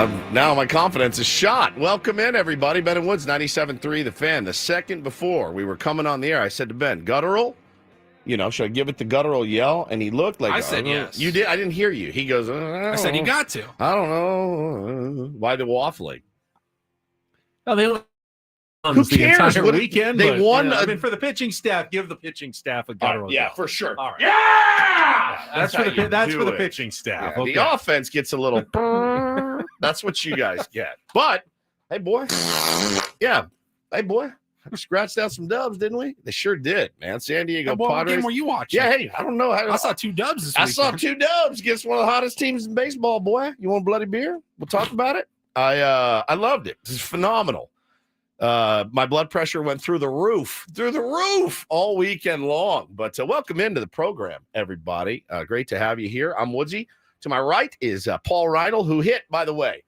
Now my confidence is shot. Welcome in, everybody. Ben and Woods, 97.3 The Fan. The second before we were coming on the air, I said to Ben, guttural? Should I give it the guttural yell? And he looked like... I said yes. You did? I didn't hear you. He goes, I said you got to. I don't know. Why the waffling? Oh, they won Who the cares? entire weekend. They won. For the pitching staff, give the pitching staff a guttural yeah, yell. for sure. All right. Yeah! That's for the pitching staff. Yeah, okay. The offense gets a little... That's what you guys get. But, hey, boy. Yeah. Hey, boy. We scratched out some dubs, didn't we? They sure did, man. San Diego What Padres. game were you watching? Yeah, hey, I don't know. I saw 2 dubs this I weekend. saw 2 dubs against one of the hottest teams in baseball, boy. You want a bloody beer? We'll talk about it. I loved it. This is phenomenal. My blood pressure went through the roof all weekend long. But welcome into the program, everybody. Great to have you here. I'm Woodsy. To my right is Paul Reinl, who hit, by the way,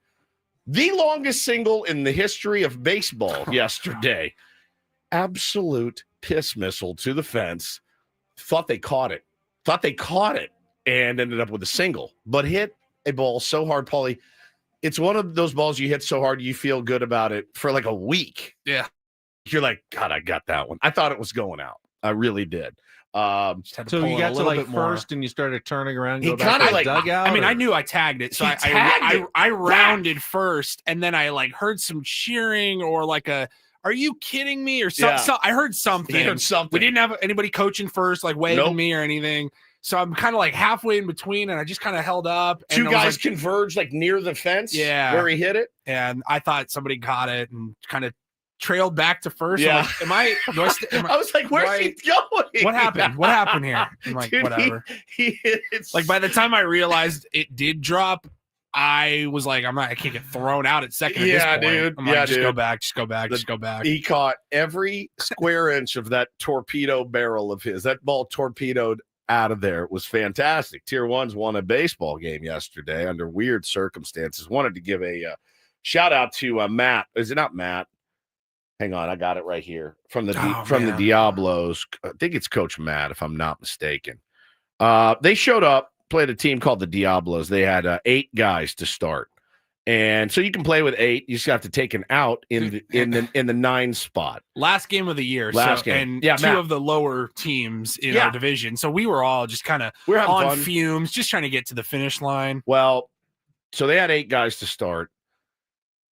the longest single in the history of baseball yesterday. Absolute piss missile to the fence. Thought they caught it, and ended up with a single, but hit a ball so hard, Paulie. It's one of those balls you hit so hard you feel good about it for like a week. Yeah. You're like, God, I got that one. I thought it was going out. I really did. So you got to like first and you started turning around. He go back kinda to the like- dugout. I mean, or- I knew I tagged it, so He I tagged it. I rounded first, and then I like heard some cheering or like a "Are you kidding me?" or something. Yeah. So I heard something. He heard something. We didn't have anybody coaching first, like waving Nope. me or anything. So I'm kind of like halfway in between, and I just kind of held up. And 2 I was guys like, converged like near the fence. Yeah. Where he hit it. and I thought somebody caught it and kind of trailed back to first. Yeah. I'm like, I was like, where's he going? what happened? What happened here? I'm like, Dude, whatever. It's Like by the time I realized it did drop, I was like, I can't get thrown out at second. Yeah, at this point. dude. I'm like, Yeah, just dude. go back, just go back, just go back. he caught every square inch of that torpedo barrel of his. That ball torpedoed out of there. It was fantastic. Tier 1's won a baseball game yesterday under weird circumstances. Wanted to give a shout out to Matt. Is it not Matt? Hang on, I got it right here from the the Diablos. I think it's Coach Matt, if I'm not mistaken. They showed up, played a team called the Diablos. They had 8 guys to start, and so you can play with 8. You just have to take an out in the 9 spot. Last game of the year. Last game. And Yeah, 2 Matt. of the lower teams in Yeah. our division. So we were all just kind of We're having on fun. fumes, just trying to get to the finish line. Well, so they had 8 guys to start.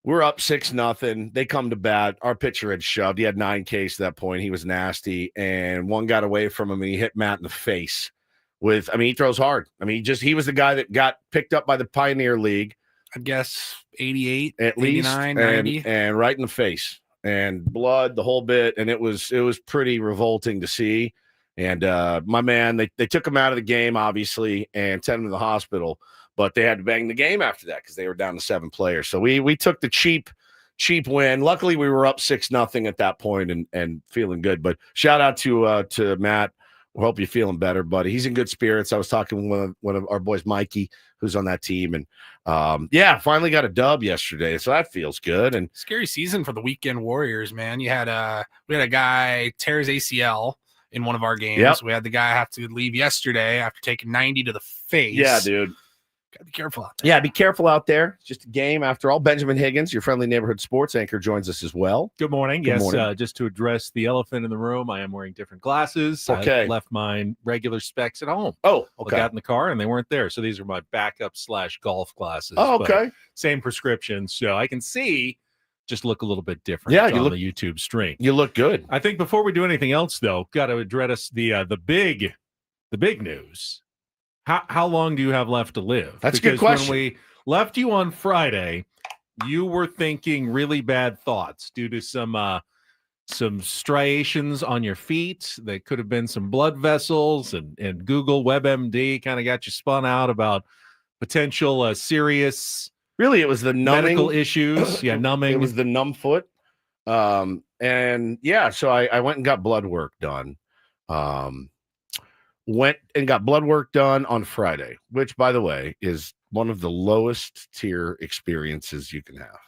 We're up 6-0. They come to bat. Our pitcher had shoved. He had 9 Ks at that point. He was nasty, and one got away from him, and he hit Matt in the face. He throws hard. He was the guy that got picked up by the Pioneer League. I guess 88, At least, 89, 90. and right in the face, and blood, the whole bit, and it was pretty revolting to see. And my man, they took him out of the game, obviously, and sent him to the hospital. But they had to bang the game after that because they were down to 7 players. So we took the cheap win. Luckily, we were up 6-0 at that point and feeling good. But shout out to Matt. We hope you're feeling better, buddy. He's in good spirits. I was talking with one of our boys, Mikey, who's on that team, and finally got a dub yesterday. So that feels good. And Scary season for the weekend Warriors, man. We had a guy tear his ACL in one of our games. Yep. We had the guy have to leave yesterday after taking 90 to the face. yeah, dude. Gotta be careful out there. Yeah, be careful out there. It's just a game after all. Benjamin Higgins, your friendly neighborhood sports anchor, joins us as well. Good morning. Good Yes, morning. just to address the elephant in the room, I am wearing different glasses. Okay. I left my regular specs at home. Oh, I okay. got in the car and they weren't there. So these are my backup / golf glasses. Oh, but okay. same prescription. So I can see, just look a little bit different Yeah, you on look- the YouTube stream. You look good. I think before we do anything else, though, got to address the big news. How long do you have left to live? That's a good question. When we left you on Friday, you were thinking really bad thoughts due to some striations on your feet. There could have been some blood vessels, and Google WebMD kind of got you spun out about potential serious Really, it was the numbing. medical issues. Yeah, numbing. It was the numb foot. And yeah, so I went and got blood work done. Went and got blood work done on Friday, which, by the way, is one of the lowest tier experiences you can have.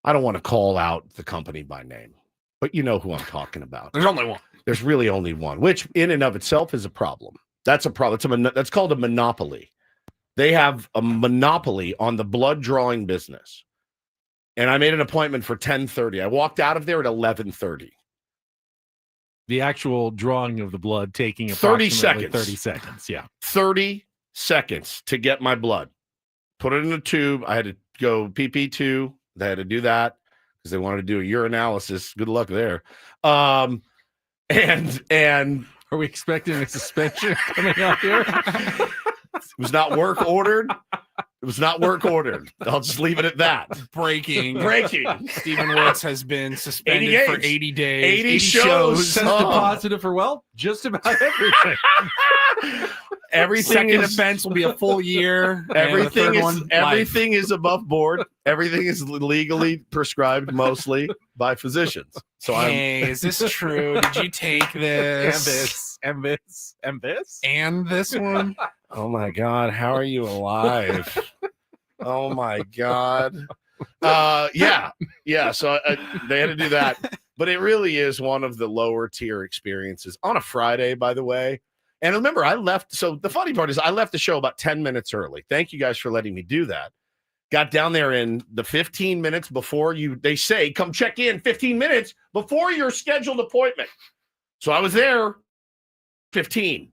I don't want to call out the company by name, but you know who I'm talking about. There's only one. There's really only one, which in and of itself is a problem. That's a problem. That's called a monopoly. They have a monopoly on the blood drawing business. And I made an appointment for 10:30. I walked out of there at 11:30. The actual drawing of the blood taking 30 approximately seconds. 30 seconds. Yeah. 30 seconds to get my blood. Put it in a tube. I had to go PP2. They had to do that because they wanted to do a urinalysis. Good luck there. And Are we expecting a suspension coming up here? it was not work ordered. It was not work ordered. I'll just leave it at that. Breaking. Stephen Woods has been suspended 80 for games. 80 days. 80 shows. Tested positive for, well, just about everything. Everything Second is offense will be a full year. everything is life. everything is above board. Everything is legally prescribed mostly by physicians. So Hey, is this true? Did you take this? And this. And this one? oh my God, how are you alive? Oh my God. Yeah. So they had to do that, but it really is one of the lower tier experiences on a Friday, by the way. And remember, I left. So the funny part is I left the show about 10 minutes early. Thank you guys for letting me do that. Got down there in the 15 minutes before they say, come check in 15 minutes before your scheduled appointment. So I was there 15,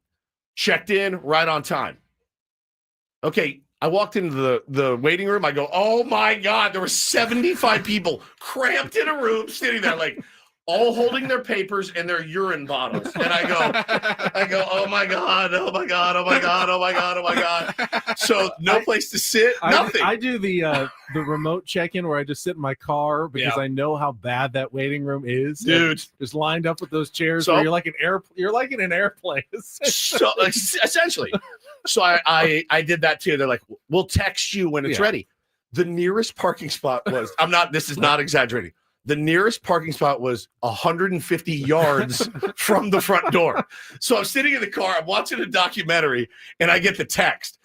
checked in right on time. Okay. I walked into the waiting room. I go, oh my God, there were 75 people cramped in a room sitting there like all holding their papers and their urine bottles. And I go, oh my God. So no place to sit, nothing. I do the remote check-in where I just sit in my car because I know how bad that waiting room is. Dude. Just lined up with those chairs So- where you're like in an airplane. So essentially. So I did that too. They're like, we'll text you when it's ready. The nearest parking spot was, this is not exaggerating. The nearest parking spot was 150 yards from the front door. So I'm sitting in the car, I'm watching a documentary, and I get the text.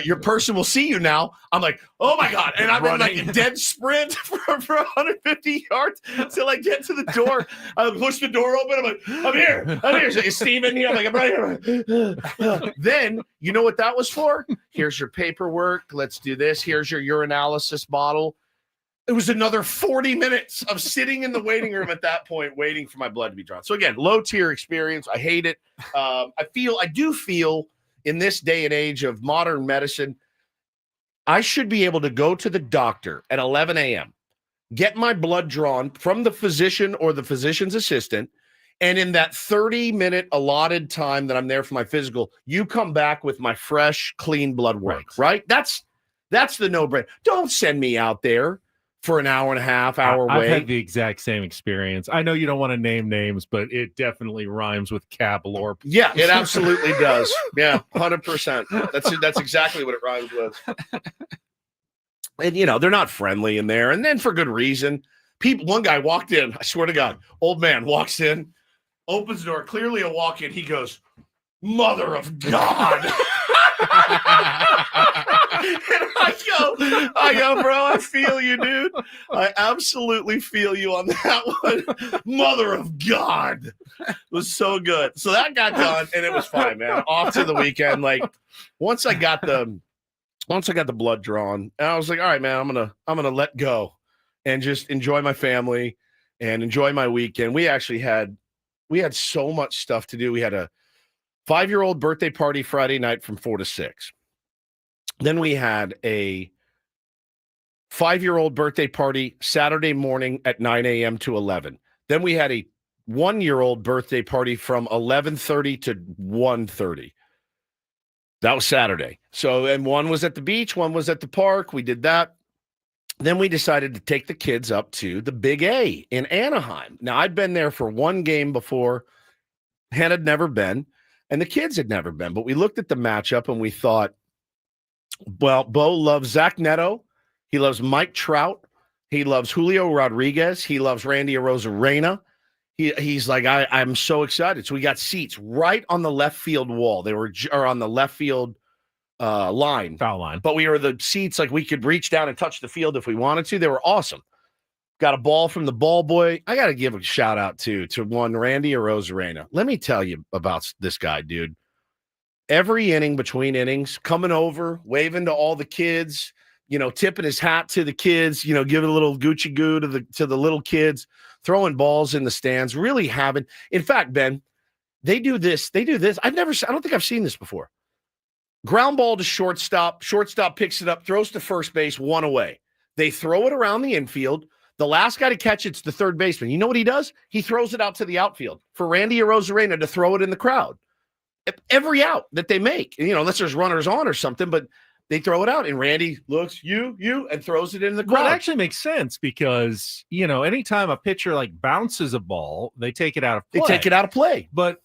Your person will see you now. I'm like, oh my God. And I'm in like a dead sprint for 150 yards till I get to the door. I push the door open. I'm like, I'm here. So is Steve in here? I'm like, I'm right here. Then, you know what that was for? Here's your paperwork. Let's do this. Here's your urinalysis bottle. It was another 40 minutes of sitting in the waiting room at that point, waiting for my blood to be drawn. So again, low tier experience. I hate it. I do feel in this day and age of modern medicine, I should be able to go to the doctor at 11 a.m., get my blood drawn from the physician or the physician's assistant, and in that 30-minute allotted time that I'm there for my physical, you come back with my fresh, clean blood work, right? That's the no-brainer. Don't send me out there for an hour and a half, hour I've wait. had the exact same experience. I know you don't want to name names, but it definitely rhymes with Cab Lorp. Yeah, it absolutely does. Yeah, 100%. That's exactly what it rhymes with. And they're not friendly in there, and then for good reason. One guy walked in. I swear to God, old man walks in, opens the door, clearly a walk-in. He goes, "Mother of God." And I go, bro, I feel you, dude. I absolutely feel you on that one. Mother of God. It was so good. So that got done, and it was fine, man. Off to the weekend. Like once I got the blood drawn, and I was like, all right, man, I'm gonna let go and just enjoy my family and enjoy my weekend. We had so much stuff to do. We had a 5-year-old birthday party Friday night from 4 to 6. Then we had a 5-year-old birthday party Saturday morning at 9 a.m. to 11. Then we had a 1-year-old birthday party from 11:30 to 1:30. That was Saturday. So, and one was at the beach, one was at the park. We did that. Then we decided to take the kids up to the Big A in Anaheim. Now, I'd been there for one game before. Hannah had never been, and the kids had never been. But we looked at the matchup, and we thought, well, Bo loves Zach Neto. He loves Mike Trout. He loves Julio Rodriguez. He loves Randy Arozarena. He's like, I'm so excited. So we got seats right on the left field wall. They were on the left field line. Foul line. But we were the seats, like we could reach down and touch the field if we wanted to. They were awesome. Got a ball from the ball boy. I got to give a shout out to one Randy Arozarena. Let me tell you about this guy, dude. every inning between innings, coming over, waving to all the kids, tipping his hat to the kids, giving a little Gucci goo to the little kids, throwing balls in the stands, really having. In fact, Ben, they do this. I don't think I've seen this before. Ground ball to shortstop. Shortstop picks it up, throws to first base, one away. They throw it around the infield. The last guy to catch it's the third baseman. You know what he does? He throws it out to the outfield for Randy Arozarena to throw it in the crowd. Every out that they make, unless there's runners on or something, but they throw it out, and Randy looks, you, and throws it in the crowd. Well, it actually makes sense because, anytime a pitcher bounces a ball, they take it out of play. But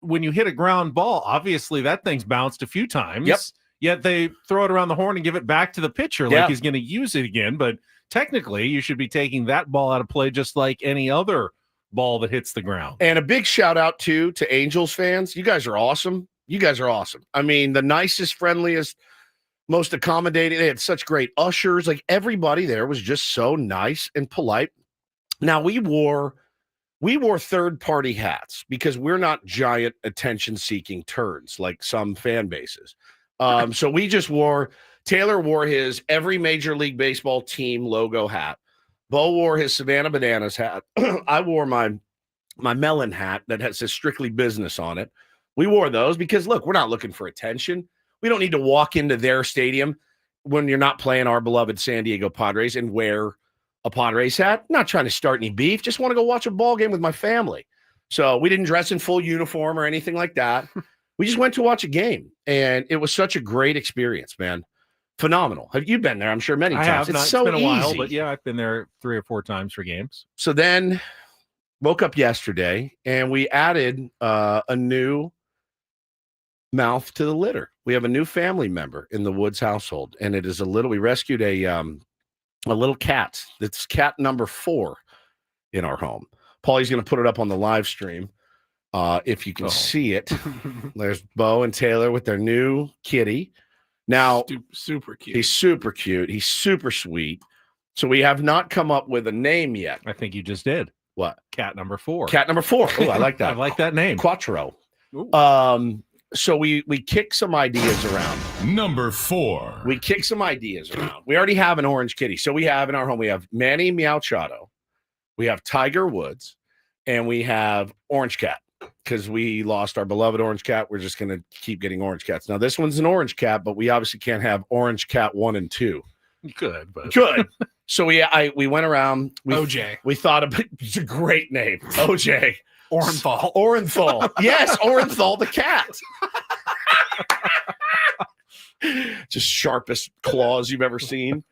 when you hit a ground ball, obviously that thing's bounced a few times. Yep. Yet they throw it around the horn and give it back to the pitcher like he's going to use it again. But technically, you should be taking that ball out of play just like any other ball that hits the ground. And a big shout out to Angels fans. You guys are awesome. I mean, the nicest, friendliest, most accommodating. They had such great ushers. Like, everybody there was just so nice and polite. Now, we wore third-party hats because we're not giant attention-seeking turds like some fan bases. So we just Taylor wore his every Major League Baseball team logo hat. Bo wore his Savannah Bananas hat. I wore my melon hat that says Strictly Business on it. We wore those because, look, we're not looking for attention. We don't need to walk into their stadium when you're not playing our beloved San Diego Padres and wear a Padres hat. Not trying to start any beef. Just want to go watch a ball game with my family. So we didn't dress in full uniform or anything like that. We just went to watch a game, and it was such a great experience, man. Phenomenal. Have you been there? I'm sure many times. It's been a while, but yeah, I've been there 3 or 4 times for games. So then woke up yesterday, and we added a new mouth to the litter. We have a new family member in the Woods household, and it is we rescued a little cat. That's cat number 4 in our home. Paulie's going to put it up on the live stream if you can see it. There's Bo and Taylor with their new kitty. Now, super cute. He's super cute. He's super sweet. So we have not come up with a name yet. I think you just did. What? Cat number 4. Cat number 4. Oh, I like that. I like that name. Quattro. So we kick some ideas around. Number 4. We kick some ideas around. We already have an orange kitty. So we have in our home, we have Manny Meowchado, we have Tiger Woods, and we have Orange Cat. Because we lost our beloved Orange Cat, we're just going to keep getting Orange Cats. Now, this one's an Orange Cat, but we obviously can't have Orange Cat 1 and 2. Good, but good. So we went around. OJ. We thought it's a great name. OJ. Orenthal. Yes, Orenthal the cat. Just sharpest claws you've ever seen.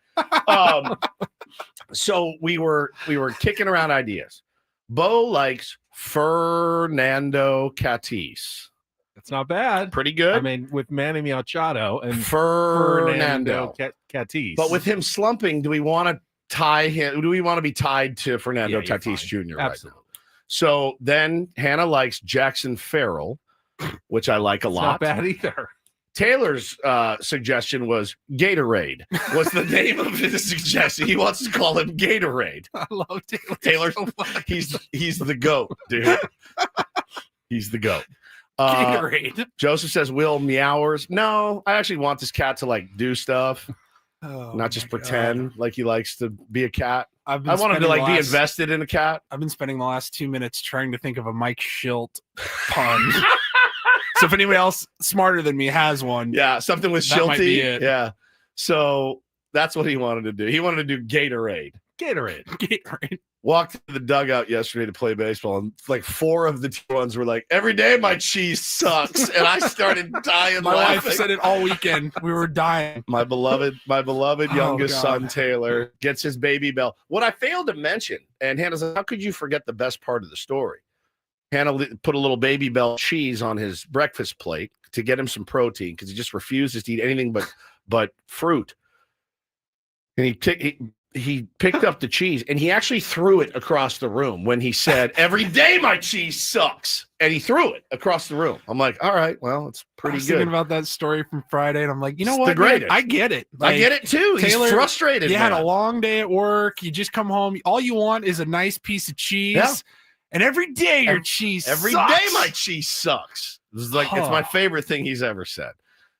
So we were kicking around ideas. Bo likes Fernando Tatis. It's not bad. Pretty good. I mean, with Manny Machado and Fernando Tatis. But with him slumping, do we want to tie him? Do we want to be tied to Fernando Tatis Jr. right now? So then Hannah likes Jackson Farrell, which I like a lot. Not bad either. Taylor's suggestion was Gatorade. Was the name of his suggestion? He wants to call him Gatorade. I love Taylor. Taylor, so he's the GOAT, dude. He's the GOAT. Gatorade. Joseph says Will Meowers. No, I actually want this cat to do stuff, not just pretend like he likes to be a cat. I want him to be invested in a cat. I've been spending the last 2 minutes trying to think of a Mike Schilt pun. So if anybody else smarter than me has one, something with Shilty. Yeah. So that's what he wanted to do. He wanted to do Gatorade. Walked to the dugout yesterday to play baseball, and 4 of the ones were like, "Every day my cheese sucks," and I started dying. My laughing. wife said it all weekend. We were dying. My beloved youngest son Taylor gets his baby bell. What I failed to mention, and Hannah's like, "How could you forget the best part of the story?" Hannah put a little Baby Bell cheese on his breakfast plate to get him some protein because he just refuses to eat anything but fruit. And he picked up the cheese, and he actually threw it across the room when he said, "Every day my cheese sucks," and he threw it across the room. I'm like, all right, well, it's pretty good. Thinking about that story from Friday, and I'm like, you know what? The greatest. I get it. I get it too. Taylor, he's frustrated. You had a long day at work. You just come home. All you want is a nice piece of cheese. Yeah. And every day your cheese Every sucks. day my cheese sucks. This is like it's my favorite thing he's ever said.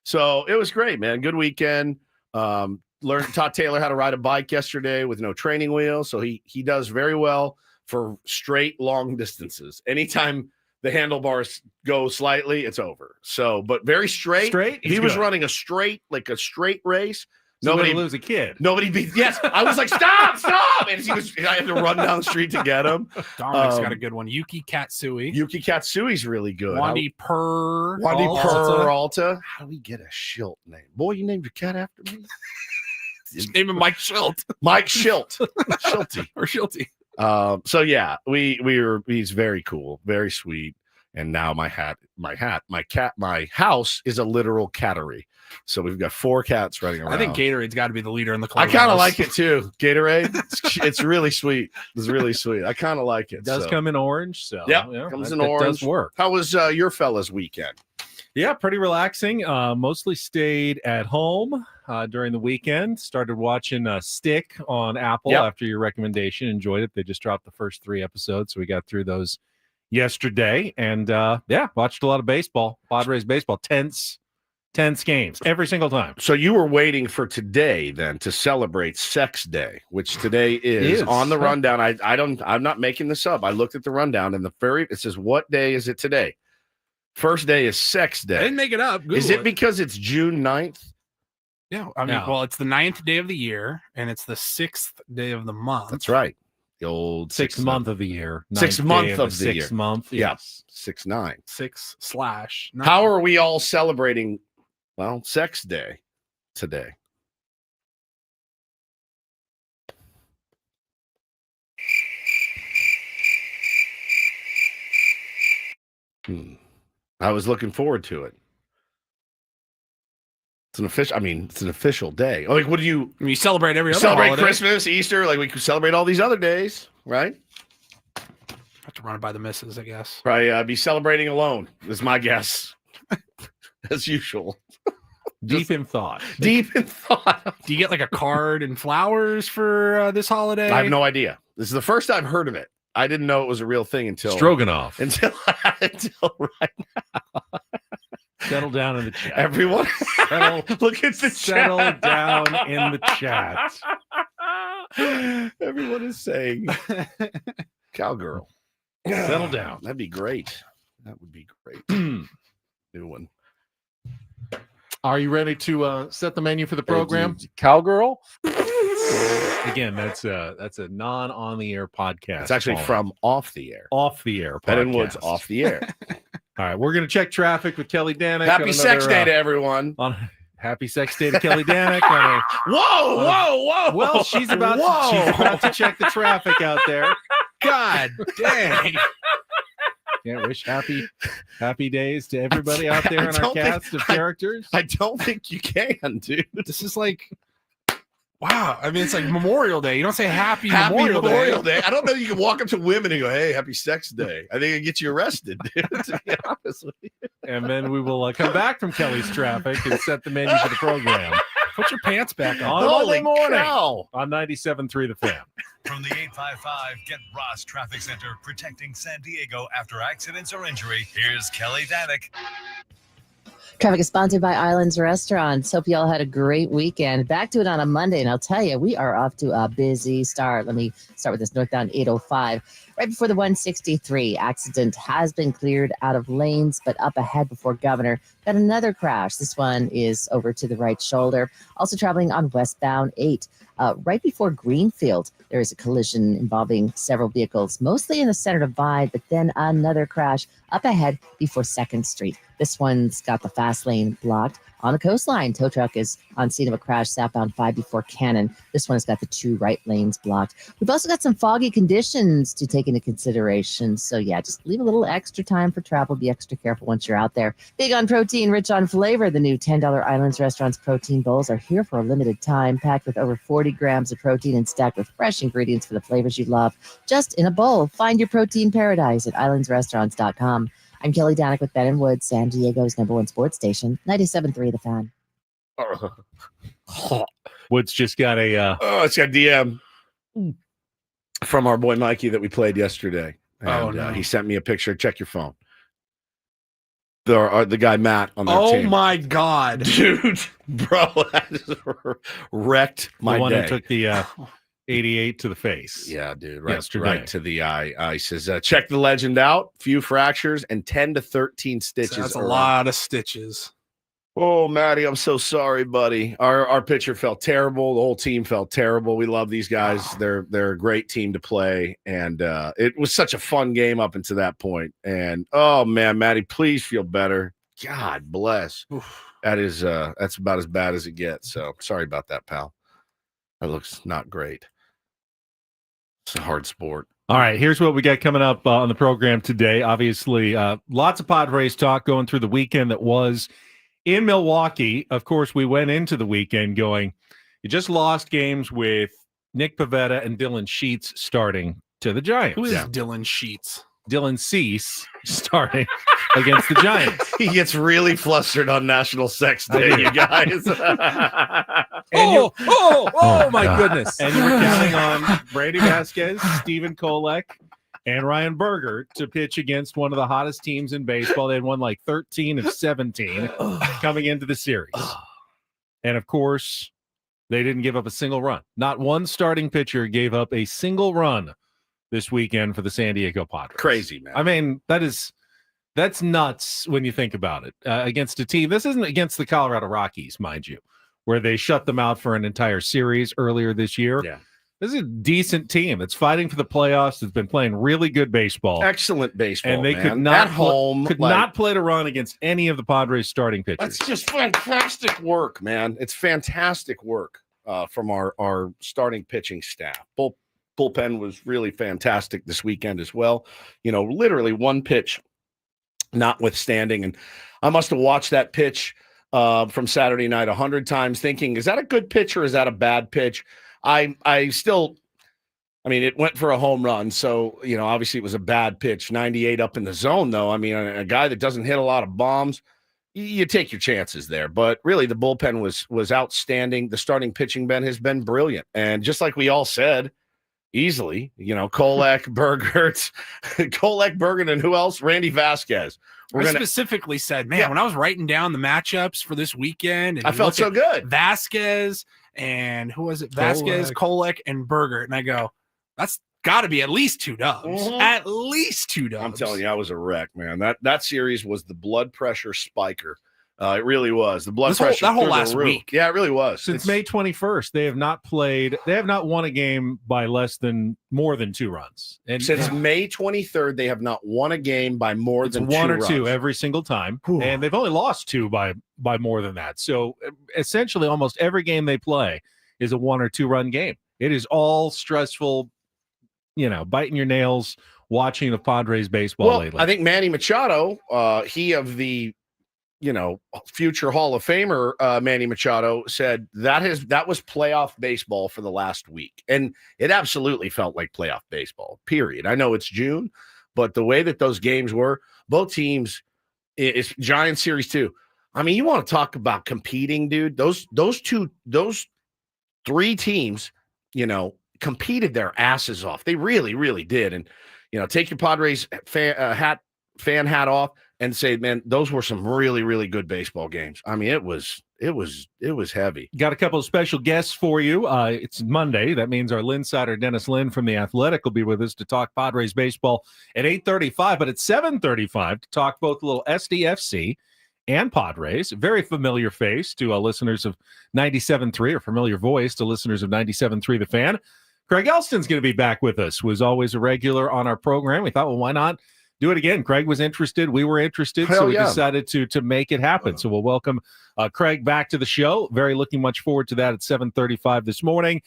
So it was great, man. Good weekend. Taught Taylor how to ride a bike yesterday with no training wheels. So he does very well for straight long distances. Anytime the handlebars go slightly, it's over. So, but very straight. If he was running a straight race. Nobody lose a kid. Nobody beat. Yes, I was like, stop! And I had to run down the street to get him. Dominic's got a good one. Yuki Katsui. Yuki Katsui's really good. Wandy Peralta. How do we get a Schilt name? Boy, you named your cat after me. Just name him Mike Schilt. Mike Schilt. Shilty. Or Shilty. So yeah, he's very cool, very sweet. And now my house is a literal cattery. So we've got 4 cats running around. I think Gatorade's got to be the leader in the club. I kind of like it too. Gatorade. It's really sweet. It's really sweet. I kind of like it. It does come in orange. So comes in orange. Does work. How was your fella's weekend? Yeah, pretty relaxing. Mostly stayed at home during the weekend. Started watching Stick on Apple after your recommendation. Enjoyed it. They just dropped the first 3 episodes, so we got through those yesterday. And watched a lot of baseball. Padres baseball. Tense games every single time. So you were waiting for today then to celebrate Sex Day, which today is on the rundown. I'm not making this up. I looked at the rundown and it says, what day is it today? First day is Sex Day. I didn't make it up. Google is it because it's June 9th? Yeah. Well, it's the 9th day of the year and it's the 6th day of the month. That's right. The old 6th month of the year. 6th month of the year. 6th month. Yes. 6/9. 6/9. How are we all celebrating? Well, Sex Day today. I was looking forward to it. It's an official day. Like, what do you? You celebrate every other celebrate holiday. Christmas, Easter. Like we could celebrate all these other days, right? Have to run it by the missus, I guess. Probably be celebrating alone. Is my guess, as usual. Deep in thought. Do you get like a card and flowers for this holiday? I have no idea. This is the first I've heard of it. I didn't know it was a real thing until Stroganoff. Until right now. Settle down in the chat. Everyone, look at the settle chat. down in the chat. Everyone is saying cowgirl. Settle down. That'd be great. That would be great. New one. Are you ready to set the menu for the program? Cowgirl? Again, that's a non on the air podcast. It's actually from off the air. Off the air. Ben and Woods off the air. All right, we're gonna check traffic with Kelly Danek. Happy Sex Day to everyone. Happy Sex Day to Kelly Danek. Whoa! Well, she's about to check the traffic out there. God dang. Yeah, wish happy days to everybody out there in our cast of characters. I don't think you can, dude. This is like, wow. I mean, it's like Memorial Day. You don't say Happy Memorial Day. I don't know. You can walk up to women and go, "Hey, Happy Sex Day." I think it gets you arrested, dude. To be honest with you. And then we will come back from Kelly's traffic and set the menu for the program. Put your pants back on. Monday morning cow. On 97.3 The Fan. From the 855 Get Ross Traffic Center, protecting San Diego after accidents or injury, here's Kelly Danek. Traffic is sponsored by Islands Restaurants. Hope you all had a great weekend. Back to it on a Monday, and I'll tell you, we are off to a busy start. Let me start with this northbound 805. Right before the 163, accident has been cleared out of lanes, but up ahead before Governor, got another crash. This one is over to the right shoulder. Also traveling on westbound 8. Right before Greenfield, there is a collision involving several vehicles, mostly in the center divide, but then another crash up ahead before 2nd Street. This one's got the fast lane blocked. On the coastline, tow truck is on scene of a crash southbound 5 before Cannon. This one has got the 2 right lanes blocked. We've also got some foggy conditions to take into consideration. So yeah, just leave a little extra time for travel. Be extra careful once you're out there. Big on protein, rich on flavor. The new $10 Islands Restaurants protein bowls are here for a limited time, packed with over 40 grams of protein and stacked with fresh ingredients for the flavors you love. Just in a bowl. Find your protein paradise at islandsrestaurants.com. I'm Kelly Danek with Ben and Woods, San Diego's #1 sports station, 97.3 The Fan. Woods just got a it's got DM from our boy Mikey that we played yesterday. And no. he sent me a picture. Check your phone. The guy Matt on that team. Oh my God, Dude, bro, that just wrecked my the one day. who took the 88 to the face. Yeah, dude, yesterday. right to the eye. He says, check the legend out. Few fractures and 10 to 13 stitches. that's a around. lot of stitches. Oh, Matty, I'm so sorry, buddy. Our pitcher felt terrible. The whole team felt terrible. We love these guys. They're a great team to play, and it was such a fun game up until that point. And oh man, Matty, please feel better. God bless. That's about as bad as it gets. So sorry about that, pal. That looks not great. It's a hard sport. All right, here's what we got coming up on the program today. Obviously, lots of Padres talk going through the weekend that was in Milwaukee. Of course, we went into the weekend going, you just lost games with Nick Pivetta and Dylan Sheets starting to the Giants. Who is Dylan Sheets? Dylan Cease starting against the Giants. He gets really flustered on National Sex Day, you guys. My goodness. And you were counting on Brady Vasquez, Steven Kolek, and Ryan Berger to pitch against one of the hottest teams in baseball. They had won like 13 of 17 coming into the series. And of course, they didn't give up a single run. Not one starting pitcher gave up a single run this weekend for the San Diego Padres. Crazy, man. I mean, that's nuts when you think about it. Against a team, this isn't against the Colorado Rockies, mind you, where they shut them out for an entire series earlier this year. Yeah. This is a decent team that's fighting for the playoffs. That's been playing really good baseball. Excellent baseball, And they man. could not at home, not play to run against any of the Padres starting pitchers. That's just fantastic work, man. It's fantastic work from our starting pitching staff. Bullpen was really fantastic this weekend as well. You know, literally one pitch notwithstanding. And I must have watched that pitch from Saturday night 100 times thinking, is that a good pitch or is that a bad pitch? I mean, it went for a home run. So, you know, obviously it was a bad pitch, 98 up in the zone, though. I mean, a guy that doesn't hit a lot of bombs, you take your chances there. But really, the bullpen was outstanding. The starting pitching, Ben, has been brilliant. And just like we all said, easily, you know, Kolek, Berger, and who else? Randy Vasquez. I specifically said, man, when I was writing down the matchups for this weekend, and I felt so good. Vasquez and who was it? Vasquez, Kolek, and Berger. And I go, that's got to be at least 2 dubs. Mm-hmm. At least 2 dubs. I'm telling you, I was a wreck, man. That series was the blood pressure spiker. It really was. The blood pressure. That whole last week. Yeah, it really was. Since May 21st, they have not won a game by more than 2 runs. And since May 23rd, they have not won a game by more than 2 1 or runs. 2 every single time. Whew. And they've only lost 2 by more than that. So essentially almost every game they play is a 1 or 2 run game. It is all stressful, you know, biting your nails watching the Padres baseball lately. I think Manny Machado, he of the, you know, future Hall of Famer Manny Machado said that was playoff baseball for the last week. And it absolutely felt like playoff baseball, period. I know it's June, but the way that those games were, both teams, it's Giants series too. I mean, you want to talk about competing, dude. Those 3 teams, you know, competed their asses off. They really, really did. And, you know, take your Padres fan hat off and say, man, those were some really, really good baseball games. I mean, it was heavy. Got a couple of special guests for you. It's Monday. That means our Linsider, Dennis Lynn from The Athletic, will be with us to talk Padres baseball at 8:35, but at 7:35 to talk both a little SDFC and Padres. Very familiar face to listeners of 97.3, or familiar voice to listeners of 97.3 The Fan. Craig Elston's going to be back with us, was always a regular on our program. We thought, well, why not do it again? Craig was interested. We were interested. So we decided to make it happen. So we'll welcome Craig back to the show. Very looking much forward to that at 7:35 this morning.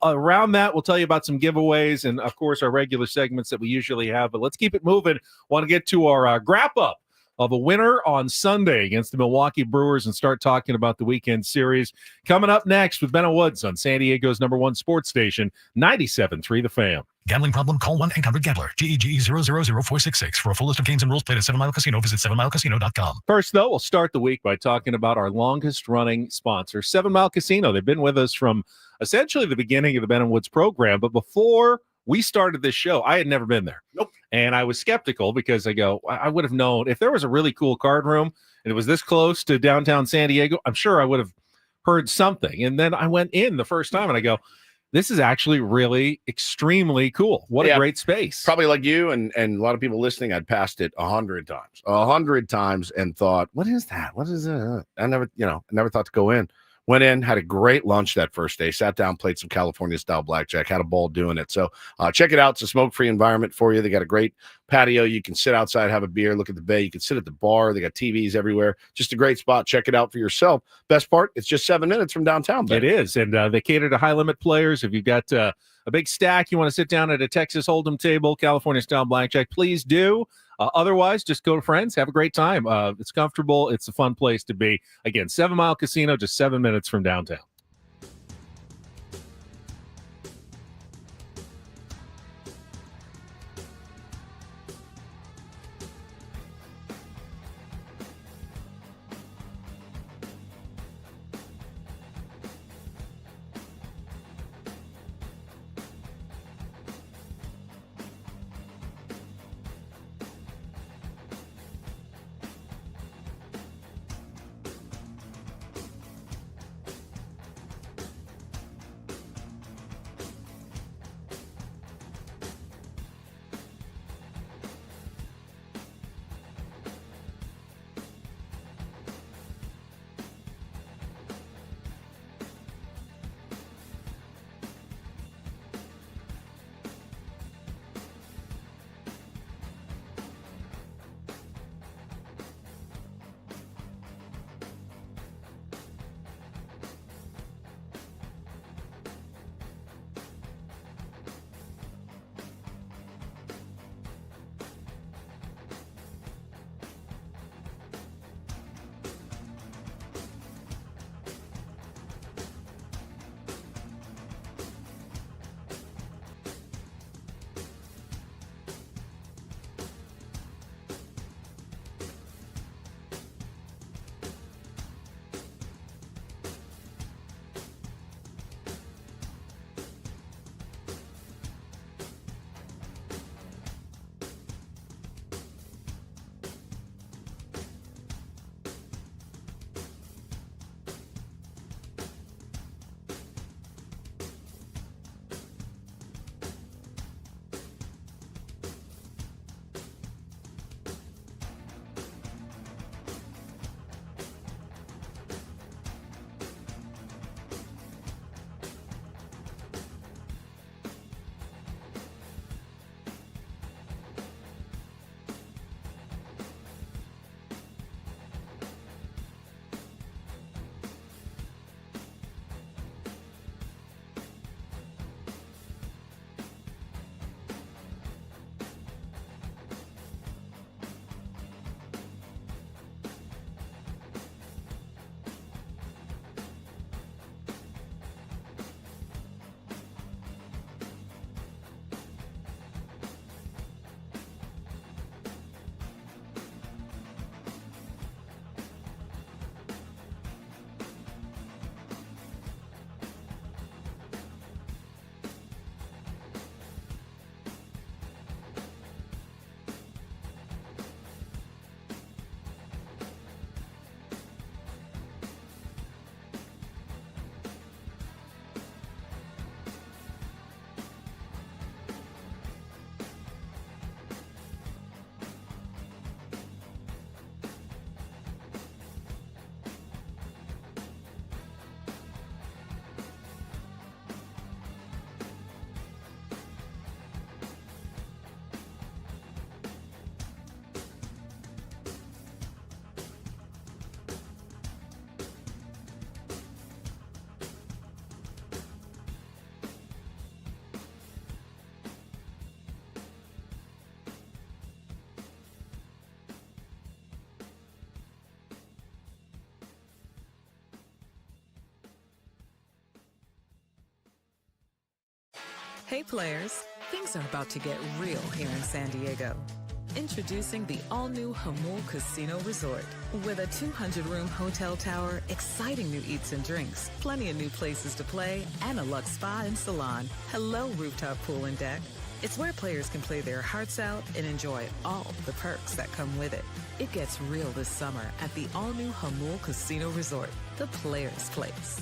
Around that, we'll tell you about some giveaways and, of course, our regular segments that we usually have. But let's keep it moving. Want to get to our wrap-up of a winner on Sunday against the Milwaukee Brewers and start talking about the weekend series. Coming up next with Ben Woods on San Diego's #1 sports station, 97.3 The Fan. Gambling problem? Call 1-800-GAMBLER. GEGE 000-466. For a full list of games and rules, played at 7 Mile Casino. Visit 7milecasino.com. First, though, we'll start the week by talking about our longest-running sponsor, 7 Mile Casino. They've been with us from essentially the beginning of the Ben and Woods program, but before we started this show. I had never been there. Nope. And I was skeptical because I go, I would have known if there was a really cool card room and it was this close to downtown San Diego, I'm sure I would have heard something. And then I went in the first time and I go, this is actually really extremely cool. What a great space. Probably like you and a lot of people listening, I'd passed it 100 times and thought, what is that? What is it? I never thought to go in. Went in, had a great lunch that first day, sat down, played some California-style blackjack, had a ball doing it. So check it out. It's a smoke-free environment for you. They got a great patio. You can sit outside, have a beer, look at the bay. You can sit at the bar. They got TVs everywhere. Just a great spot. Check it out for yourself. Best part, it's just 7 minutes from downtown. It is, and they cater to high-limit players. If you've got a big stack, you want to sit down at a Texas Hold'em table, California-style blackjack, please do. Otherwise, just go to friends, have a great time. It's comfortable. It's a fun place to be. Again, 7 Mile Casino, just 7 minutes from downtown. Hey players, things are about to get real here in San Diego. Introducing the all-new Hamul Casino Resort. With a 200-room hotel tower, exciting new eats and drinks, plenty of new places to play, and a luxe spa and salon. Hello, rooftop pool and deck. It's where players can play their hearts out and enjoy all the perks that come with it. It gets real this summer at the all-new Hamul Casino Resort, the Players' Place.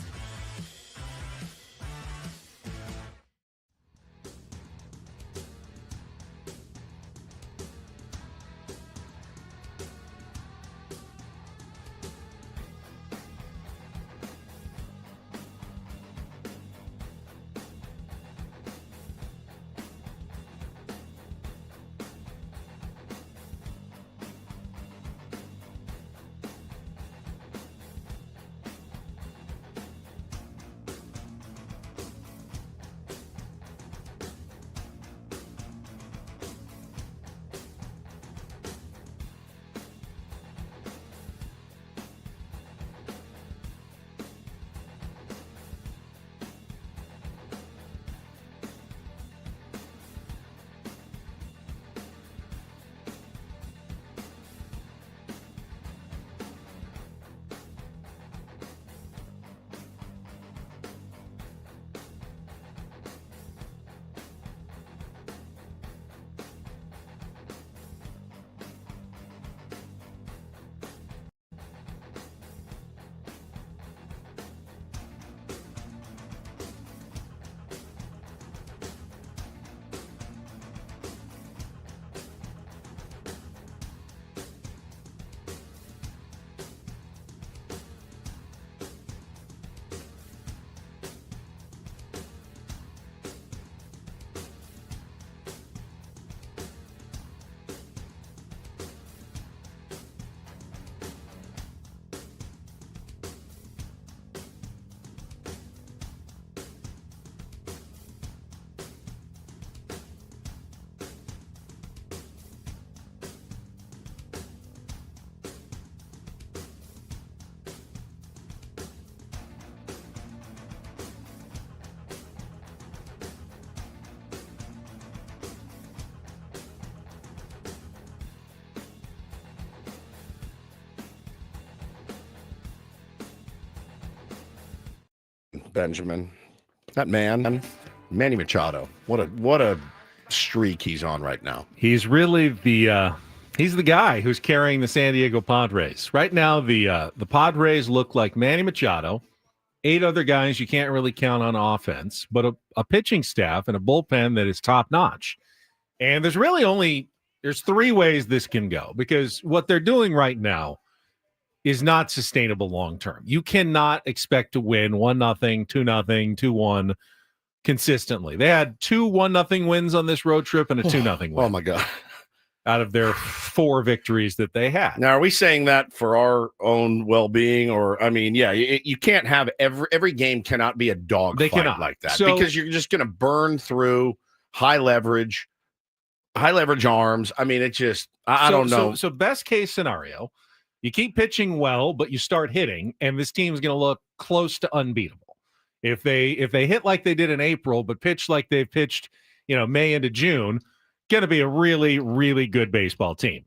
Benjamin, that man, Manny Machado. What a streak he's on right now. He's really he's the guy who's carrying the San Diego Padres. Right now, the Padres look like Manny Machado, 8 other guys you can't really count on offense, but a pitching staff and a bullpen that is top-notch. And there's 3 ways this can go, because what they're doing right now is not sustainable long-term. You cannot expect to win 1-0, 2-0, 2-1 consistently. They had 2 1-0 wins on this road trip and a 2-0 win. Oh my God. Out of their 4 victories that they had. Now, are we saying that for our own well-being, or, I mean, yeah, you can't have every game cannot be a dog They fight cannot. like that, So, because you're just going to burn through high leverage arms. I mean, it just, I don't know. So best case scenario, you keep pitching well, but you start hitting, and this team's going to look close to unbeatable. If they hit like they did in April, but pitch like they've pitched, May into June, going to be a really, really good baseball team.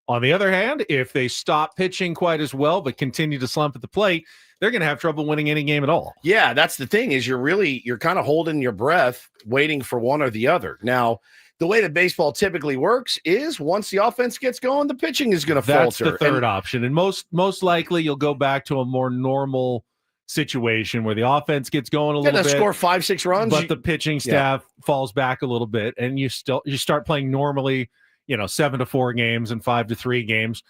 On the other hand, if they stop pitching quite as well, but continue to slump at the plate, they're going to have trouble winning any game at all. Yeah, that's the thing, is you're kind of holding your breath, waiting for one or the other. Now, the way that baseball typically works is once the offense gets going, the pitching is going to falter. That's the third option. And most likely you'll go back to a more normal situation where the offense gets going a little bit. Score 5-6 runs. But the pitching staff falls back a little bit, and you start playing normally, 7-4 games and 5-3 games,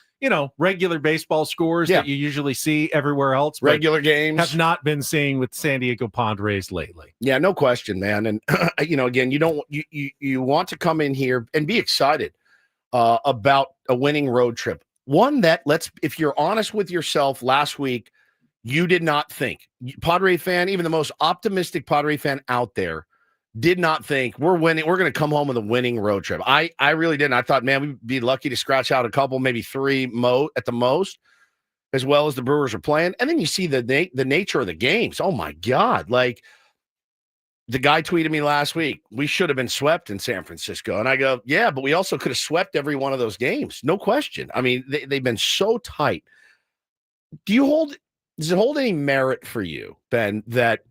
regular baseball scores that you usually see everywhere else. Regular games. Have not been seeing with San Diego Padres lately. Yeah, no question, man. And, again, you want to come in here and be excited about a winning road trip. One that, if you're honest with yourself, last week, you did not think, Padre fan, even the most optimistic Padre fan out there, did not think we're winning. We're going to come home with a winning road trip. I really didn't. I thought, man, we'd be lucky to scratch out a couple, maybe 3 at the most, as well as the Brewers are playing. And then you see the nature of the games. Oh my God. Like, the guy tweeted me last week, we should have been swept in San Francisco. And I go, yeah, but we also could have swept every one of those games. No question. I mean, they've been so tight. Does it hold any merit for you, Ben, that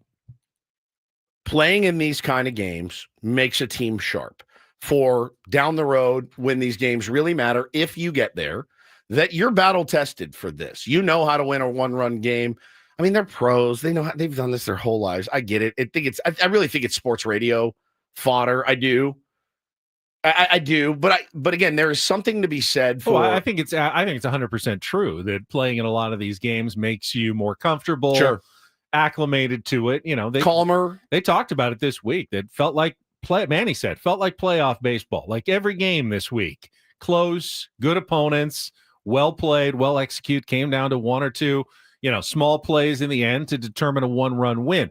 playing in these kind of games makes a team sharp? for down the road when these games really matter, if you get there, that you're battle tested for this. You know how to win a one-run game. I mean, they're pros. They know how, they've done this their whole lives. I get it. I really think it's sports radio fodder. I do. I do, but again, there is something to be said for. I think it's 100% true that playing in a lot of these games makes you more comfortable, Sure, acclimated to it. Calmer. They talked about it this week. That felt like Manny said, felt like playoff baseball. Like every game this week, close, good opponents, well played, well executed. Came down to one or two, small plays in the end to determine a one-run win.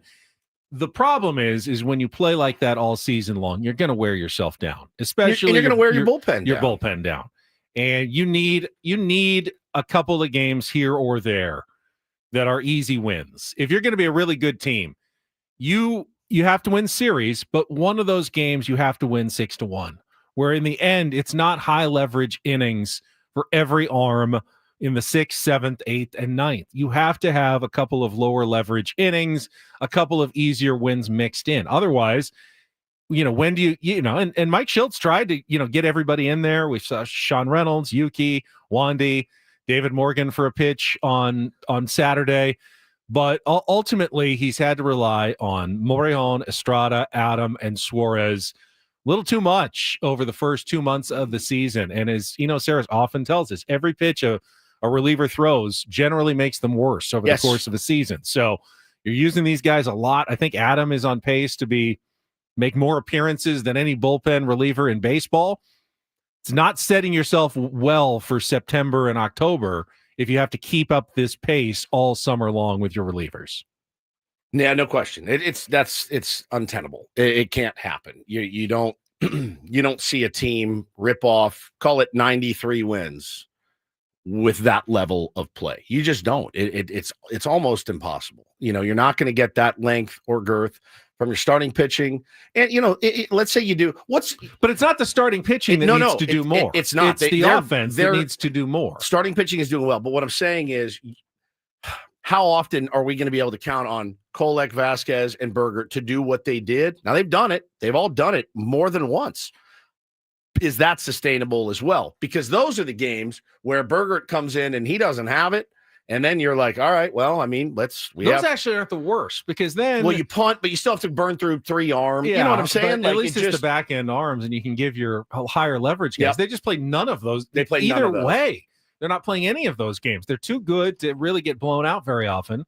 The problem is when you play like that all season long, you're going to wear yourself down, especially you're going to wear your bullpen bullpen down. And you need a couple of games here or there that are easy wins. If you're going to be a really good team, you have to win series, but one of those games you have to win 6-1, where in the end, it's not high leverage innings for every arm in the 6th, 7th, 8th, and 9th. You have to have a couple of lower leverage innings, a couple of easier wins mixed in. Otherwise, when do and Mike Schultz tried to, get everybody in there. We saw Sean Reynolds, Yuki, Wandy, David Morgan for a pitch on Saturday. But ultimately, he's had to rely on Morejon, Estrada, Adam, and Suarez a little too much over the first 2 months of the season. And as Sarris often tells us, every pitch a reliever throws generally makes them worse over the course of a season. So you're using these guys a lot. I think Adam is on pace to make more appearances than any bullpen reliever in baseball. It's not setting yourself well for September and October if you have to keep up this pace all summer long with your relievers. Yeah, no question. It's untenable. It can't happen. You don't you don't see a team rip off, call it 93 wins with that level of play. You just don't. It's almost impossible. You're not going to get that length or girth from your starting pitching. And let's say you do. But it's not the starting pitching that needs to do more. It's not. It's the offense that needs to do more. Starting pitching is doing well, but what I'm saying is, how often are we going to be able to count on Kolek, Vasquez, and Berger to do what they did? Now, they've done it. They've all done it more than once. Is that sustainable as well? Because those are the games where Berger comes in and he doesn't have it. And then you're like, all right, well, I mean, those actually aren't the worst, because then. Well, you punt, but you still have to burn through 3 arms. Yeah, you know what I'm saying? At least it's the back end arms, and you can give your higher leverage guys. Yep. They just play none of those. They play either none of those. way. They're not playing any of those games. They're too good to really get blown out very often.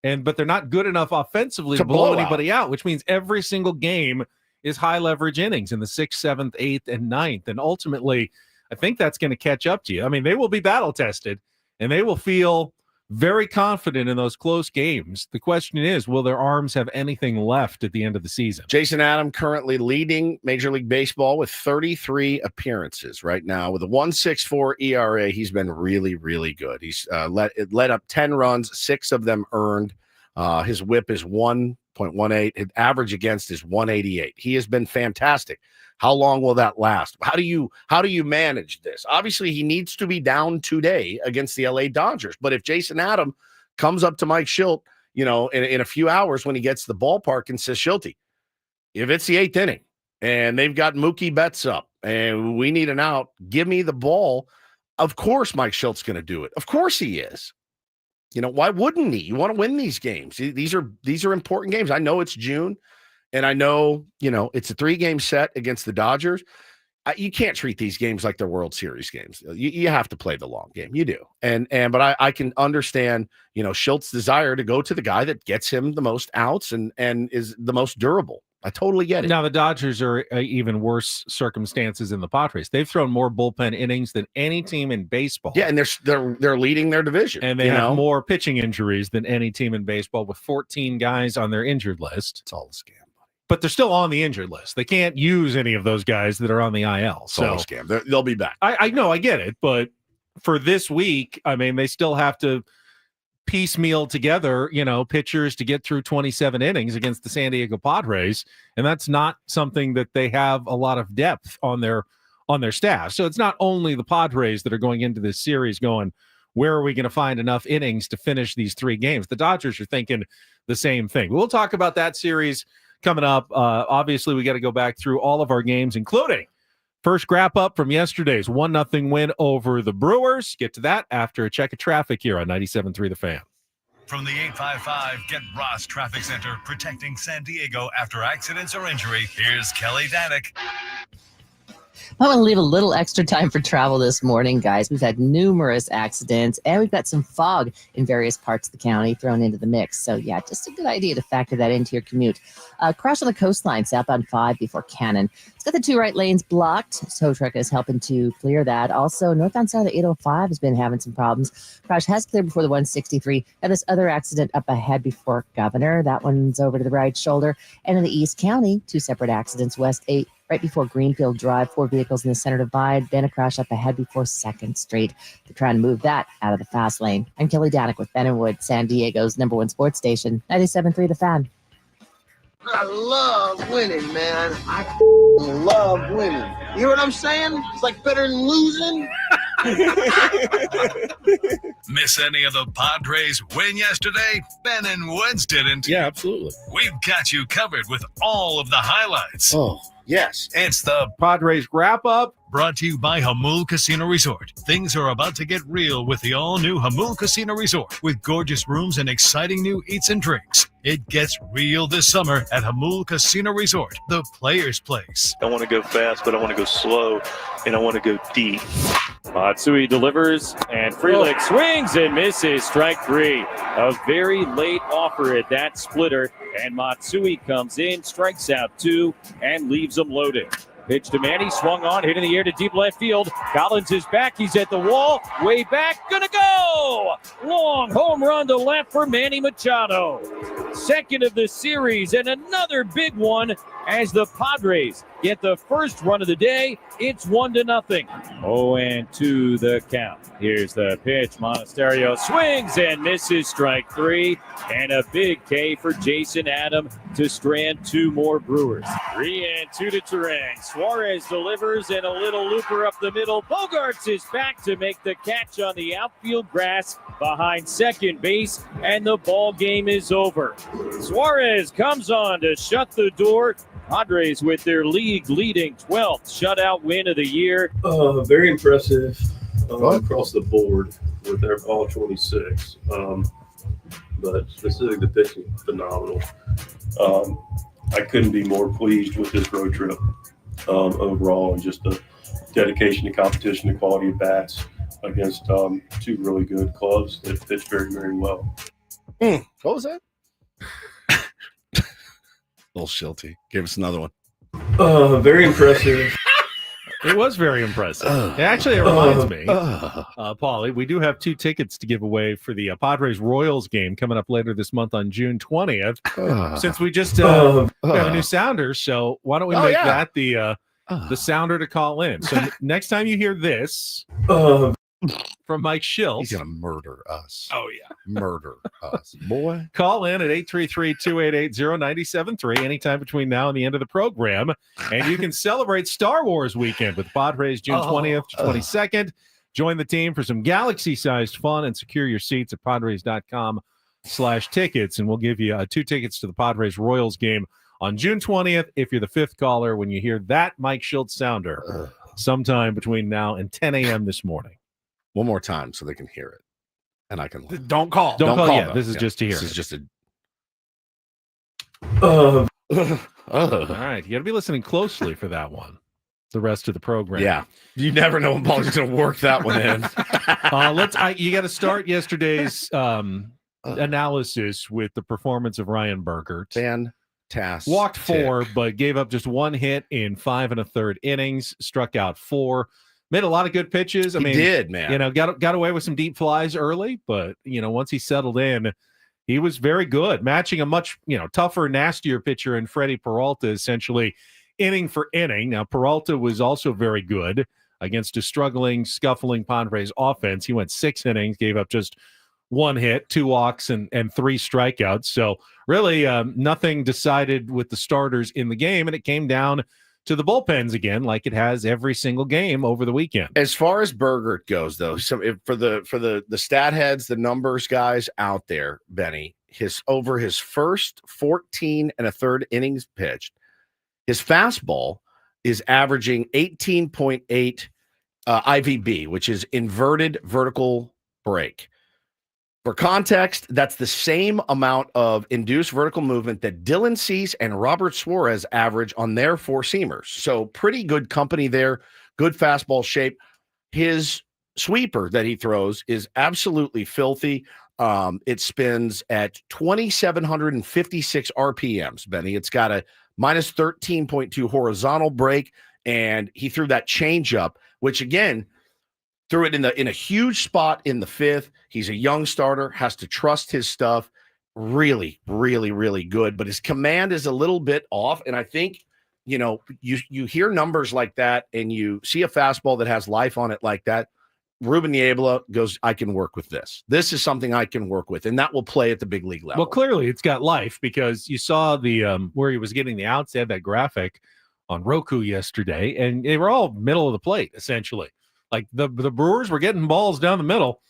But they're not good enough offensively to blow anybody out, which means every single game is high leverage innings in the 6th, 7th, 8th, and 9th. And ultimately, I think that's going to catch up to you. I mean, they will be battle tested, and they will feel very confident in those close games. The question is, will their arms have anything left at the end of the season? Jason Adam currently leading Major League Baseball with 33 appearances right now. With a 1.64 ERA, he's been really, really good. He's led up 10 runs, 6 of them earned. His whip is 1.18. His average against is 188. He has been fantastic. How long will that last? How do you manage this? Obviously, he needs to be down today against the LA Dodgers. But if Jason Adam comes up to Mike Schilt, in a few hours when he gets to the ballpark and says, Schilty, if it's the 8th inning and they've got Mookie Betts up and we need an out, give me the ball. Of course, Mike Schilt's going to do it. Of course he is. Why wouldn't he? You want to win these games. These are important games. I know it's June. And I know, it's a 3-game set against the Dodgers. You can't treat these games like they're World Series games. You have to play the long game. You do. But I can understand, Schilt's desire to go to the guy that gets him the most outs and is the most durable. I totally get it. Now, the Dodgers are even worse circumstances in the Padres. They've thrown more bullpen innings than any team in baseball. Yeah, and they're leading their division. And they have more pitching injuries than any team in baseball, with 14 guys on their injured list. It's all a scam. But they're still on the injured list. They can't use any of those guys that are on the IL. It's all a scam. They'll be back. I know, I get it. But for this week, I mean, they still have to piecemeal together, pitchers to get through 27 innings against the San Diego Padres. And that's not something that they have a lot of depth on their staff. So it's not only the Padres that are going into this series going, where are we going to find enough innings to finish these 3 games? The Dodgers are thinking the same thing. We'll talk about that series coming up. Obviously, we got to go back through all of our games, including First wrap up from yesterday's 1-0 win over the Brewers. Get to that after a check of traffic here on 97.3 The Fan. From the 855 Get Ross Traffic Center, protecting San Diego after accidents or injury, here's Kelly Danick. I want to leave a little extra time for travel this morning, guys. We've had numerous accidents, and we've got some fog in various parts of the county thrown into the mix. So, yeah, just a good idea to factor that into your commute. Crash on the coastline, southbound 5 before Cannon. It's got the 2 right lanes blocked. Tow truck is helping to clear that. Also, northbound side of 805 has been having some problems. Crash has cleared before the 163. And this other accident up ahead before Governor. That one's over to the right shoulder. And in the East County, 2 separate accidents. West 8 right before Greenfield Drive, 4 vehicles in the center divide, then a crash up ahead before 2nd Street. They're trying to move that out of the fast lane. I'm Kelly Danick with Ben and Wood, San Diego's #1 sports station, 97.3 The Fan. I love winning, man. I love winning. You know what I'm saying? It's like better than losing. Miss any of the Padres win yesterday? Ben and Woods didn't. Yeah, absolutely. We've got you covered with all of the highlights. Oh, yes. It's the Padres wrap up. Brought to you by Hamul Casino Resort. Things are about to get real with the all-new Hamul Casino Resort with gorgeous rooms and exciting new eats and drinks. It gets real this summer at Hamul Casino Resort, the player's place. I want to go fast, but I want to go slow, and I want to go deep. Matsui delivers, and Frelick swings and misses. Strike 3. A very late offer at that splitter, and Matsui comes in, strikes out 2, and leaves them loaded. Pitch to Manny, swung on, hit in the air to deep left field. Collins is back, he's at the wall, way back, gonna go! Long home run to left for Manny Machado. Second of the series, and another big one as the Padres get the first run of the day. It's 1-0. 0-2 the count. Here's the pitch. Monasterio swings and misses. Strike 3. And a big K for Jason Adam to strand 2 more Brewers. 3-2 to Terang. Suarez delivers and a little looper up the middle. Bogarts is back to make the catch on the outfield grass behind second base, and the ball game is over. Suarez comes on to shut the door. Padres with their league-leading 12th shutout win of the year. Very impressive across the board with all 26. But specifically the pitching, phenomenal. I couldn't be more pleased with this road trip overall, and just the dedication to competition, the quality of bats against 2 really good clubs that pitched very, very well. What was that? Little Shilty. Give us another one. Very impressive. It was very impressive. Actually, it reminds me, Paulie, we do have 2 tickets to give away for the Padres Royals game coming up later this month on June 20th. Since we just have a new sounder, so why don't we make that the sounder to call in? So next time you hear this from Mike Schilt, he's going to murder us. Oh, yeah. Murder us. Boy. Call in at 833-288-0973 anytime between now and the end of the program. And you can celebrate Star Wars weekend with Padres June 20th to 22nd. Join the team for some galaxy-sized fun and secure your seats at padres.com/tickets. And we'll give you 2 tickets to the Padres Royals game on June 20th if you're the 5th caller when you hear that Mike Schilt sounder sometime between now and 10 a.m. this morning. One more time so they can hear it. And I can Don't call. Don't call yet. Them. This is just to hear This it. is just a All right. You got to be listening closely for that one. The rest of the program. Yeah. You never know when Paul's going to work that one in. You got to start yesterday's analysis with the performance of Ryan Burgert. Fantastic. Walked 4, but gave up just 1 hit in 5 1/3 innings, struck out 4. Made a lot of good pitches. I mean, did, man. You know, got away with some deep flies early, but once he settled in, he was very good, matching a much tougher, nastier pitcher in Freddie Peralta, essentially inning for inning. Now Peralta was also very good against a struggling, scuffling Padres offense. He went 6 innings, gave up just 1 hit, 2 walks, and 3 strikeouts. So really, nothing decided with the starters in the game, and it came down to the bullpens again, like it has every single game over the weekend. As far as Burgert goes, though, for the stat heads, the numbers guys out there, Benny, over his first 14 1/3 innings pitched, his fastball is averaging 18.8 IVB, which is inverted vertical break. For context, that's the same amount of induced vertical movement that Dylan Cease and Robert Suarez average on their four-seamers. So pretty good company there, good fastball shape. His sweeper that he throws is absolutely filthy. It spins at 2,756 RPMs, Benny. It's got a minus 13.2 horizontal break, and he threw that changeup, which again, threw it in a huge spot in the fifth. He's a young starter, has to trust his stuff. Really, really, really good. But his command is a little bit off. And I think, you hear numbers like that and you see a fastball that has life on it like that. Ruben Niebla goes, I can work with this. This is something I can work with. And that will play at the big league level. Well, clearly it's got life because you saw the where he was getting the outs. They had that graphic on Roku yesterday, and they were all middle of the plate, essentially. Like the Brewers were getting balls down the middle.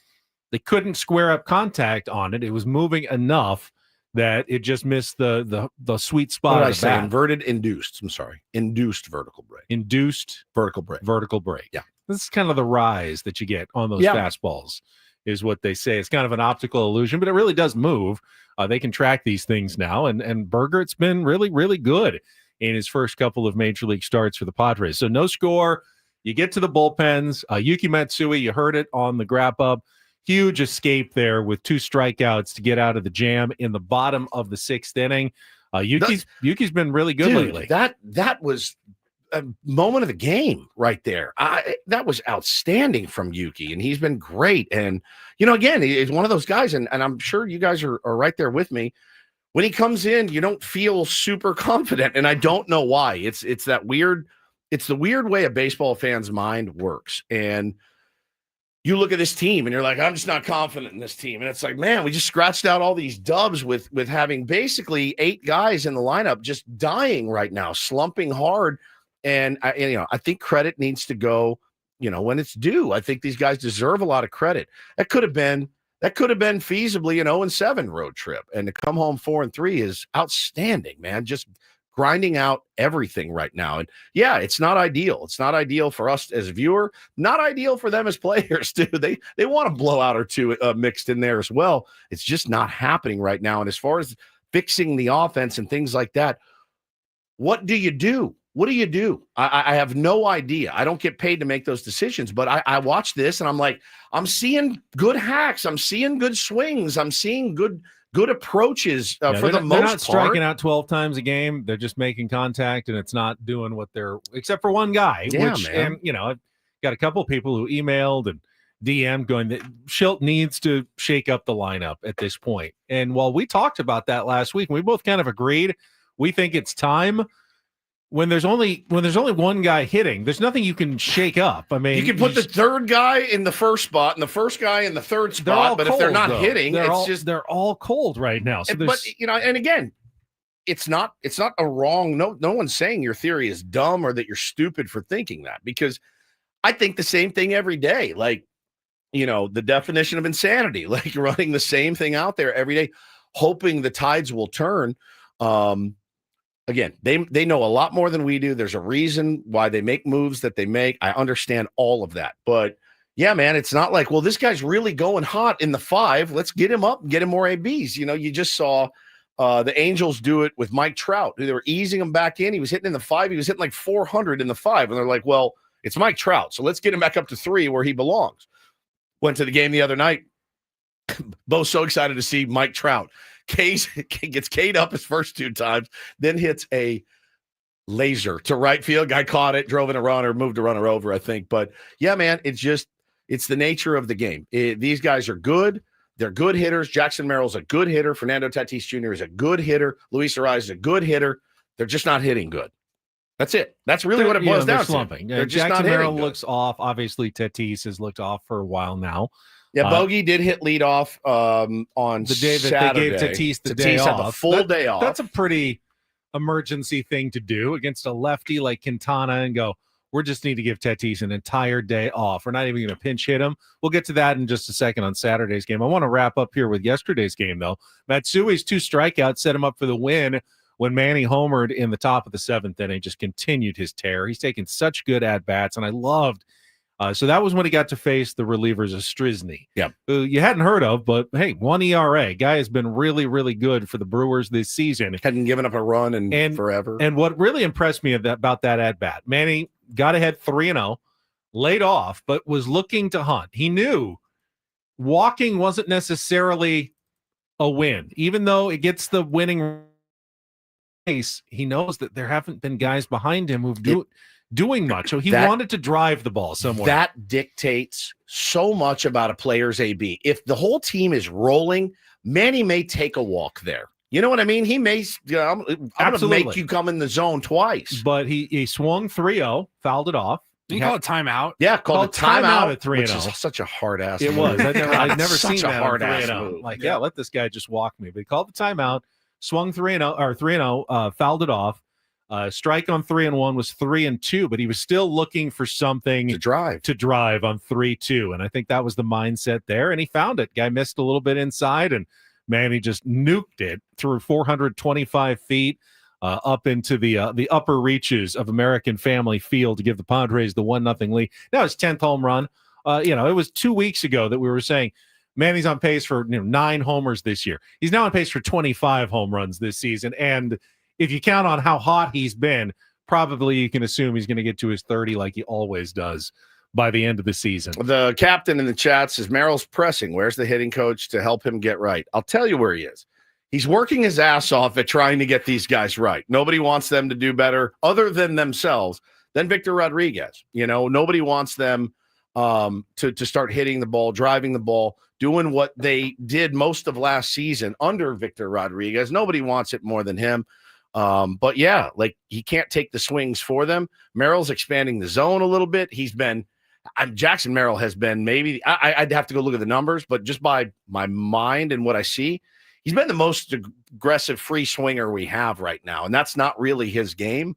They couldn't square up contact on it. It was moving enough that it just missed the sweet spot. What did I say? Inverted, induced. I'm sorry. Induced vertical break. Induced vertical break. Vertical break. Yeah. This is kind of the rise that you get on those fastballs, is what they say. It's kind of an optical illusion, but it really does move. They can track these things now. And Berger, it's been really, really good in his first couple of major league starts for the Padres. So no score. You get to the bullpens. Yuki Matsui, you heard it on the wrap-up. Huge escape there with 2 strikeouts to get out of the jam in the bottom of the 6th inning. Yuki's been really good lately. That was a moment of the game right there. That was outstanding from Yuki, and he's been great. And, again, he's one of those guys, and I'm sure you guys are right there with me. When he comes in, you don't feel super confident, and I don't know why. It's that weird – it's the weird way a baseball fan's mind works. And you look at this team and you're like, I'm just not confident in this team. And it's like, man, we just scratched out all these dubs with having basically 8 guys in the lineup just dying right now, slumping hard. And I think credit needs to go, when it's due. I think these guys deserve a lot of credit. That could have been feasibly an 0-7 road trip. And to come home 4-3 is outstanding, man. Just grinding out everything right now. And yeah, it's not ideal. It's not ideal for us as a viewer, not ideal for them as players too. They want a blowout or two mixed in there as well. It's just not happening right now. And as far as fixing the offense and things like that, what do you do? What do you do? I have no idea. I don't get paid to make those decisions, but I watch this and I'm like, I'm seeing good hacks. I'm seeing good swings. I'm seeing good approaches for the most part. They're not striking out 12 times a game. They're just making contact, and it's not doing what they're – except for one guy. Yeah, man. And, I've got a couple of people who emailed and DM'd going that Schilt needs to shake up the lineup at this point. And while we talked about that last week, we both kind of agreed, we think it's time. When there's only one guy hitting, there's nothing you can shake up. I mean, you can put the third guy in the first spot and the first guy in the third spot, but if they're not hitting, they're all cold right now. So but and again, it's not a wrong. No one's saying your theory is dumb or that you're stupid for thinking that, because I think the same thing every day. Like, the definition of insanity, like running the same thing out there every day, hoping the tides will turn. Again, they know a lot more than we do. There's a reason why they make moves that they make. I understand all of that. But, yeah, man, it's not like, well, this guy's really going hot in the 5. Let's get him up and get him more ABs. You just saw the Angels do it with Mike Trout. They were easing him back in. He was hitting in the 5. He was hitting like 400 in the 5. And they're like, well, it's Mike Trout, so let's get him back up to 3 where he belongs. Went to the game the other night. Bo's so excited to see Mike Trout. Gets K'd up his first 2 times, then hits a laser to right field. Guy caught it, drove in a runner, moved a runner over, I think. But yeah, man, it's the nature of the game. These guys are good. They're good hitters. Jackson Merrill's a good hitter. Fernando Tatis Jr. is a good hitter. Luis Arraez is a good hitter. They're just not hitting good. That's it. That's really what it boils down slumping. to. They're just Jackson not Merrill hitting looks off. Obviously, Tatis has looked off for a while now. Yeah, Bogey did hit leadoff on the day that Saturday. they gave Tatis the Tatis day had off. the full day off. That's a pretty emergency thing to do against a lefty like Quintana and go, we just need to give Tatis an entire day off. We're not even going to pinch hit him. We'll get to that in just a second on Saturday's game. I want to wrap up here with yesterday's game, though. Matsui's 2 strikeouts set him up for the win when Manny homered in the top of the 7th inning, just continued his tear. He's taken such good at-bats, and I loved so that was when he got to face the relievers of Strizny, who you hadn't heard of, but hey, 1 ERA. Guy has been really, really good for the Brewers this season. Hadn't given up a run in forever. And what really impressed me about that at-bat, Manny got ahead 3-0, laid off, but was looking to hunt. He knew walking wasn't necessarily a win. Even though it gets the winning race, he knows that there haven't been guys behind him who've doing much. So he wanted to drive the ball somewhere. That dictates so much about a player's AB. If the whole team is rolling, Manny may take a walk there. You know what I mean? He may, I'm going to make you come in the zone twice. But he swung 3-0, fouled it off. Did you call it timeout? Yeah, called a timeout at 3-0. Which is such a hard ass. It was. I'd never seen such a that hard on ass 3-0. move. Like, let this guy just walk me. But he called the timeout, swung 3-0, fouled it off. Strike on 3-1 was 3-2, but he was still looking for something to drive on 3-2. And I think that was the mindset there. And he found it. Guy missed a little bit inside, and Manny just nuked it through 425 feet up into the upper reaches of American Family Field to give the Padres the 1-0 lead. Now his 10th home run. It was 2 weeks ago that we were saying Manny's on pace for 9 homers this year. He's now on pace for 25 home runs this season. And if you count on how hot he's been, probably you can assume he's going to get to his 30 like he always does by the end of the season. The captain in the chat says, Merrill's pressing. Where's the hitting coach to help him get right? I'll tell you where he is. He's working his ass off at trying to get these guys right. Nobody wants them to do better other than themselves than Victor Rodriguez. Nobody wants them to start hitting the ball, driving the ball, doing what they did most of last season under Victor Rodriguez. Nobody wants it more than him. But yeah, like he can't take the swings for them. Merrill's expanding the zone a little bit. Jackson Merrill has been maybe I'd have to go look at the numbers, but just by my mind and what I see, he's been the most aggressive free swinger we have right now. And that's not really his game.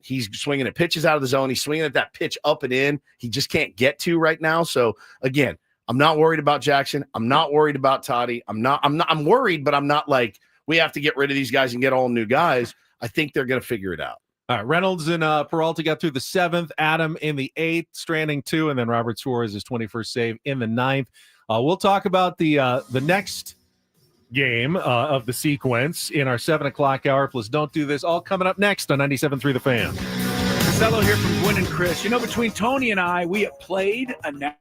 He's swinging at pitches out of the zone. He's swinging at that pitch up and in. He just can't get to right now. So again, I'm not worried about Jackson. I'm not worried about Toddy. I'm worried, but I'm not like, we have to get rid of these guys and get all new guys. I think they're going to figure it out. All right, Reynolds and Peralta got through the 7th, Adam in the 8th, Stranding 2, and then Robert Suarez his 21st save in the 9th. We'll talk about the next game of the sequence in our 7 o'clock hour. Plus, don't do this. All coming up next on 97.3 The Fan. Costello here from Gwynn and Chris. Between Tony and I, we have played a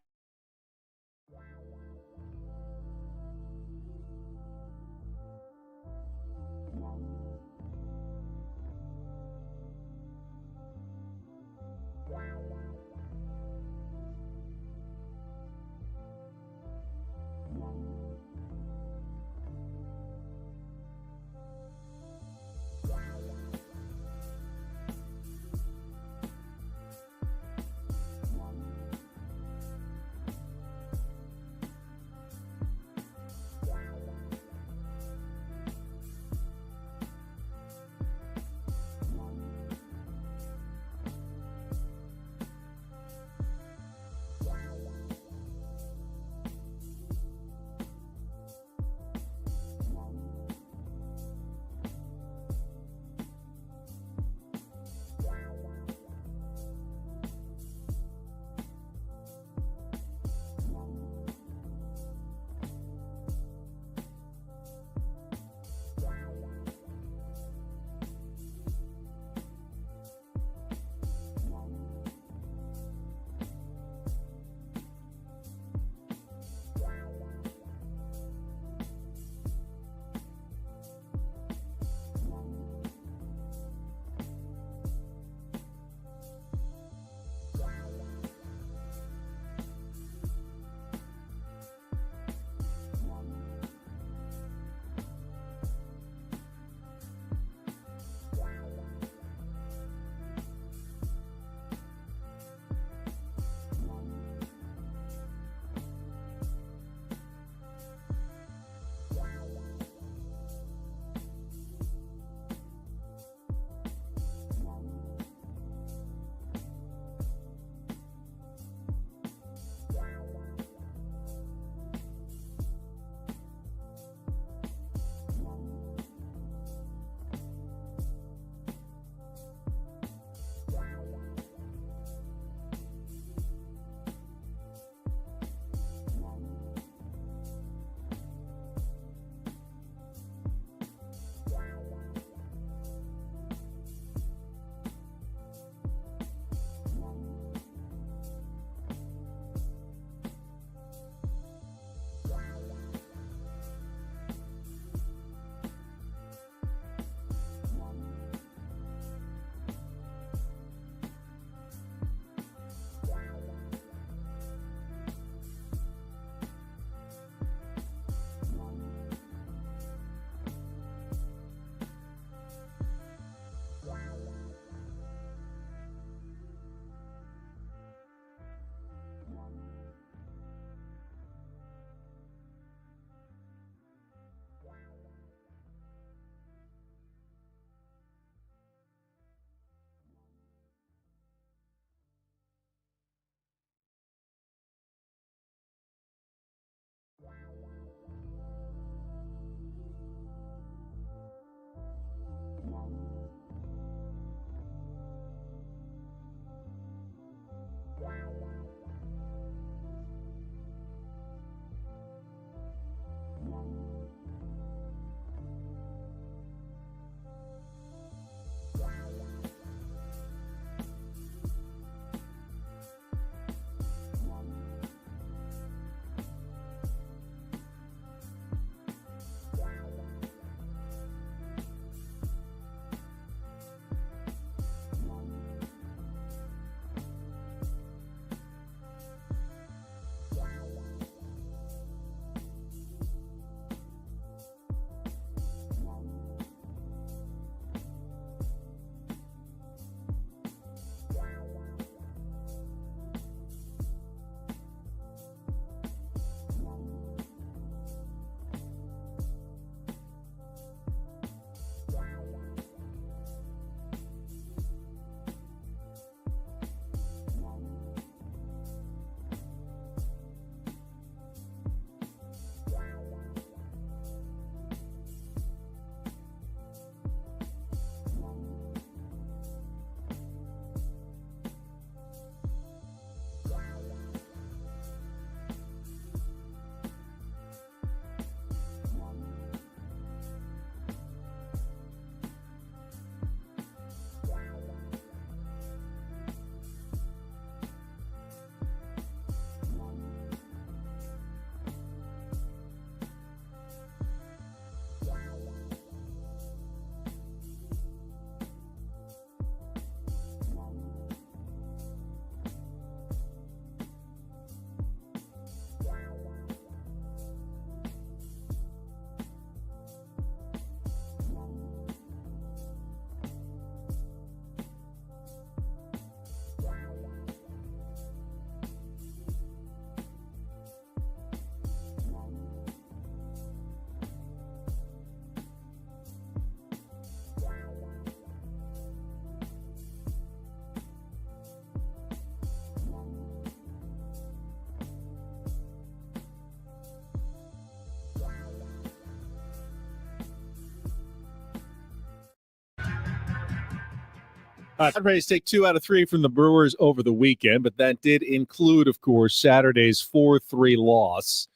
Padres take 2 out of 3 from the Brewers over the weekend, but that did include, of course, Saturday's 4-3 loss,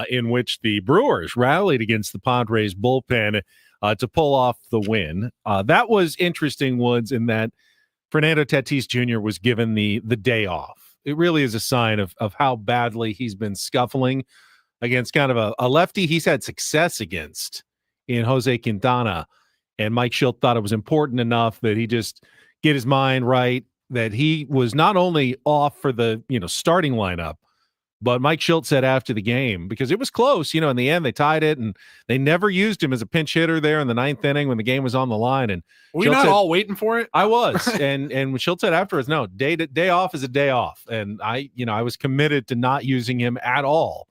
in which the Brewers rallied against the Padres bullpen to pull off the win. That was interesting, Woods, in that Fernando Tatis Jr. was given the day off. It really is a sign of how badly he's been scuffling against kind of a lefty he's had success against in Jose Quintana. And Mike Schilt thought it was important enough that he just get his mind right, that he was not only off for the starting lineup, but Mike Schilt said after the game, because it was close, in the end they tied it, and they never used him as a pinch hitter there in the 9th inning when the game was on the line. And were we not all waiting for it? I was, and Schilt said afterwards, no, day off is a day off, and I was committed to not using him at all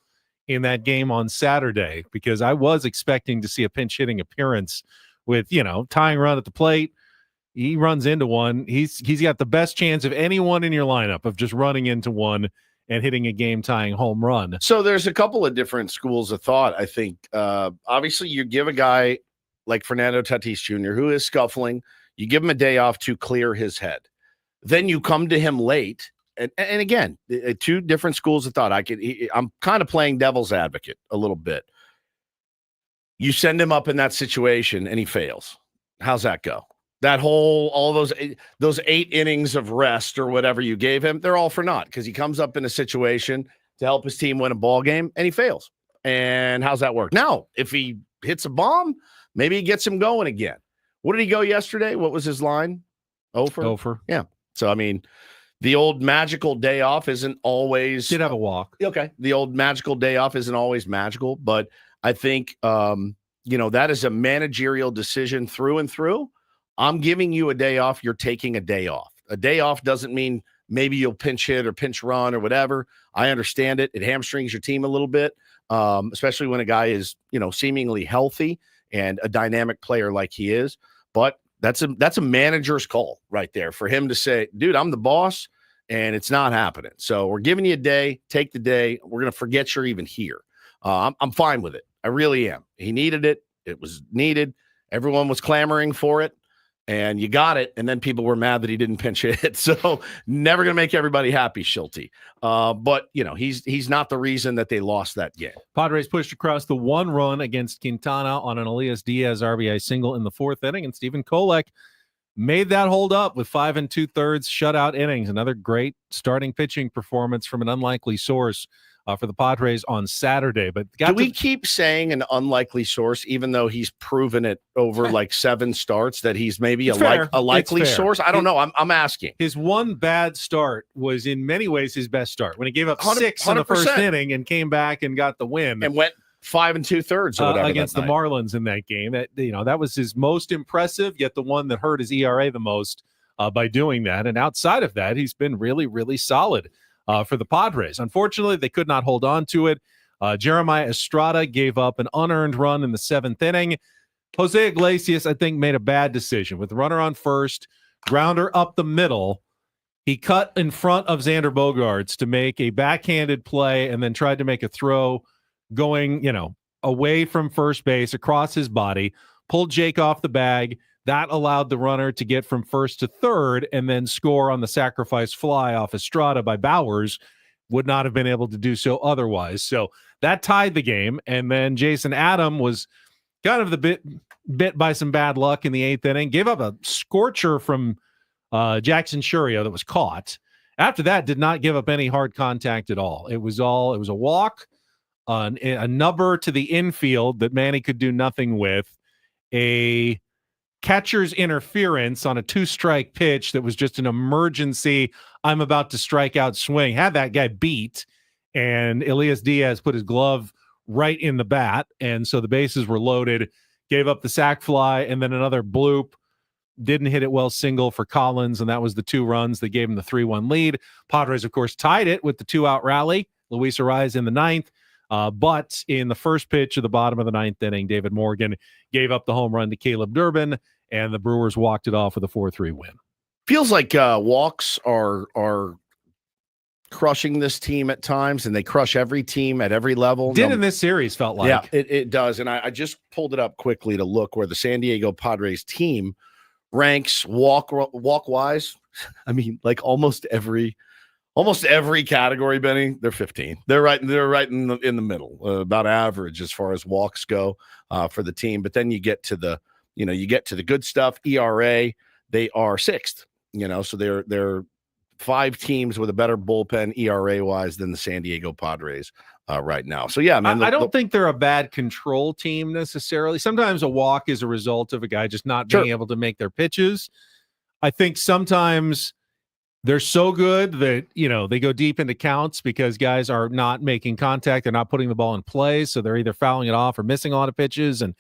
in that game on Saturday, because I was expecting to see a pinch hitting appearance with tying run at the plate. He runs into one. He's got the best chance of anyone in your lineup of just running into one and hitting a game-tying home run. So there's a couple of different schools of thought, I think. Obviously, you give a guy like Fernando Tatis Jr., who is scuffling, you give him a day off to clear his head. Then you come to him late. And again, 2 different schools of thought. I'm kind of playing devil's advocate a little bit. You send him up in that situation and he fails. How's that go? All those 8 innings of rest or whatever you gave him, they're all for naught, because he comes up in a situation to help his team win a ball game and he fails. And how's that work? Now, if he hits a bomb, maybe he gets him going again. What did he go yesterday? What was his line? Over? Yeah. So, I mean, the old magical day off isn't always. Did have a walk. Okay. The old magical day off isn't always magical, but I think, that is a managerial decision through and through. I'm giving you a day off. You're taking a day off. A day off doesn't mean maybe you'll pinch hit or pinch run or whatever. I understand it. It hamstrings your team a little bit, especially when a guy is, seemingly healthy and a dynamic player like he is. But that's a manager's call right there for him to say, dude, I'm the boss, and it's not happening. So we're giving you a day. Take the day. We're going to forget you're even here. I'm fine with it. I really am. He needed it. It was needed. Everyone was clamoring for it. And you got it, and then people were mad that he didn't pinch hit. So never going to make everybody happy, Schilty. But, he's not the reason that they lost that game. Padres pushed across the 1 run against Quintana on an Elias Diaz RBI single in the 4th inning, and Stephen Kolek made that hold up with 5 2/3 shutout innings. Another great starting pitching performance from an unlikely source for the Padres on Saturday. But do we keep saying an unlikely source, even though he's proven it over like 7 starts that he's maybe a likely source? I don't know. I'm asking. His one bad start was in many ways his best start, when he gave up 6 in the 1st inning and came back and got the win and went 5 2/3 or whatever against the Marlins in that game. That was his most impressive, yet the one that hurt his ERA the most by doing that. And outside of that, he's been really, really solid for the Padres. Unfortunately, they could not hold on to it. Jeremiah Estrada gave up an unearned run in the 7th inning. Jose Iglesias, I think, made a bad decision with the runner on first, grounder up the middle. He cut in front of Xander Bogaerts to make a backhanded play and then tried to make a throw going, away from first base across his body, pulled Jake off the bag. That allowed the runner to get from first to third and then score on the sacrifice fly off Estrada by Bowers. Would not have been able to do so otherwise. So that tied the game. And then Jason Adam was kind of the bit by some bad luck in the 8th inning. Gave up a scorcher from Jackson Churio that was caught. After that, did not give up any hard contact at all. It was a walk, a number to the infield that Manny could do nothing with, a catcher's interference on a 2-strike pitch that was just an emergency, I'm about to strike out swing. Had that guy beat, and Elias Diaz put his glove right in the bat, and so the bases were loaded, gave up the sac fly, and then another bloop. Didn't hit it well single for Collins, and that was the 2 runs that gave him the 3-1 lead. Padres, of course, tied it with the 2-out rally. Luis Arraez in the 9th. But in the first pitch of the bottom of the 9th inning, David Morgan gave up the home run to Caleb Durbin, and the Brewers walked it off with a 4-3 win. Feels like walks are crushing this team at times, and they crush every team at every level. Did in this series, felt like. Yeah, it does. And I just pulled it up quickly to look where the San Diego Padres team ranks walk wise. I mean, like almost every category, Benny, they're 15. They're right in the middle, about average as far as walks go for the team. But then you get to the good stuff. ERA, they are 6th. So they're 5 teams with a better bullpen ERA wise than the San Diego Padres right now. So yeah, man, I don't think they're a bad control team necessarily. Sometimes a walk is a result of a guy just not being able to make their pitches. I think sometimes they're so good that, they go deep into counts because guys are not making contact. They're not putting the ball in play. So they're either fouling it off or missing a lot of pitches. And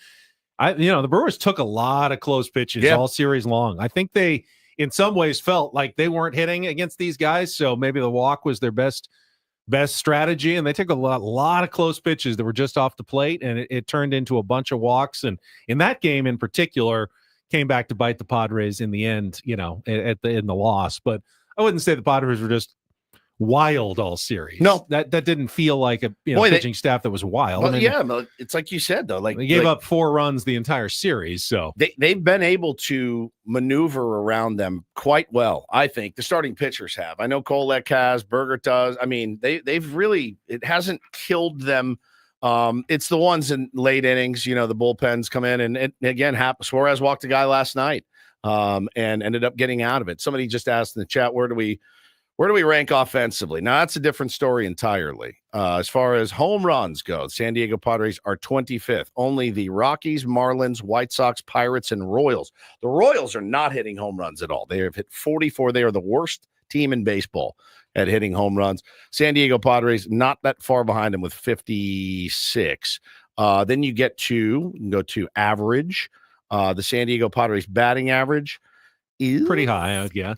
the Brewers took a lot of close pitches all series long. I think they, in some ways, felt like they weren't hitting against these guys. So maybe the walk was their best strategy. And they took a lot of close pitches that were just off the plate. And it turned into a bunch of walks. And in that game in particular, came back to bite the Padres in the end, in the loss. But I wouldn't say the Padres were just wild all series. No, that didn't feel like a pitching staff that was wild. Well, it's like you said though. Like they gave up 4 runs the entire series, so they've been able to maneuver around them quite well. I think the starting pitchers have. I know Kolek has, Berger does. I mean, they've really. It hasn't killed them. It's the ones in late innings. The bullpens come in, and again, Suarez walked a guy last night. And ended up getting out of it. Somebody just asked in the chat, where do we rank offensively? Now, that's a different story entirely. As far as home runs go, San Diego Padres are 25th. Only the Rockies, Marlins, White Sox, Pirates, and Royals. The Royals are not hitting home runs at all. They have hit 44. They are the worst team in baseball at hitting home runs. San Diego Padres, not that far behind them with 56. Then you can go to average. The San Diego Padres batting average is pretty high, I guess.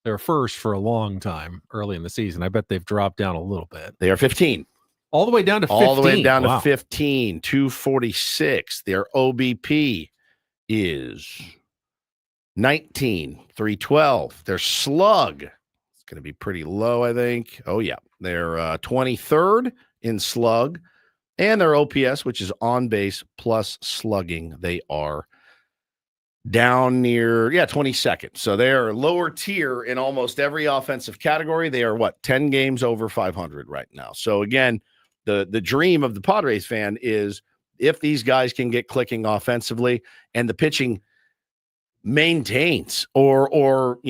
They're first for a long time early in the season. I bet they've dropped down a little bit. They are 15. All the way down to 15. All the way down to 15, 246. Their OBP is 19, 312. Their slug is going to be pretty low, I think. Oh, yeah. They're 23rd in slug. And their OPS, which is on base plus slugging, they are down near 22nd. So they're lower tier in almost every offensive category. They are 10 games over 500 right now. So again, the dream of the Padres fan is if these guys can get clicking offensively and the pitching maintains or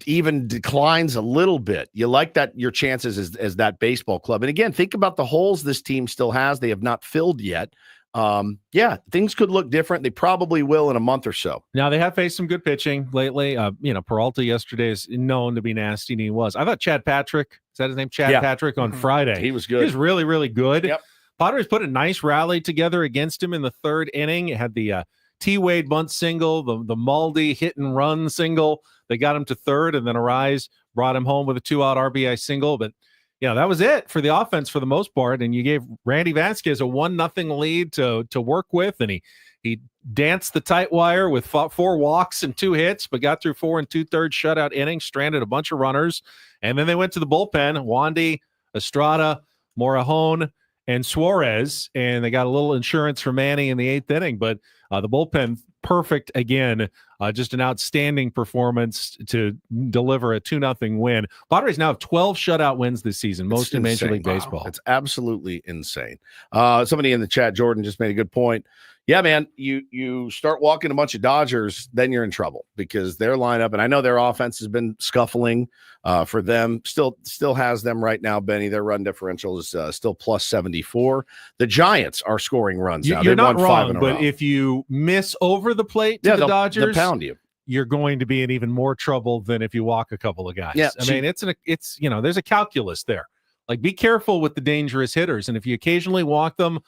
even declines a little bit, you like that your chances as that baseball club. And again, think about the holes this team still has. They have not filled yet. Things could look different. They probably will in a month or so. Now they have faced some good pitching lately. Peralta yesterday is known to be nasty, and he was. I thought Chad Patrick, is that his name? Chad Patrick on Friday. He was good. He was really, really good. Yep. Padres put a nice rally together against him in the 3rd inning. It had the T-Wade bunt single, the Maldi hit and run single. They got him to 3rd, and then Arise brought him home with a 2-out RBI single. But, that was it for the offense for the most part. And you gave Randy Vasquez a 1-0 lead to work with, and he danced the tight wire with 4 walks and 2 hits, but got through 4 2/3 shutout innings, stranded a bunch of runners. And then they went to the bullpen, Wandy, Estrada, Morejon, and Suarez, and they got a little insurance for Manny in the 8th inning. But the bullpen, perfect again. Just an outstanding performance to deliver a 2-0 win. Padres now have 12 shutout wins this season, most in Major League Baseball. It's absolutely insane. Somebody in the chat, Jordan, just made a good point. Yeah, man, you start walking a bunch of Dodgers, then you're in trouble because their lineup, and I know their offense has been scuffling for them, still has them right now, Benny. Their run differential is still plus 74. The Giants are scoring runs now. You're not wrong, but if you miss over the plate to the Dodgers, they'll pound you. You're going to be in even more trouble than if you walk a couple of guys. Yeah, I mean, it's there's a calculus there. Like, be careful with the dangerous hitters, and if you occasionally walk them,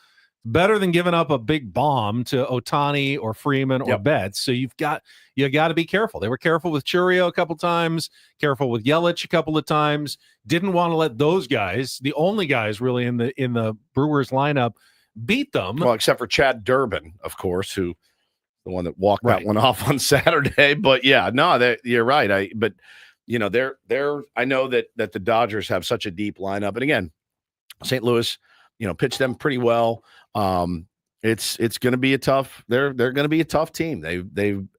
better than giving up a big bomb to Ohtani or Freeman or Betts. So you got to be careful. They were careful with Churio a couple times, careful with Yelich a couple of times. Didn't want to let those guys, the only guys really in the Brewers lineup, beat them. Well, except for Chad Durbin, of course, who the one that walked that one off on Saturday. But yeah, no, you're right. I know that the Dodgers have such a deep lineup, and again, St. Louis, pitched them pretty well. It's going to be a tough. They're going to be a tough team.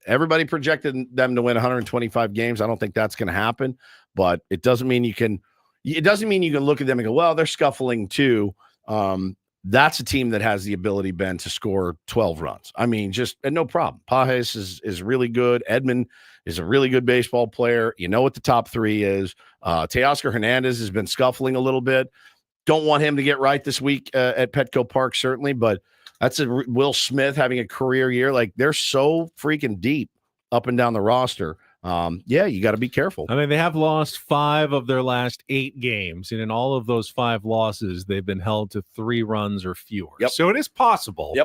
Everybody projected them to win 125 games. I don't think that's going to happen, but it doesn't mean you can. It doesn't mean you can look at them and go, well, they're scuffling too. That's a team that has the ability, Ben, to score 12 runs. I mean, and no problem. Pages is really good. Edman is a really good baseball player. You know what the top three is. Teoscar Hernandez has been scuffling a little bit. Don't want him to get right this week at Petco Park, certainly, but that's Will Smith having a career year. Like, they're so freaking deep up and down the roster. You got to be careful. I mean, they have lost 5 of their last 8 games, and in all of those 5 losses, they've been held to 3 runs or fewer. Yep. So it is possible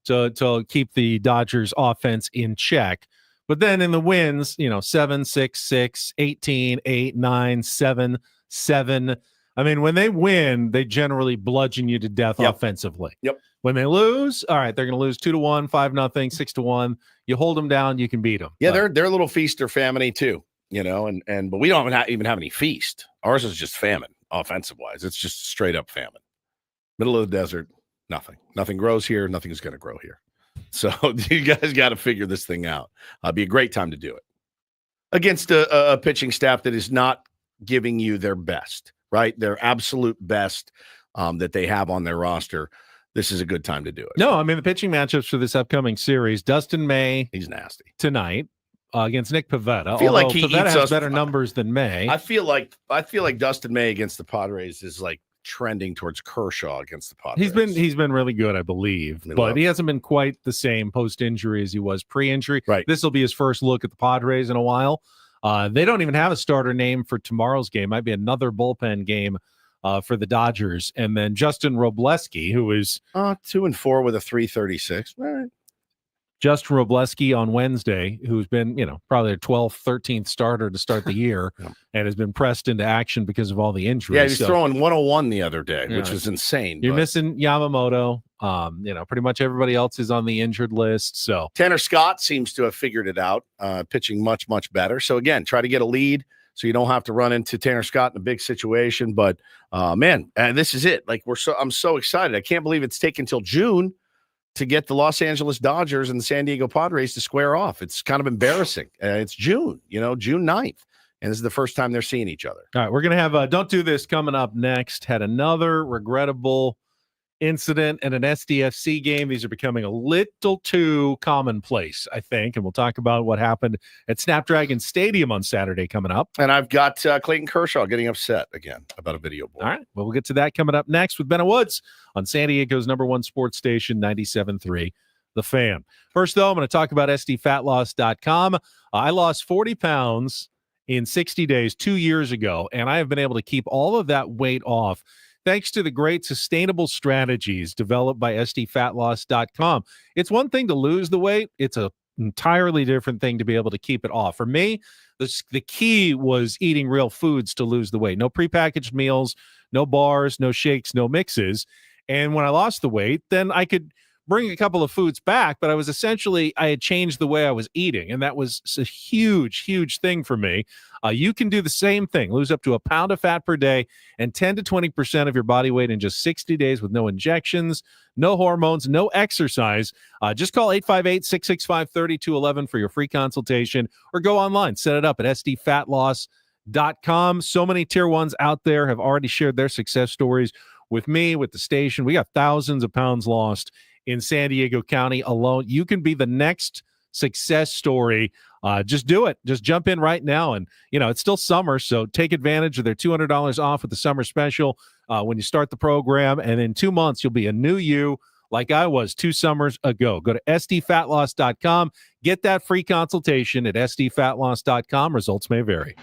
to keep the Dodgers offense in check. But then in the wins, 7, 6, 6, 18, 8, 9, 7, 7. I mean, when they win, they generally bludgeon you to death offensively. Yep. When they lose, all right, they're going to lose 2-1, 5-0, 6-1. You hold them down, you can beat them. Yeah, they're a little feast or famine too, but we don't even have any feast. Ours is just famine, offensive wise. It's just straight up famine. Middle of the desert, nothing. Nothing grows here. Nothing's going to grow here. So you guys got to figure this thing out. It'd be a great time to do it against a pitching staff that is not giving you their best, right? Their absolute best that they have on their roster. This is a good time to do it. No, I mean, the pitching matchups for this upcoming series, Dustin May. He's nasty. Tonight against Nick Pivetta. I feel like Pivetta has better numbers than May. I feel like Dustin May against the Padres is like trending towards Kershaw against the Padres. He's been really good, I believe, but he hasn't been quite the same post-injury as he was pre-injury. Right. This will be his first look at the Padres in a while. They don't even have a starter name for tomorrow's game. Might be another bullpen game for the Dodgers. And then Justin Robleski, who is 2-4 with a 3.36. All right. Justin Robleski on Wednesday, who's been, probably their 12th, 13th starter to start the year and has been pressed into action because of all the injuries. Yeah, he was throwing 101 the other day, which was insane. You're missing Yamamoto. Pretty much everybody else is on the injured list. So Tanner Scott seems to have figured it out, pitching much, much better. So again, try to get a lead so you don't have to run into Tanner Scott in a big situation. But man, this is it. Like I'm so excited. I can't believe it's taken till June to get the Los Angeles Dodgers and the San Diego Padres to square off. It's kind of embarrassing. It's June, June 9th. And this is the first time they're seeing each other. All right, we're going to have Don't Do This coming up next. Had another regrettable incident at an SDFC game. These are becoming a little too commonplace, I think. And we'll talk about what happened at Snapdragon Stadium on Saturday coming up. And I've got Clayton Kershaw getting upset again about a video board. All right, well, we'll get to that coming up next with Ben Woods on San Diego's #1 sports station, 97.3 The Fan. First, though, I'm going to talk about SDFatLoss.com. I lost 40 pounds in 60 days 2 years ago, and I have been able to keep all of that weight off thanks to the great sustainable strategies developed by SDFatLoss.com. It's one thing to lose the weight. It's an entirely different thing to be able to keep it off. For me, the key was eating real foods to lose the weight. No prepackaged meals, no bars, no shakes, no mixes. And when I lost the weight, then I could bring a couple of foods back, but I had changed the way I was eating. And that was a huge, huge thing for me. You can do the same thing, lose up to a pound of fat per day and 10 to 20% of your body weight in just 60 days with no injections, no hormones, no exercise. Just call 858-665-3211 for your free consultation or go online, set it up at SDFatLoss.com. So many tier ones out there have already shared their success stories with me, with the station. We got thousands of pounds lost in San Diego County alone. You can be the next success story. Just do it. Just jump in right now. And, it's still summer, so take advantage of their $200 off with the summer special when you start the program. And in 2 months, you'll be a new you like I was 2 summers ago. Go to SDFatLoss.com. Get that free consultation at SDFatLoss.com. Results may vary.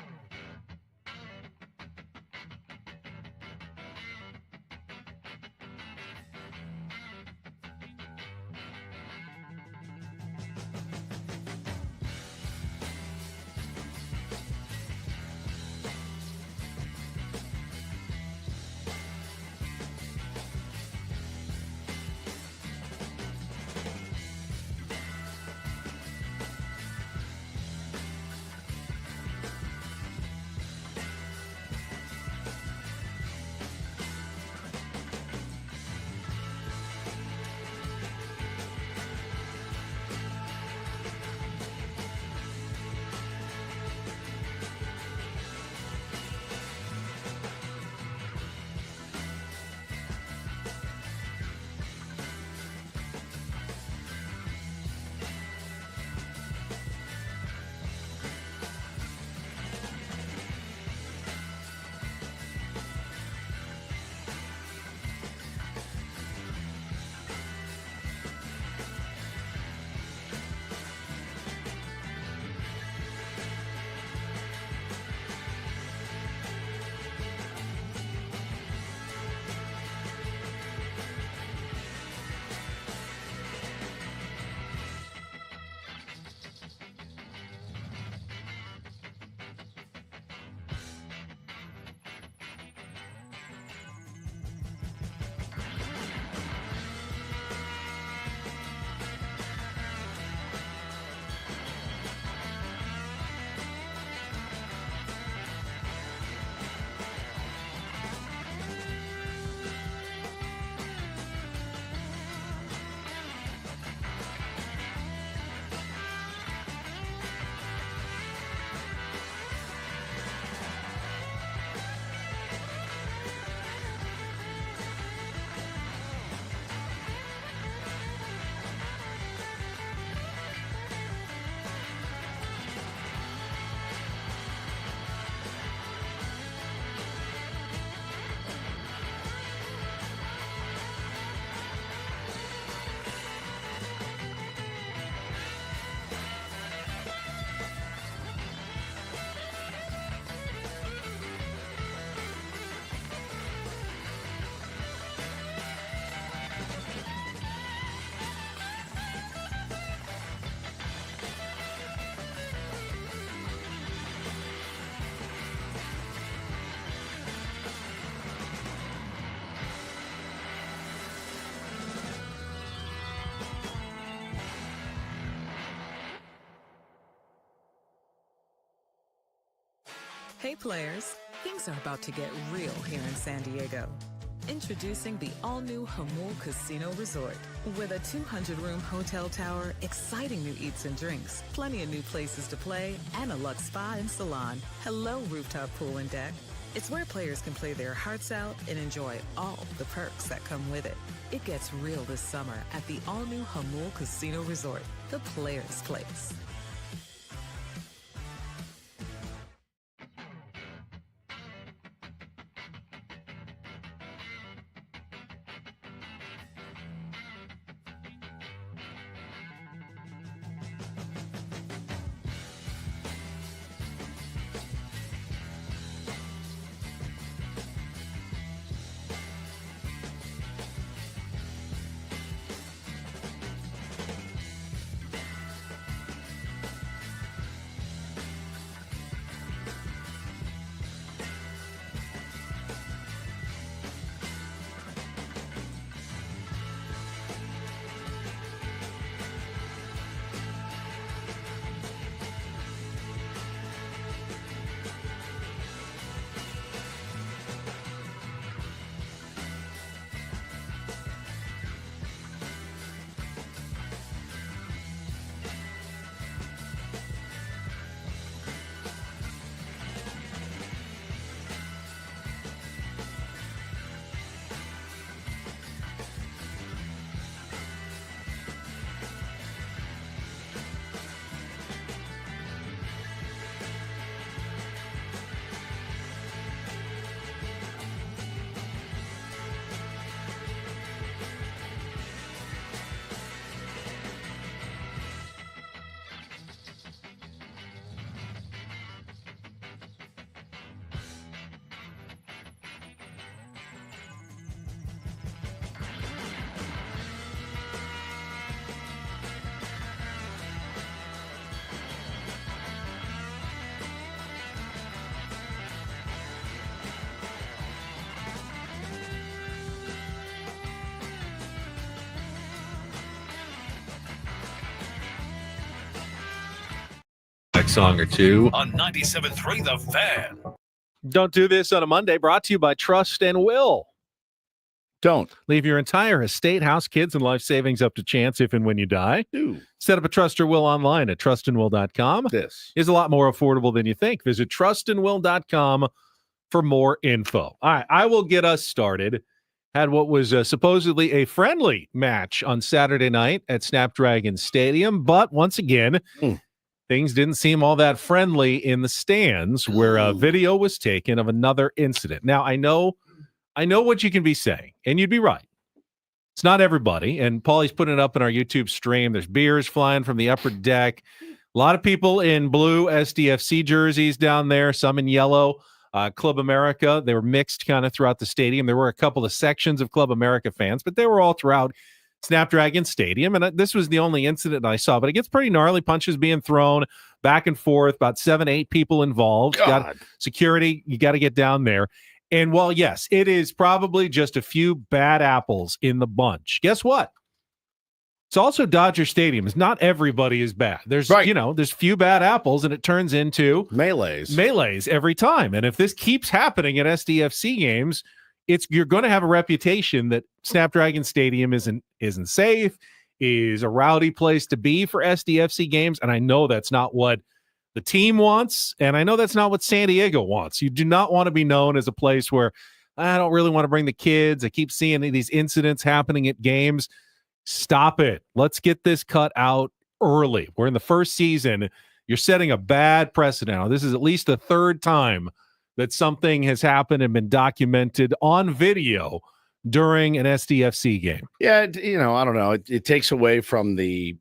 Hey players, things are about to get real here in San Diego. Introducing the all-new Hamul Casino Resort. With a 200-room hotel tower, exciting new eats and drinks, plenty of new places to play, and a luxe spa and salon. Hello, rooftop pool and deck. It's where players can play their hearts out and enjoy all the perks that come with it. It gets real this summer at the all-new Hamul Casino Resort, the players' place. Song or two On 97.3 The Fan. Don't do this on a Monday. Brought to you by Trust and Will. Don't leave your entire estate, house, kids, and life savings up to chance if and when you die. do Set up a trust or will online at trustandwill.com. this. Is a lot more affordable than you think. Visit trustandwill.com for more info. All right, I will get us started. Had what was supposedly a friendly match on Saturday night at Snapdragon Stadium, but once again, things didn't seem all that friendly in the stands, where a video was taken of another incident. Now, I know what you can be saying, and you'd be right. It's not everybody, and Paulie's putting it up in our YouTube stream. There's beers flying from the upper deck. A lot of people in blue SDFC jerseys down there, some in yellow. Club America, they were mixed kind of throughout the stadium. There were a couple of sections of Club America fans, but they were all throughout Snapdragon Stadium, and this was the only incident I saw, but it gets pretty gnarly. Punches being thrown back and forth, about 7-8 people involved. Got security, you got to get down there. And while, yes, it is probably just a few bad apples in the bunch, guess what? It's also Dodger Stadium. Not everybody is bad. There's, there's few bad apples, and it turns into melees every time. And if this keeps happening at SDFC games, you're going to have a reputation that Snapdragon Stadium isn't safe, is a rowdy place to be for SDFC games, and I know that's not what the team wants, and I know that's not what San Diego wants. You do not want to be known as a place where I don't really want to bring the kids. I keep seeing these incidents happening at games. Stop it. Let's get this cut out early. We're in the first season. You're setting a bad precedent. Now, this is at least the third time that something has happened and been documented on video during an SDFC game. Yeah, I don't know. It takes away from the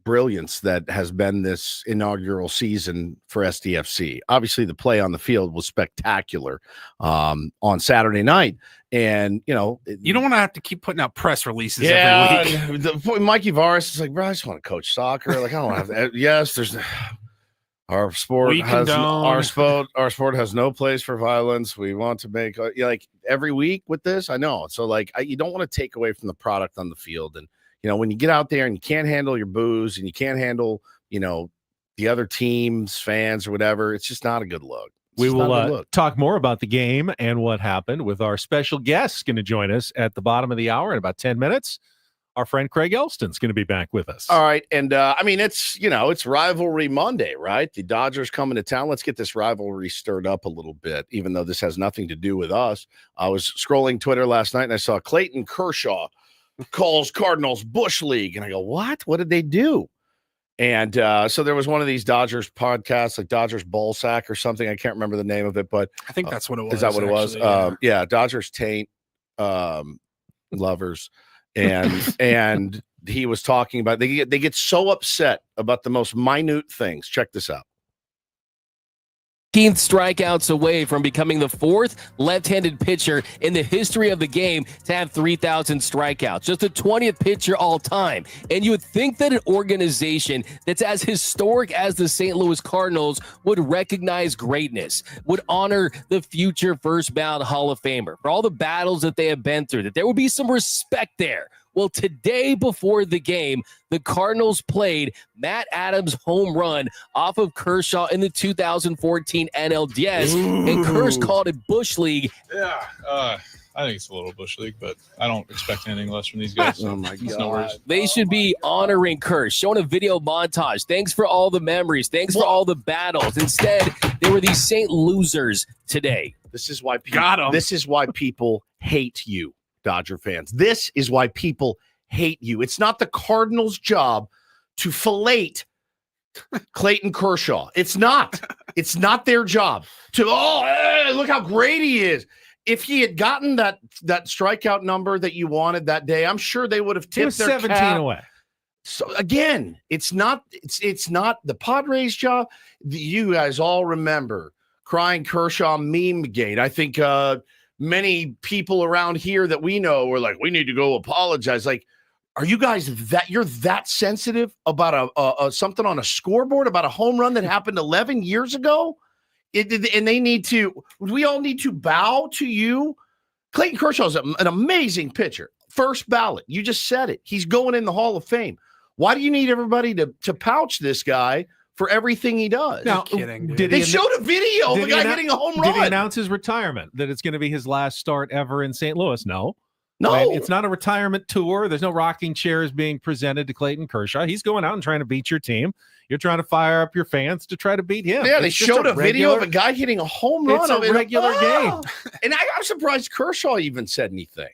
brilliance that has been this inaugural season for SDFC. Obviously, the play on the field was spectacular on Saturday night. And, you don't want to have to keep putting out press releases every week. The point, Mikey Varis is like, bro, I just want to coach soccer. Like, I don't have to. Yes, there's... Our sport has no place for violence. We want to make like every week with this. I know. So you don't want to take away from the product on the field. And, when you get out there and you can't handle your booze and you can't handle, the other team's fans or whatever, it's just not a good look. We It's not a good will look. talk more about the game and what happened with our special guest going to join us at the bottom of the hour in about 10 minutes. Our friend Craig Elston's going to be back with us. All right. And I mean, it's rivalry Monday, right? The Dodgers coming to town. Let's get this rivalry stirred up a little bit, even though this has nothing to do with us. I was scrolling Twitter last night and I saw Clayton Kershaw calls Cardinals Bush League. And I go, what? What did they do? And so there was one of these Dodgers podcasts, like Dodgers Ball Sack or something. I can't remember the name of it, but I think that's what it was. Is that what it was? actually, Yeah, Dodgers taint lovers. And he was talking about they get so upset about the most minute things. Check this out. 15 strikeouts away from becoming the fourth left-handed pitcher in the history of the game to have 3,000 strikeouts. Just the 20th pitcher all time. And you would think that an organization that's as historic as the St. Louis Cardinals would recognize greatness, would honor the future first ballot Hall of Famer for all the battles that they have been through, that there would be some respect there. Well, today before the game, the Cardinals played Matt Adams' home run off of Kershaw in the 2014 NLDS, and Kersh called it Bush League. Yeah, I think it's a little Bush League, but I don't expect anything less from these guys. Oh, my God. No worries. They should be honoring Kersh, showing a video montage. Thanks for all the memories. Thanks for all the battles. Instead, they were these Saint losers today. This is why people hate you, Dodger fans. This is why people hate you. It's not the Cardinals' job to fillet Clayton Kershaw. It's not. It's not their job to, look how great he is. If he had gotten that strikeout number that you wanted that day, I'm sure they would have tipped their 17 cap. away. So again, it's not the Padres' job. You guys all remember crying Kershaw meme gate. I think many people around here that we know were like, we need to go apologize. Like, are you guys you're that sensitive about a something on a scoreboard, about a home run that happened 11 years ago? And we all need to bow to you. Clayton Kershaw is an amazing pitcher. First ballot. You just said it. He's going in the Hall of Fame. Why do you need everybody to pouch this guy for everything he does? No kidding. They showed a video of a guy hitting a home run. Did he announce his retirement, that it's going to be his last start ever in St. Louis? No. No. I mean, it's not a retirement tour. There's no rocking chairs being presented to Clayton Kershaw. He's going out and trying to beat your team. You're trying to fire up your fans to try to beat him. Yeah, they showed a video of a guy hitting a home run. It's a regular game. And I'm surprised Kershaw even said anything.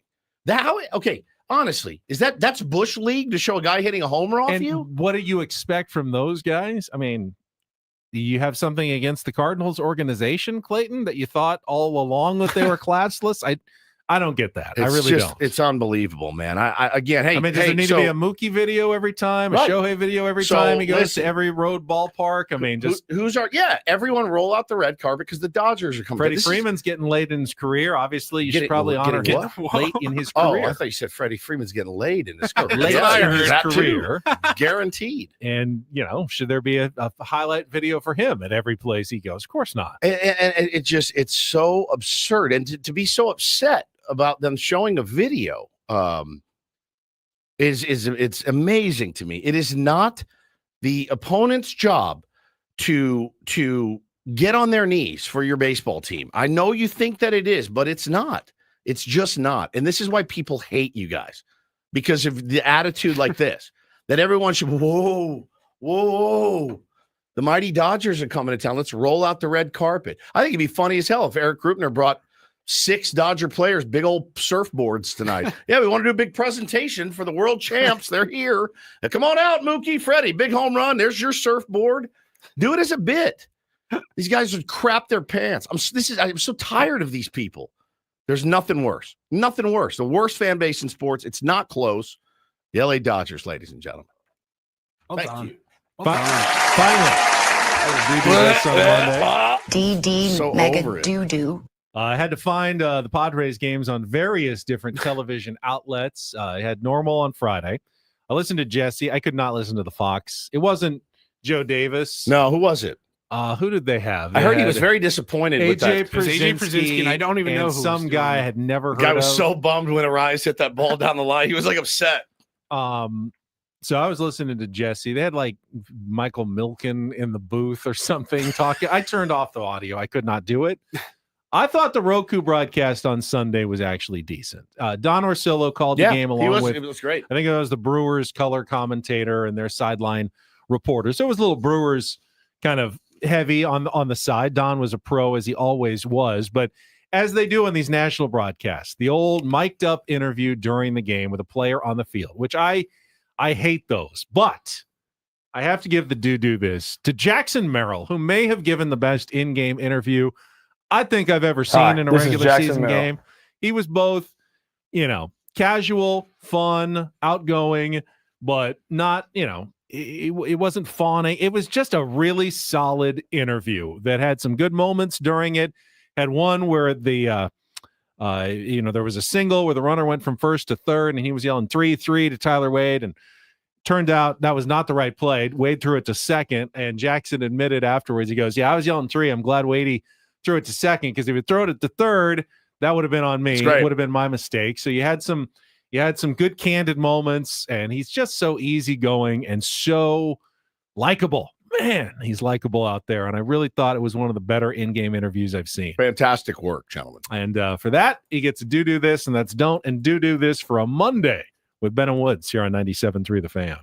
Honestly, that's Bush League to show a guy hitting a homer off And you? what do you expect from those guys? I mean, do you have something against the Cardinals organization, Clayton, that you thought all along that they were classless? I don't get that. I really don't. It's unbelievable, man. Hey, does there need to be a Mookie video every time, a Shohei video every time he goes to every road ballpark? I mean, just everyone roll out the red carpet because the Dodgers are coming. Freddie Freeman's getting late in his career. Obviously, you should probably honor him late in his career. Oh, I thought you said Freddie Freeman's getting laid in his career. Late in his career. Guaranteed. And, should there be a highlight video for him at every place he goes? Of course not. And it's so absurd. And to be so upset about them showing a video it's amazing to me. It is not the opponent's job to get on their knees for your baseball team. I know you think that it is, but it's not. It's just not. And this is why people hate you guys, because of the attitude like this, that everyone should, whoa. The mighty Dodgers are coming to town. Let's roll out the red carpet. I think it'd be funny as hell if Eric Grupner brought 6 Dodger players big old surfboards tonight. Yeah, we want to do a big presentation for the world champs. They're here. Now, come on out, Mookie, Freddie, big home run. There's your surfboard. Do it as a bit. These guys would crap their pants. I'm so tired of these people. There's nothing worse. Nothing worse. The worst fan base in sports. It's not close. The LA Dodgers, ladies and gentlemen. Thank you. Finally. DD mega doo-doo. I had to find the Padres games on various different television outlets. I had normal on Friday. I listened to Jesse. I could not listen to the Fox. It wasn't Joe Davis. No, who was it? Who did they have? I heard he was very disappointed with that. AJ Przinsky, and I don't even know who. Some guy I had never heard of. Guy was so bummed when Arias hit that ball down the line. He was like upset. So I was listening to Jesse. They had like Michael Milken in the booth or something talking. I turned off the audio. I could not do it. I thought the Roku broadcast on Sunday was actually decent. Don Orsillo called the game along with. It was great. I think it was the Brewers color commentator and their sideline reporter. So it was a little Brewers kind of heavy on the side. Don was a pro, as he always was, but as they do in these national broadcasts, the old mic'd up interview during the game with a player on the field, which I hate those, but I have to give the doo-doo this to Jackson Merrill, who may have given the best in-game interview I think I've ever seen in a regular season game. He was both, casual, fun, outgoing, but not, it wasn't fawning. It was just a really solid interview that had some good moments during it. Had one where there was a single where the runner went from first to third and he was yelling 3-3 to Tyler Wade, and turned out that was not the right play. Wade threw it to second, and Jackson admitted afterwards, he goes, I was yelling 3. I'm glad Wadey threw it to second, because if he threw it to third, that would have been on me. It would have been my mistake. So you had some good candid moments, and he's just so easygoing and so likable. Man, he's likable out there, and I really thought it was one of the better in-game interviews I've seen. Fantastic work, gentlemen. And for that, he gets a do this, and that's don't and do this for a Monday with Ben and Woods here on 97.3 The Fan.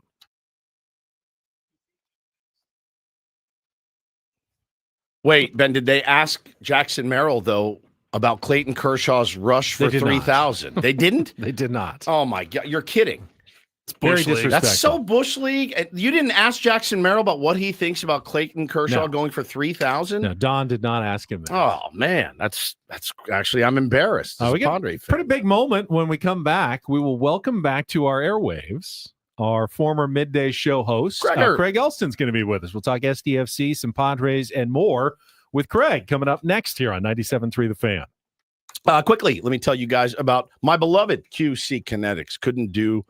Wait, Ben, did they ask Jackson Merrill, though, about Clayton Kershaw's rush for 3,000? They didn't? They did not. Oh, my God. You're kidding. It's Bush League. That's so Bush League. You didn't ask Jackson Merrill about what he thinks about Clayton Kershaw going for 3,000? No, Don did not ask him that. Oh, man. That's actually, I'm embarrassed. We get a pretty big moment when we come back. We will welcome back to our airwaves our former midday show host, Craig Elston's going to be with us. We'll talk SDFC, some Padres, and more with Craig coming up next here on 97.3 The Fan. Quickly, let me tell you guys about my beloved QC Kinetics. Couldn't do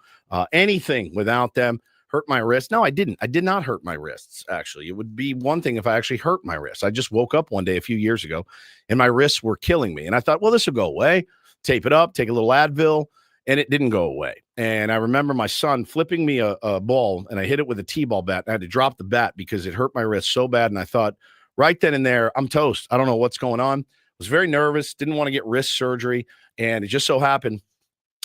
anything without them. Hurt my wrist. No, I didn't. I did not hurt my wrists, actually. It would be one thing if I actually hurt my wrists. I just woke up one day a few years ago, and my wrists were killing me. And I thought, well, this will go away. Tape it up, take a little Advil, and it didn't go away. And I remember my son flipping me a ball, and I hit it with a T-ball bat. I had to drop the bat because it hurt my wrist so bad. And I thought, right then and there, I'm toast. I don't know what's going on. I was very nervous, didn't want to get wrist surgery. And it just so happened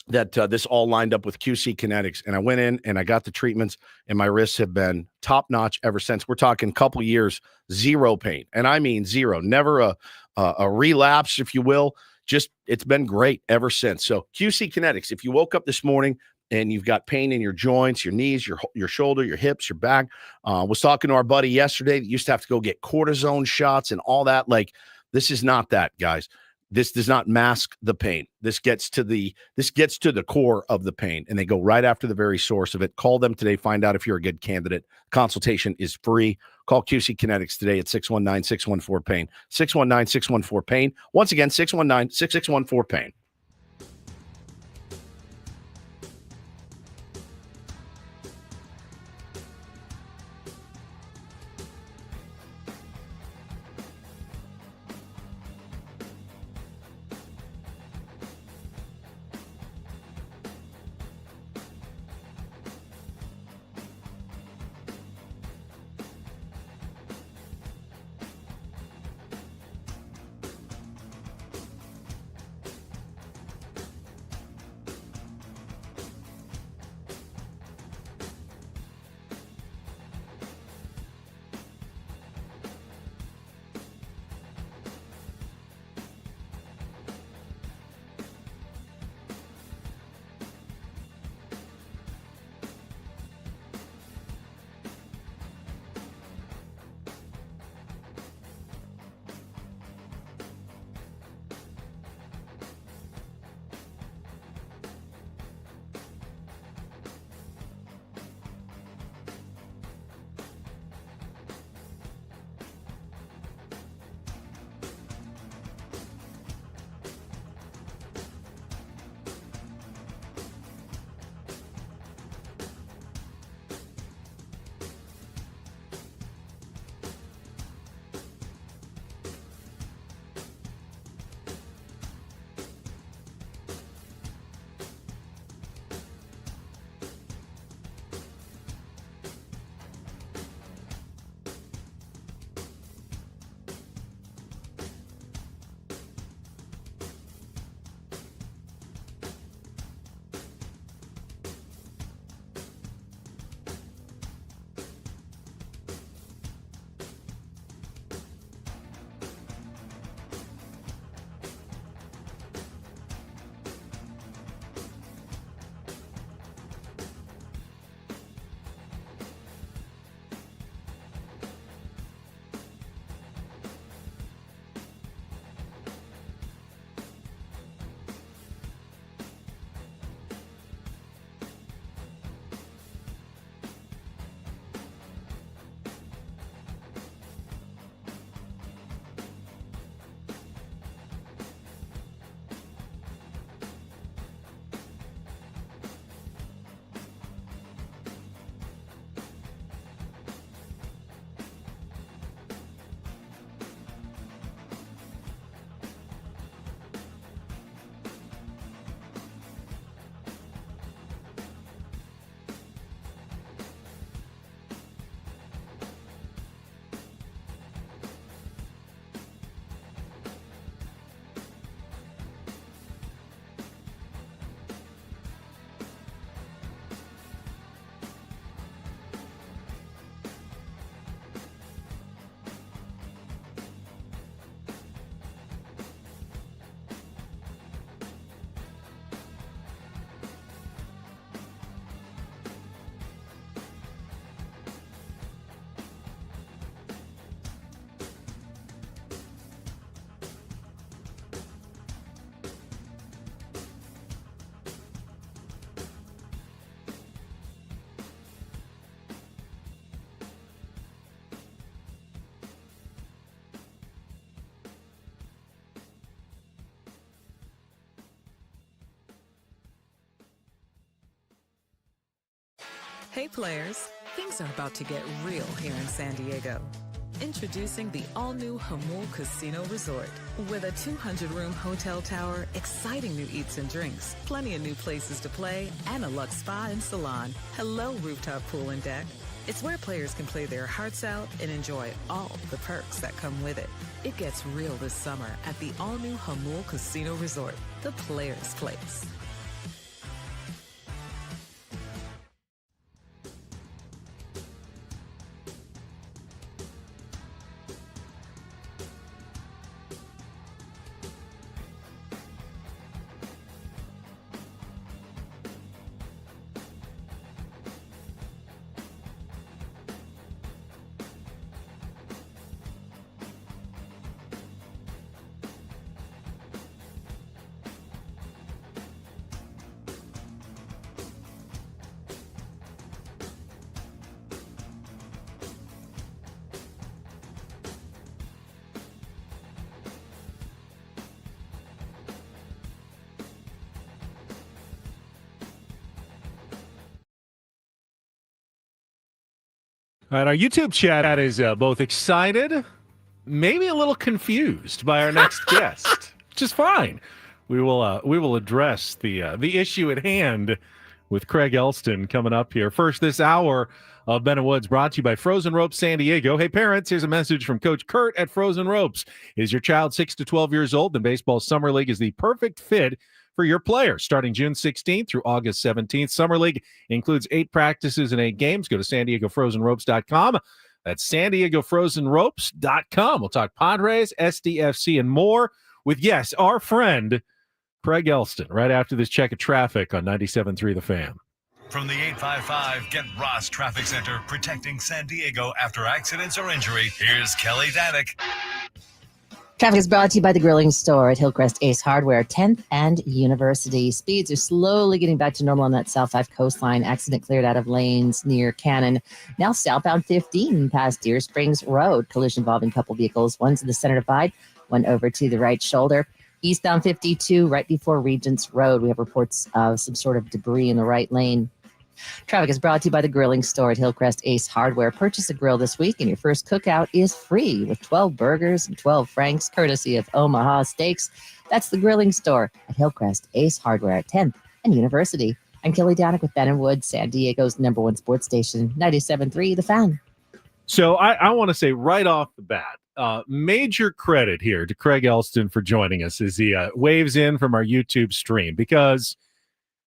that this all lined up with QC Kinetics. And I went in and I got the treatments, and my wrists have been top-notch ever since. We're talking couple years, zero pain. And I mean zero. Never a relapse, if you will. Just, it's been great ever since. So QC Kinetics, if you woke up this morning and you've got pain in your joints, your knees, your shoulder, your hips, your back, was talking to our buddy yesterday that used to have to go get cortisone shots and all that. Like, this is not that, guys. This does not mask the pain. This gets to the core of the pain, and they go right after the very source of it. Call them today. Find out if you're a good candidate. Consultation is free. Call QC Kinetics today at 619-614-PAIN. 619-614-PAIN. Once again, 619-6614-PAIN. Hey players, things are about to get real here in San Diego. Introducing the all-new Hamul Casino Resort. With a 200-room hotel tower, exciting new eats and drinks, plenty of new places to play, and a luxe spa and salon. Hello, rooftop pool and deck. It's where players can play their hearts out and enjoy all the perks that come with it. It gets real this summer at the all-new Hamul Casino Resort, the players' place. All right, our YouTube chat is both excited, maybe a little confused by our next guest, which is fine. We will address the issue at hand with Craig Elston coming up here. First, this hour of Ben and Woods brought to you by Frozen Ropes San Diego. Hey, parents, here's a message from Coach Kurt at Frozen Ropes. Is your child 6 to 12 years old? Then Baseball Summer League is the perfect fit for your players. Starting June 16th through August 17th, Summer League includes 8 practices and 8 games. Go to SanDiegoFrozenRopes.com. That's SanDiegoFrozenRopes.com. We'll talk Padres, SDFC, and more with, yes, our friend Craig Elston right after this check of traffic on 97.3 The Fan. From the 855 Get Ross Traffic Center, protecting San Diego after accidents or injury, here's Kelly Danick. Traffic is brought to you by the Grilling Store at Hillcrest Ace Hardware, 10th and University. Speeds are slowly getting back to normal on that South 5 coastline. Accident cleared out of lanes near Cannon. Now southbound 15 past Deer Springs Road. Collision involving couple vehicles. One's in the center divide, one over to the right shoulder. Eastbound 52 right before Regents Road. We have reports of some sort of debris in the right lane. Traffic is brought to you by the Grilling Store at Hillcrest Ace Hardware. Purchase a grill this week and your first cookout is free with 12 burgers and 12 franks courtesy of Omaha Steaks. That's the Grilling Store at Hillcrest Ace Hardware at 10th and University. I'm Kelly Danick with Ben and Woods, San Diego's #1 sports station, 97.3 The Fan. So I want to say right off the bat, major credit here to Craig Elston for joining us as he waves in from our YouTube stream, because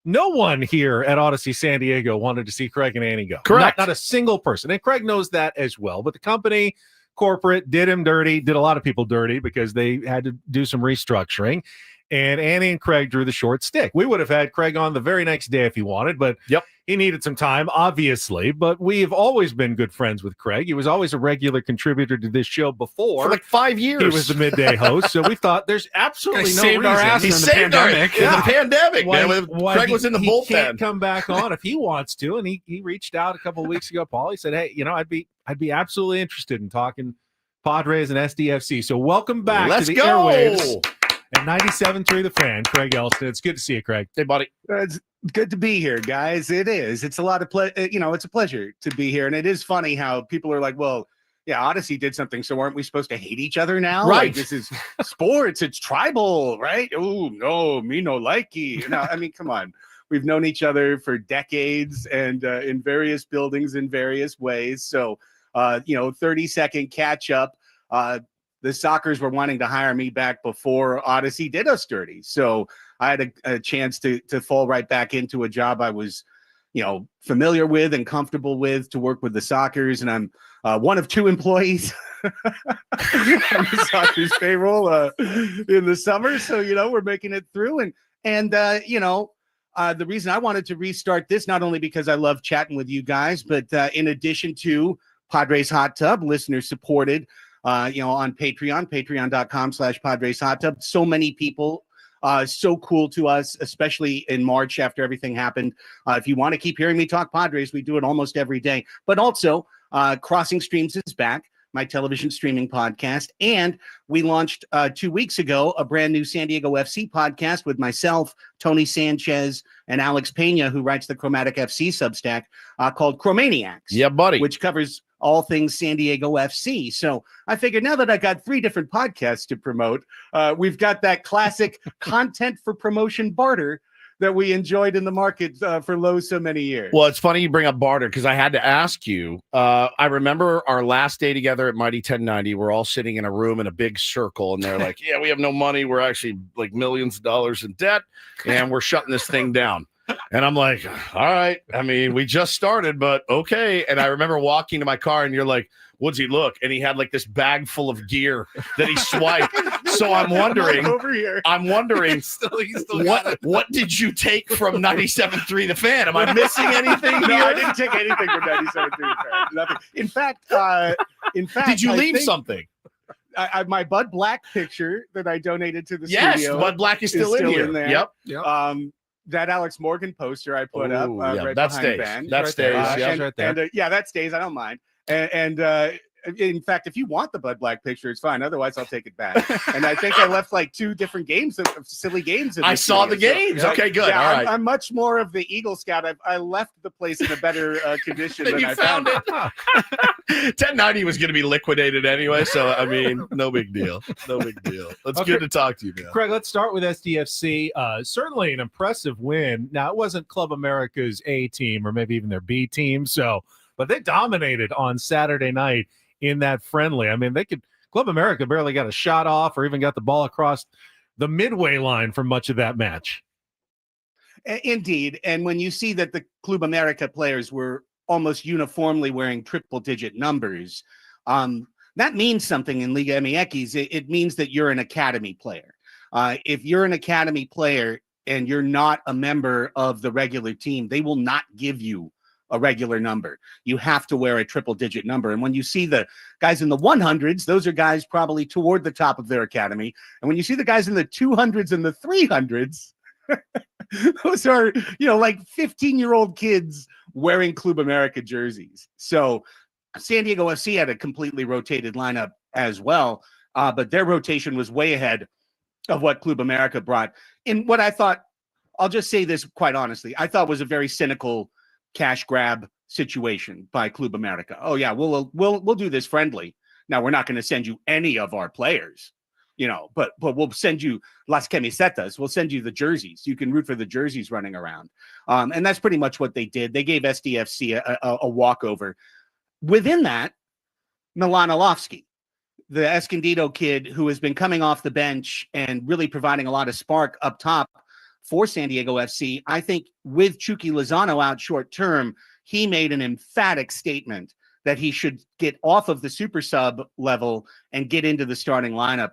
no one here at Odyssey San Diego wanted to see Craig and Annie go. Correct. Not a single person. And Craig knows that as well. But the company, corporate, did him dirty, did a lot of people dirty because they had to do some restructuring. And Annie and Craig drew the short stick. We would have had Craig on the very next day if he wanted, but he needed some time, obviously. But we've always been good friends with Craig. He was always a regular contributor to this show before. For like 5 years. He was the midday host. So we thought there's absolutely no saved reason. our ass He in the saved pandemic. in the pandemic, man. Why Craig was in the he bullpen. Can't come back on if he wants to. And he reached out a couple of weeks ago, Paul. He said, hey, I'd be absolutely interested in talking Padres and SDFC. So welcome back Let's to the go. airwaves at 97.3 The Fan. Craig Elston. It's good to see you, Craig. Hey, buddy. It's good to be here, guys. It is. It's a lot of it's a pleasure to be here. And it is funny how people are like, well, yeah, Odyssey did something, so aren't we supposed to hate each other now? Right. Like, this is sports. It's tribal, right? Oh, no, me no likey. No, I mean, come on. We've known each other for decades and in various buildings in various ways. So, 30-second catch up. The Sockers were wanting to hire me back before Odyssey did us dirty. So I had a chance to fall right back into a job I was, familiar with and comfortable with, to work with the Sockers. And I'm one of 2 employees on the Sockers payroll in the summer. So, we're making it through. And the reason I wanted to restart this, not only because I love chatting with you guys, but in addition to Padres Hot Tub, listener supported, on Patreon, patreon.com/Padres Hot Tub. So many people, so cool to us, especially in March after everything happened. If you want to keep hearing me talk Padres, we do it almost every day. But also, Crossing Streams is back. my television streaming podcast. And we launched 2 weeks ago a brand new San Diego FC podcast with myself, Tony Sanchez, and Alex Pena, who writes the Chromatic FC Substack, called Chromaniacs. Yeah, buddy. Which covers all things San Diego FC. So I figured now that I got 3 different podcasts to promote, we've got that classic content for promotion barter that we enjoyed in the market for low so many years. Well, it's funny you bring up barter because I had to ask you. I remember our last day together at Mighty 1090. We're all sitting in a room in a big circle, and they're like, yeah, we have no money. We're actually like millions of dollars in debt, and we're shutting this thing down. And I'm like, all right. I mean, we just started, but okay. And I remember walking to my car, and you're like, Woodsy, look. And he had like this bag full of gear that he swiped. So I'm wondering, over here. what did you take from 97.3 The Fan? Am I missing anything No, here? I didn't take anything from 97.3 The Fan. Nothing. In fact, Did you I leave think something? my Bud Black picture that I donated to the Yes, studio. Bud Black is still in here. there. Yep. That Alex Morgan poster I put up Ooh, right that behind stays. Ben. That Right stays. there. Yeah, And, right there. and, yeah, that stays. I don't mind. And in fact, if you want the Bud Black picture, it's fine. Otherwise, I'll take it back. And I think I left like 2 different games of silly games. In I the saw studio. the games. So, Okay, good. Yeah, All right. I'm much more of the Eagle Scout. I left the place in a better condition Then than you I found it. 1090 was going to be liquidated anyway, so I mean, no big deal. No big deal. It's Okay. good to talk to you, man. Craig, let's start with SDFC. Certainly an impressive win. Now, it wasn't Club America's A team or maybe even their B team, but they dominated on Saturday night in that friendly. I mean, Club America barely got a shot off or even got the ball across the midway line for much of that match. Indeed. And when you see that the Club America players were almost uniformly wearing triple-digit numbers, that means something in Liga MX. It means that you're an academy player. If you're an academy player and you're not a member of the regular team, they will not give you a regular number. You have to wear a triple-digit number. And when you see the guys in the 100s, those are guys probably toward the top of their academy. And when you see the guys in the 200s and the 300s, those are, like 15-year-old kids wearing Club America jerseys. So San Diego FC had a completely rotated lineup as well, but their rotation was way ahead of what Club America brought in what I thought, I'll just say this quite honestly, I thought was a very cynical cash grab situation by Club America. Oh yeah, we'll do this friendly. Now we're not going to send you any of our players, but we'll send you las camisetas. We'll send you the jerseys. You can root for the jerseys running around. And that's pretty much what they did. They gave SDFC a walkover. Within that, Milanolovsky, the Escondido kid who has been coming off the bench and really providing a lot of spark up top for San Diego FC, I think with Chucky Lozano out short term, he made an emphatic statement that he should get off of the super sub level and get into the starting lineup.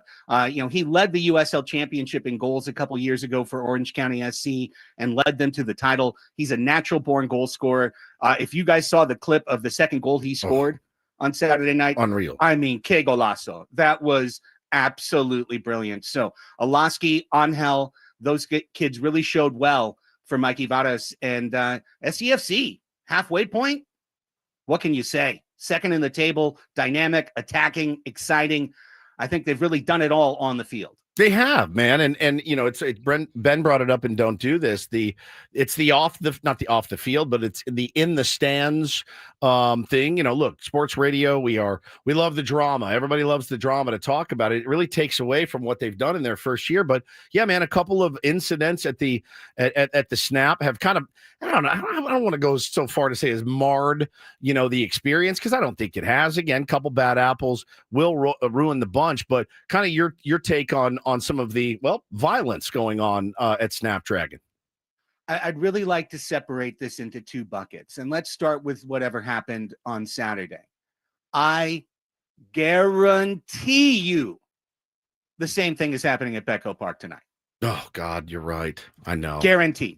He led the USL Championship in goals a couple years ago for Orange County SC and led them to the title. He's a natural born goal scorer. If you guys saw the clip of the second goal he scored on Saturday night, unreal. I mean, que golazo. That was absolutely brilliant. So Olaski, Angel, those kids really showed well for Mikey Varas and SCFC halfway point. What can you say? Second in the table, dynamic, attacking, exciting. I think they've really done it all on the field. They have, man, and Ben brought it up and don't do this. It's not the off the field, but it's the in the stands thing. Look, sports radio, we love the drama. Everybody loves the drama to talk about it. It really takes away from what they've done in their first year. But yeah, man, a couple of incidents at the snap have kind of, I don't know, I don't want to go so far to say has marred, the experience, because I don't think it has. Again, couple bad apples will ruin the bunch. But kind of your take on some of the violence going on at Snapdragon. I'd really like to separate this into 2 buckets, and let's start with whatever happened on Saturday. I guarantee you the same thing is happening at Petco Park tonight. Oh God, you're right. I know. Guarantee.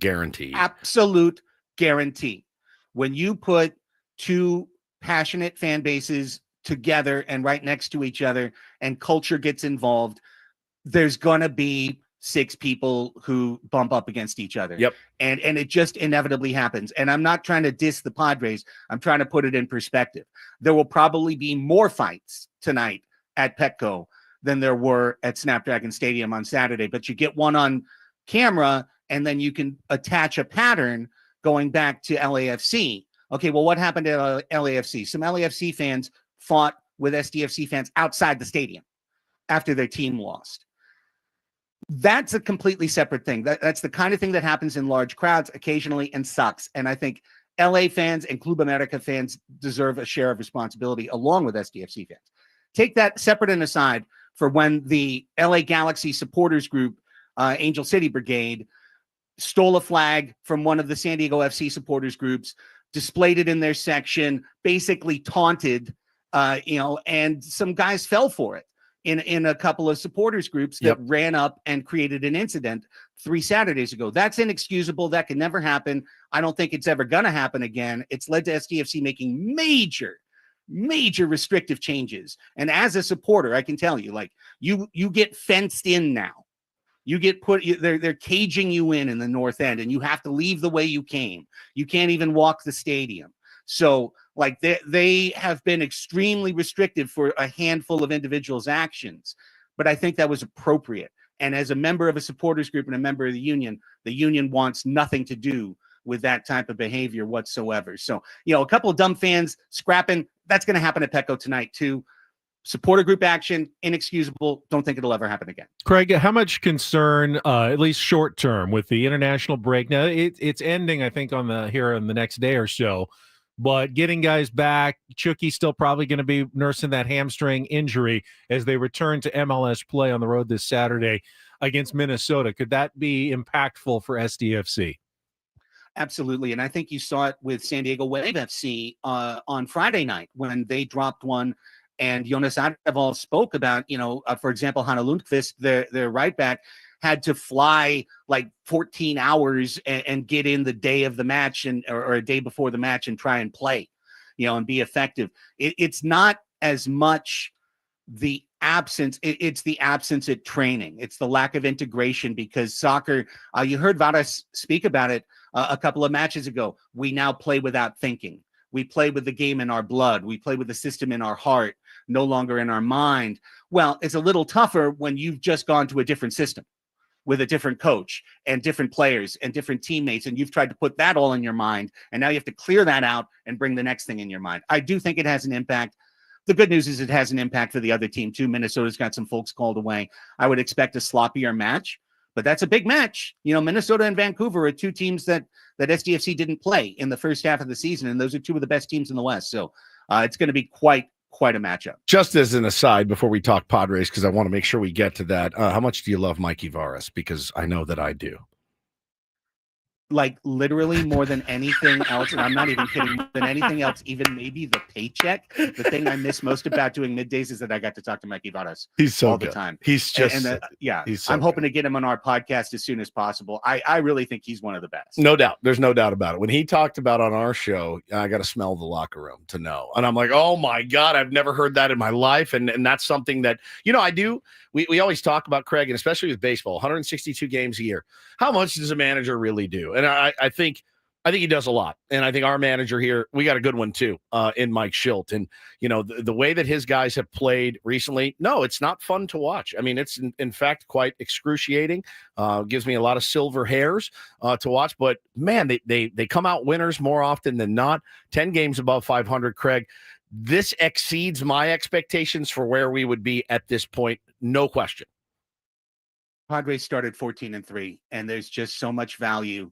Absolute guarantee. When you put 2 passionate fan bases together and right next to each other and culture gets involved, there's going to be 6 people who bump up against each other. Yep. And it just inevitably happens. And I'm not trying to diss the Padres. I'm trying to put it in perspective. There will probably be more fights tonight at Petco than there were at Snapdragon Stadium on Saturday. But you get one on camera, and then you can attach a pattern going back to LAFC. Okay, well, what happened to LAFC? Some LAFC fans fought with SDFC fans outside the stadium after their team lost. That's a completely separate thing. That's the kind of thing that happens in large crowds occasionally and sucks. And I think LA fans and Club America fans deserve a share of responsibility along with SDFC fans. Take that separate and aside for when the LA Galaxy supporters group, Angel City Brigade, stole a flag from one of the San Diego FC supporters groups, displayed it in their section, basically taunted, and some guys fell for it in a couple of supporters groups that ran up and created an incident 3 Saturdays ago. That's inexcusable. That can never happen. I don't think it's ever going to happen again. It's led to SDFC making major restrictive changes. And as a supporter, I can tell you, like, you get fenced in now. You get they're caging you in the north end, and you have to leave the way you came. You can't even walk the stadium. So, like, they have been extremely restrictive for a handful of individuals' actions. But I think that was appropriate. And as a member of a supporters group and a member of the union wants nothing to do with that type of behavior whatsoever. So, a couple of dumb fans scrapping, that's going to happen at Petco tonight too. Supporter group action, inexcusable. Don't think it'll ever happen again. Craig, how much concern, at least short term, with the international break? Now it's ending, I think, here in the next day or so. But getting guys back, Chucky's still probably going to be nursing that hamstring injury as they return to MLS play on the road this Saturday against Minnesota. Could that be impactful for SDFC? Absolutely. And I think you saw it with San Diego Wave FC on Friday night when they dropped one. And Jonas Adeval spoke about, for example, Hanna Lundqvist, their right back, had to fly like 14 hours and get in the day of the match or a day before the match and try and play, and be effective. It's not as much the absence. It's the absence at training. It's the lack of integration because soccer, you heard Varas speak about it a couple of matches ago. We now play without thinking. We play with the game in our blood. We play with the system in our heart, no longer in our mind. Well, it's a little tougher when you've just gone to a different system with a different coach and different players and different teammates, and you've tried to put that all in your mind, and now you have to clear that out and bring the next thing in your mind. I do think it has an impact. The good news is it has an impact for the other team, too. Minnesota's got some folks called away. I would expect a sloppier match, but that's a big match. Minnesota and Vancouver are 2 teams that SDFC didn't play in the first half of the season, and those are 2 of the best teams in the West. So it's going to be quite a matchup. Just as an aside, before we talk Padres, because I want to make sure we get to that, how much do you love Mikey Varas? Because I know that I do. Like literally more than anything else, and I'm not even kidding, more than anything else, even maybe the paycheck. The thing I miss most about doing middays is that I got to talk to Mikey Varas. He's so all good. the time. He's just he's so I'm hoping to get him on our podcast as soon as possible. I really think he's one of the best. No doubt. There's no doubt about it. When he talked about on our show, I got to smell the locker room to know. And I'm like, oh my God, I've never heard that in my life. And that's something that, I do. We always talk about, Craig, and especially with baseball, 162 games a year. How much does a manager really do? And I think he does a lot. And I think our manager here, we got a good one too, in Mike Schilt. And, the way that his guys have played recently, no, it's not fun to watch. I mean, it's in fact quite excruciating. Gives me a lot of silver hairs to watch. But man, they come out winners more often than not. 10 games above 500, Craig. This exceeds my expectations for where we would be at this point. No question. Padres started 14-3, and there's just so much value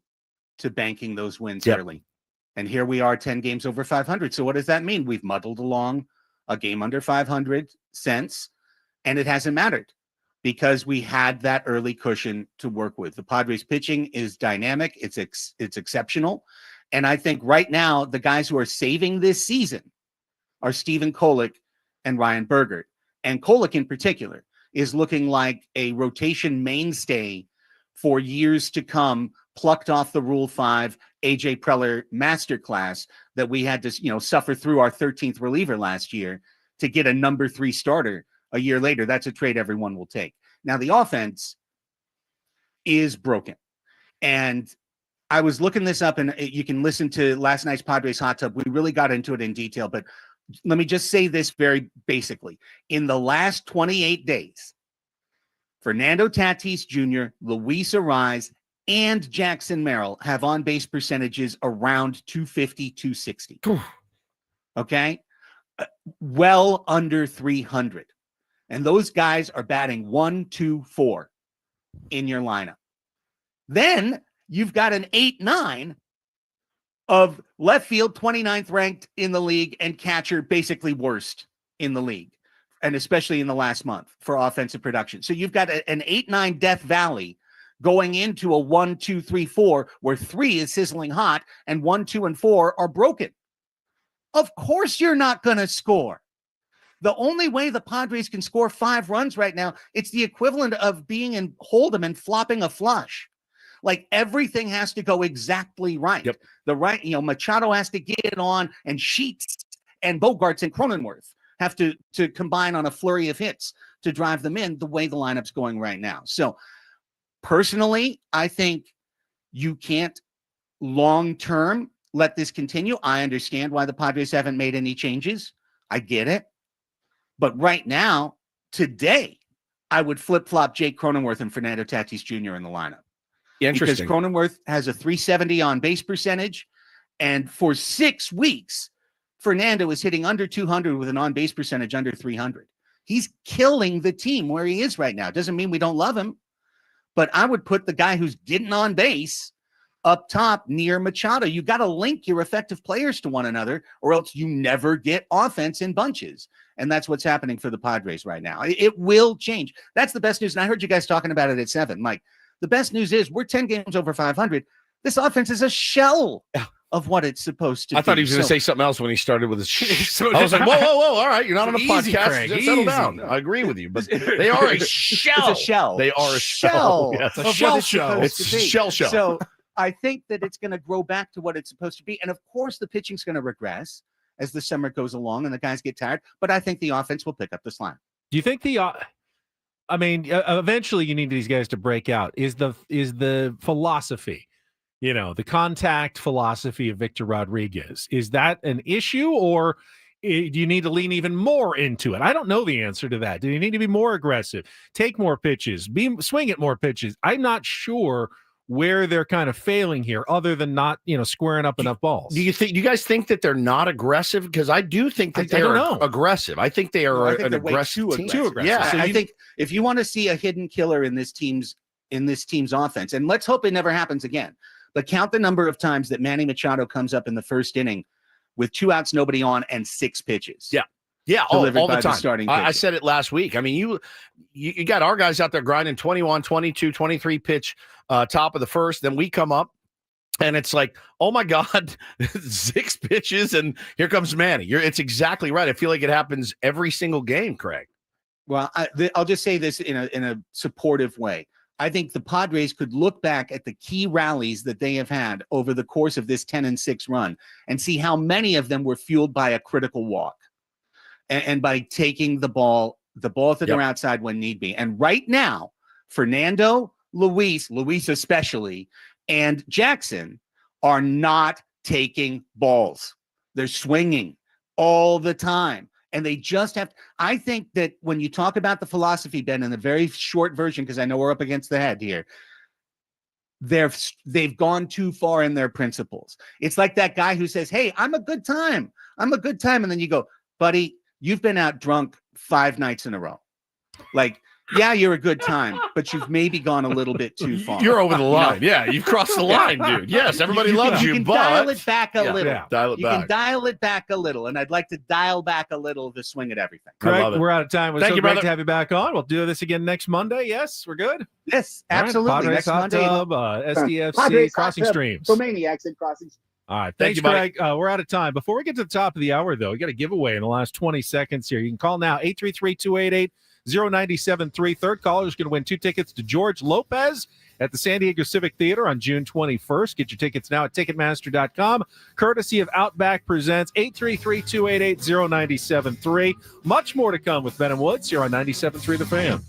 to banking those wins early. And here we are 10 games over 500. So what does that mean? We've muddled along a game under 500 since, and it hasn't mattered because we had that early cushion to work with. The Padres pitching is dynamic. It's exceptional. And I think right now, the guys who are saving this season are Stephen Kolek and Ryan Bergert. And Kolek in particular is looking like a rotation mainstay for years to come, plucked off the Rule 5 AJ Preller masterclass that we had to, suffer through our 13th reliever last year to get a number 3 starter a year later. That's a trade everyone will take. Now the offense, is broken. And I was looking this up, and you can listen to last night's Padres Hot Tub. We really got into it in detail, but let me just say this very basically. In the last 28 days, Fernando Tatis Jr., Luis Ariz, and Jackson Merrill have on-base percentages around 250, 260. Okay? Well under 300. And those guys are batting 1, 2, 4 in your lineup. Then you've got an 8-9 of left field, 29th ranked in the league, and catcher basically worst in the league, and especially in the last month for offensive production. So you've got an 8-9 Death Valley going into a 1, 2, 3, 4, where 3 is sizzling hot and 1, 2, and 4 are broken. Of course you're not going to score. The only way the Padres can score 5 runs right now, it's the equivalent of being in Hold'em and flopping a flush. Like, everything has to go exactly right. Yep. The right, Machado has to get it on, and Sheets and Bogarts and Cronenworth have to combine on a flurry of hits to drive them in the way the lineup's going right now. So personally, I think you can't long-term let this continue. I understand why the Padres haven't made any changes. I get it. But right now, today, I would flip-flop Jake Cronenworth and Fernando Tatis Jr. in the lineup. Interesting. Because Cronenworth has a 370 on base percentage, and for 6 weeks, Fernando is hitting under 200 with an on base percentage under 300. He's killing the team where he is right now. Doesn't mean we don't love him, but I would put the guy who's getting on base up top near Machado. You got to link your effective players to one another, or else you never get offense in bunches. And that's what's happening for the Padres right now. It will change. That's the best news. And I heard you guys talking about it at 7, Mike. The best news is we're 10 games over 500. This offense is a shell of what it's supposed to be. I thought he was going to say something else when he started with his I was like, whoa, all right, you're not on a podcast. Craig, Just settle down. I agree with you, but they are a shell. It's a shell. They are a shell. Yes. A shell show. It's a shell show. So I think that it's going to grow back to what it's supposed to be. And of course, the pitching's going to regress as the summer goes along and the guys get tired. But I think the offense will pick up the slack. Do you think eventually you need these guys to break out? Is the philosophy, the contact philosophy of Victor Rodriguez, is that an issue, or do you need to lean even more into it? I don't know the answer to that. Do you need to be more aggressive, take more pitches, swing at more pitches? I'm not sure where they're kind of failing here, other than not, squaring up enough balls. Do you guys think that they're not aggressive? Because I do think that they're aggressive. I think they are an aggressive team. Too aggressive. Yeah, so I think if you want to see a hidden killer in this team's offense, and let's hope it never happens again, but count the number of times that Manny Machado comes up in the first inning with 2 outs, nobody on, and 6 pitches. Yeah, all the time. Starting I said it last week. I mean, you got our guys out there grinding 21, 22, 23 pitch top of the first. Then we come up, and it's like, oh, my God, 6 pitches, and here comes Manny. It's exactly right. I feel like it happens every single game, Craig. Well, I'll just say this in a supportive way. I think the Padres could look back at the key rallies that they have had over the course of this 10-6 run and see how many of them were fueled by a critical walk. And by taking the ball to their outside when need be. And right now, Fernando, Luis especially, and Jackson are not taking balls. They're swinging all the time. And they just have – I think that when you talk about the philosophy, Ben, in a very short version, because I know we're up against the head here, they've gone too far in their principles. It's like that guy who says, hey, I'm a good time. And then you go, buddy, you've been out drunk 5 nights in a row. Like, yeah, you're a good time, but you've maybe gone a little bit too far. You're over the line. Yeah, you've crossed the line, dude. Yes, everybody loves you, can but dial it back a little. Yeah, dial it back. Can dial it back a little, and I'd like to dial back a little the swing at everything. Craig, we're out of time. It was Thank so you, great brother. to have you back on. We'll do this again next Monday. Yes, we're good. Yes, absolutely. All right, Padres next Hot Monday. Tub, SDFC, Padres Crossing Hot Tub Streams. For Maniacs and Crossing. All right. Thank Thanks, you, buddy. Craig. We're out of time. Before we get to the top of the hour, though, we got a giveaway in the last 20 seconds here. You can call now, 833-288-0973. Third caller is going to win 2 tickets to George Lopez at the San Diego Civic Theater on June 21st. Get your tickets now at Ticketmaster.com. Courtesy of Outback Presents, 833-288-0973. Much more to come with Ben and Woods here on 97.3 The Fan.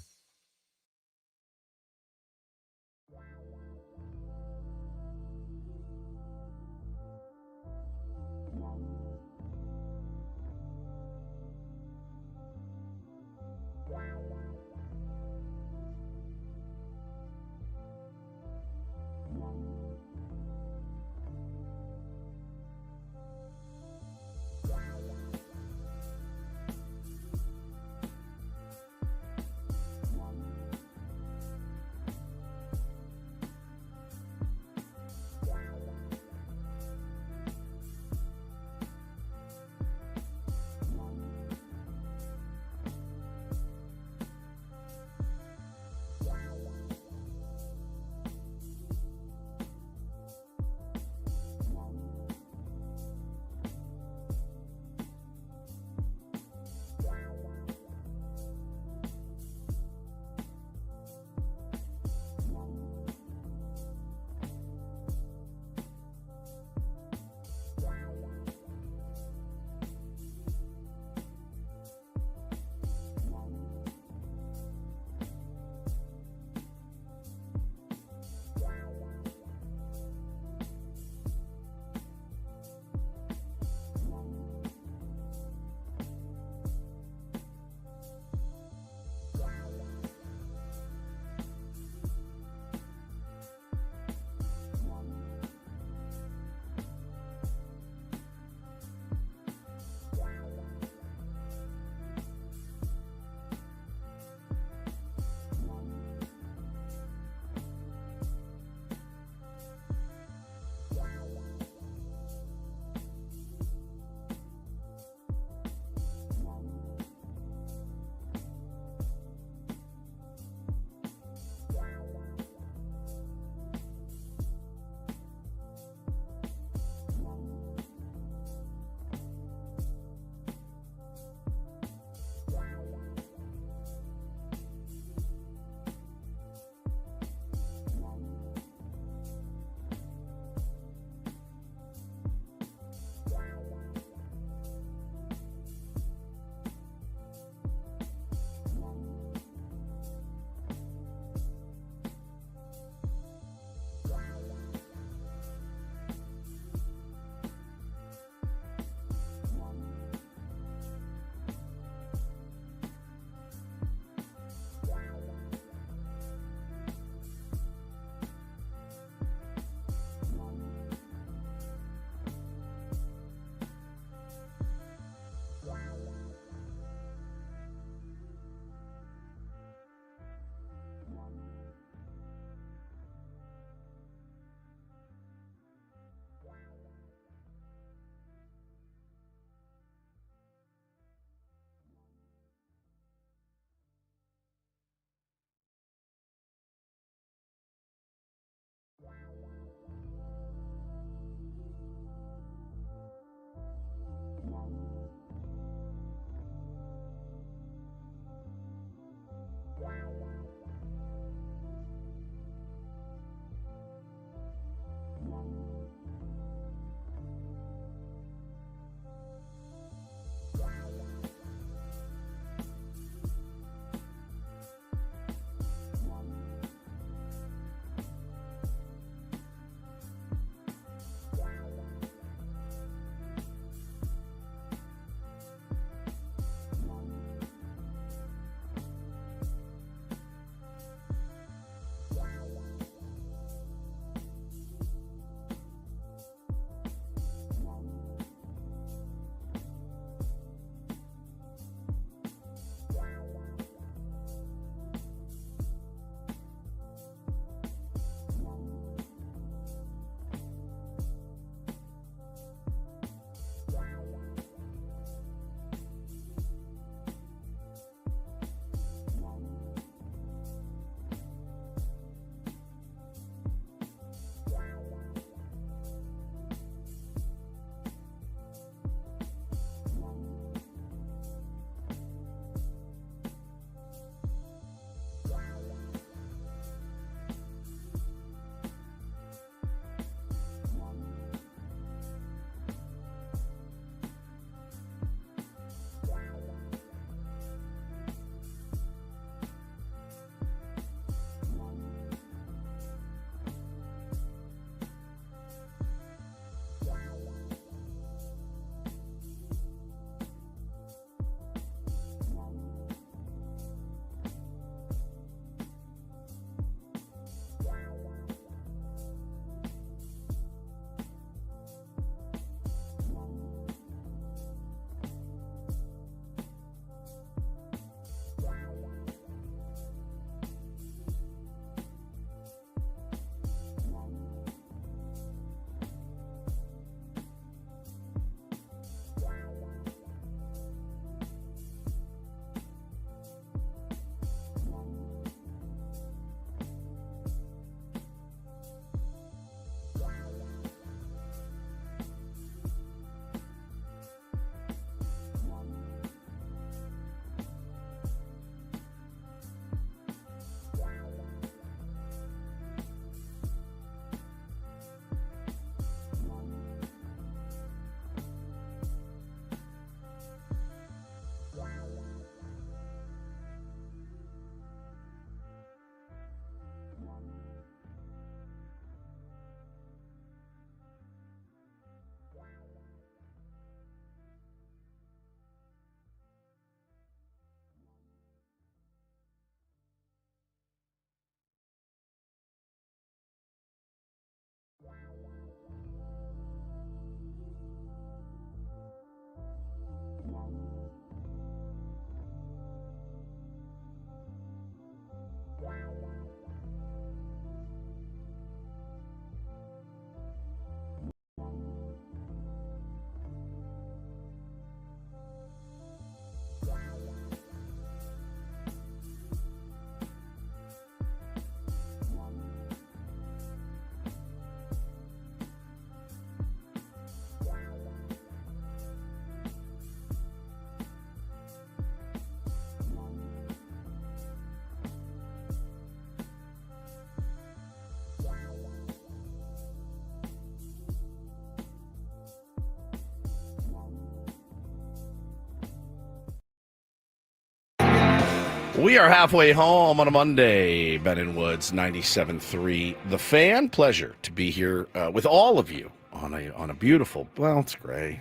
We are halfway home on a Monday. Ben and Woods, 97.3 The Fan. Pleasure to be here with all of you on a beautiful, well, it's gray.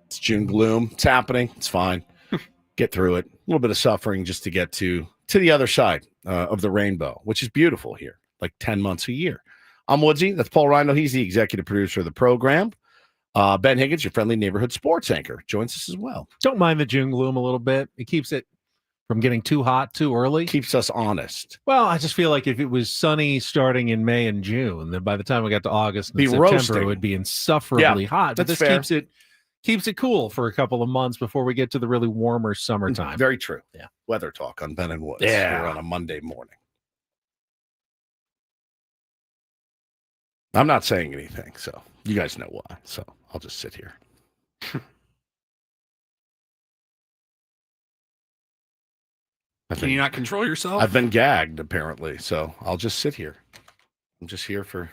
It's June gloom. It's happening. It's fine. Get through it. A little bit of suffering just to get to the other side of the rainbow, which is beautiful here, like 10 months a year. I'm Woodsy. That's Paul Rhino. He's the executive producer of the program. Ben Higgins, your friendly neighborhood sports anchor, joins us as well. Don't mind the June gloom a little bit. It keeps it from getting too hot too early. Keeps us honest. Well, I just feel like if it was sunny starting in May and June, then by the time we got to August and Be September, roasting. it would be insufferably hot. But that's this fair. keeps it cool for a couple of months before we get to the really warmer summertime. Very true. Yeah. Weather talk on Ben and Woods Yeah. here on a Monday morning. I'm not saying anything, so you guys know why. So I'll just sit here. Can you not control yourself? I've been gagged, apparently, so I'll just sit here. I'm just here for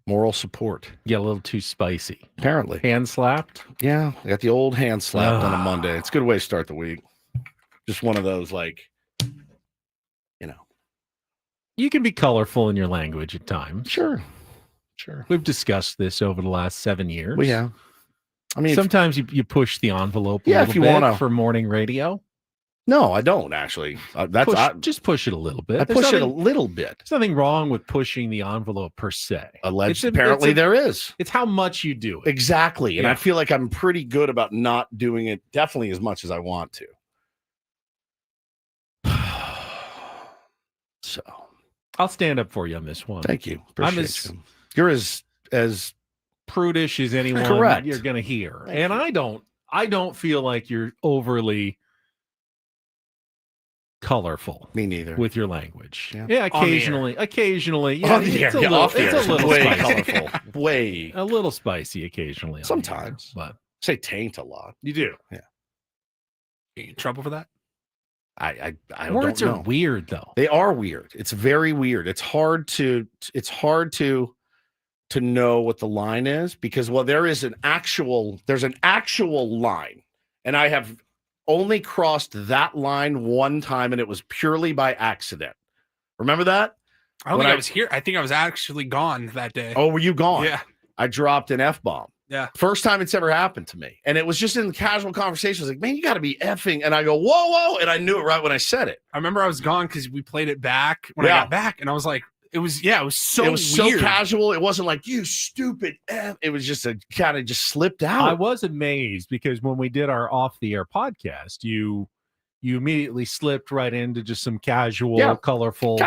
moral support. Get a little too spicy. Apparently. Hand slapped? Yeah, I got the old hand slapped on a Monday. It's a good way to start the week. Just one of those, like, You can be colorful in your language at times. Sure. We've discussed this over the last 7 years. Well, yeah. I mean, sometimes you push the envelope a Yeah, little if you bit wanna. for morning radio. No, I don't actually. Just push it a little bit. I There's push it a nothing- little bit. There's nothing wrong with pushing the envelope per se. Apparently there is. It's how much you do it. Exactly. And Yeah. I feel like I'm pretty good about not doing it definitely as much as I want to. So I'll stand up for you on this one. thank you. I'm Appreciate you. You're as prudish as anyone Correct. you're going to hear. Thank And you. I don't feel like you're overly colorful. Me neither. With your language. Yeah. Yeah, On the occasionally. Yeah, On the it's air. a Yeah, little, off the it's air. a little Way spicy. colorful. Way. A little spicy occasionally. on the Sometimes. air, but Say taint a lot. you do. Yeah. You in trouble for that? I Words don't are know. weird though. They are weird. It's very weird. It's hard to know what the line is because there's an actual line, and I have only crossed that line one time, and it was purely by accident. Remember that? I don't When think I was here. I think I was actually gone that day. Oh, were you gone? Yeah. I dropped an F-bomb. Yeah. First time it's ever happened to me. And it was just in casual conversation. I was like, man, you got to be effing. And I go, whoa. And I knew it right when I said it. I remember I was gone because we played it back when I Yeah. got back, and I was like, it was so it was weird. so casual. It wasn't like, you stupid F. It was just kind of just slipped out. I was amazed because when we did our off the air podcast, you immediately slipped right into just some casual, colorful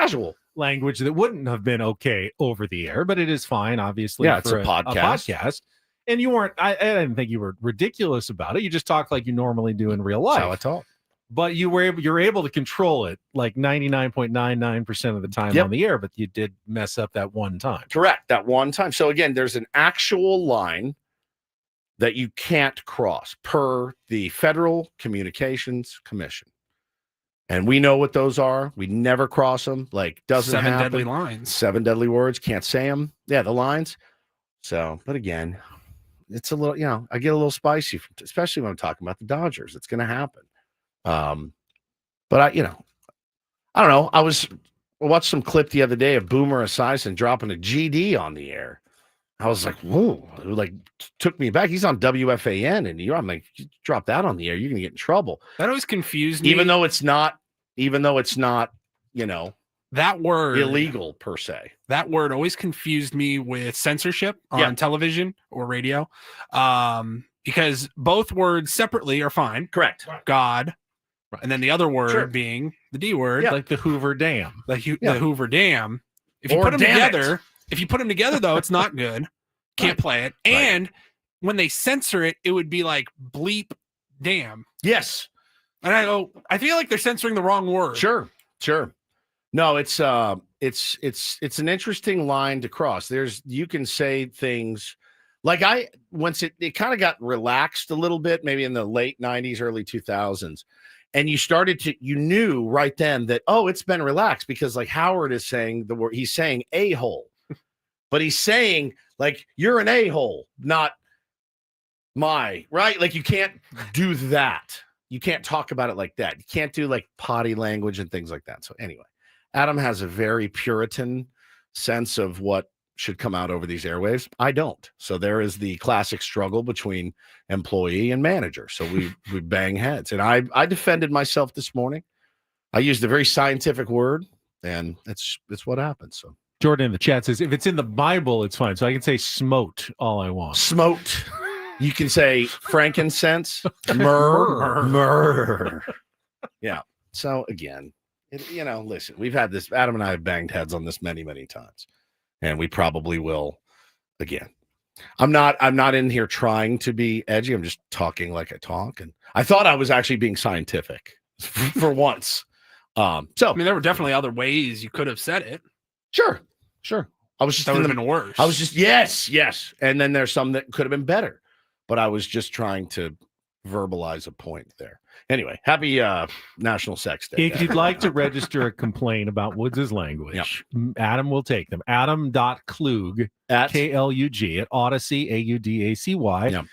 language that wouldn't have been okay over the air, but it is fine, obviously. Yeah, it's for a podcast. And you weren't, I didn't think you were ridiculous about it. You just talked like you normally do in real life. That's how I talk. But you're able to control it like 99.99% of the time Yep. on the air, but you did mess up that one time. Correct. That one time. So again, there's an actual line that you can't cross per the Federal Communications Commission. And we know what those are. We never cross them. Like, doesn't 7 happen. deadly lines. 7 deadly words. Can't say them. Yeah, the lines. So, but again, it's a little, I get a little spicy, especially when I'm talking about the Dodgers. It's going to happen. But I don't know. I watched some clip the other day of Boomer Esiason dropping a GD on the air. I was like, whoa, it like took me back. He's on WFAN in New York. I'm like, you drop that on the air, you're going to get in trouble. That always confused me. Even though it's not, that word illegal per se. That word always confused me with censorship on television or radio. Because both words separately are fine. Correct. God. And then the other word being the D word. Like the Hoover Dam. The Hoover Dam. If you put them together, though, it's not good. Can't play it. And when they censor it, it would be like bleep damn. Yes. And I feel like they're censoring the wrong word. Sure. No, it's an interesting line to cross. You can say things like once it kind of got relaxed a little bit, maybe in the late 90s, early 2000s. And you knew right then that, it's been relaxed because like Howard is saying the word, he's saying a-hole, but he's saying like, you're an a-hole, not right? Like you can't do that. you can't talk about it like that. You can't do like potty language and things like that. So anyway, Adam has a very Puritan sense of what should come out over these airwaves. I don't. So there is the classic struggle between employee and manager. So we bang heads. And I defended myself this morning. I used a very scientific word, and it's what happens. So Jordan in the chat says, if it's in the Bible, it's fine. So I can say smote all I want. Smote. You can say frankincense, myrrh. Yeah. So again, listen, we've had this. Adam and I have banged heads on this many, many times, and we probably will again. I'm not in here trying to be edgy. I'm just talking like I talk, and I thought I was actually being scientific for once. So I mean, there were definitely other ways you could have said it. Sure. I was just that would have been worse. I was just yes, and then there's some that could have been better, but I was just trying to verbalize a point there. Anyway, happy National Sex Day. If you'd like to register a complaint about Woods' language, Adam will take them. Adam.klug at KLUG at Odyssey AUDACY.com.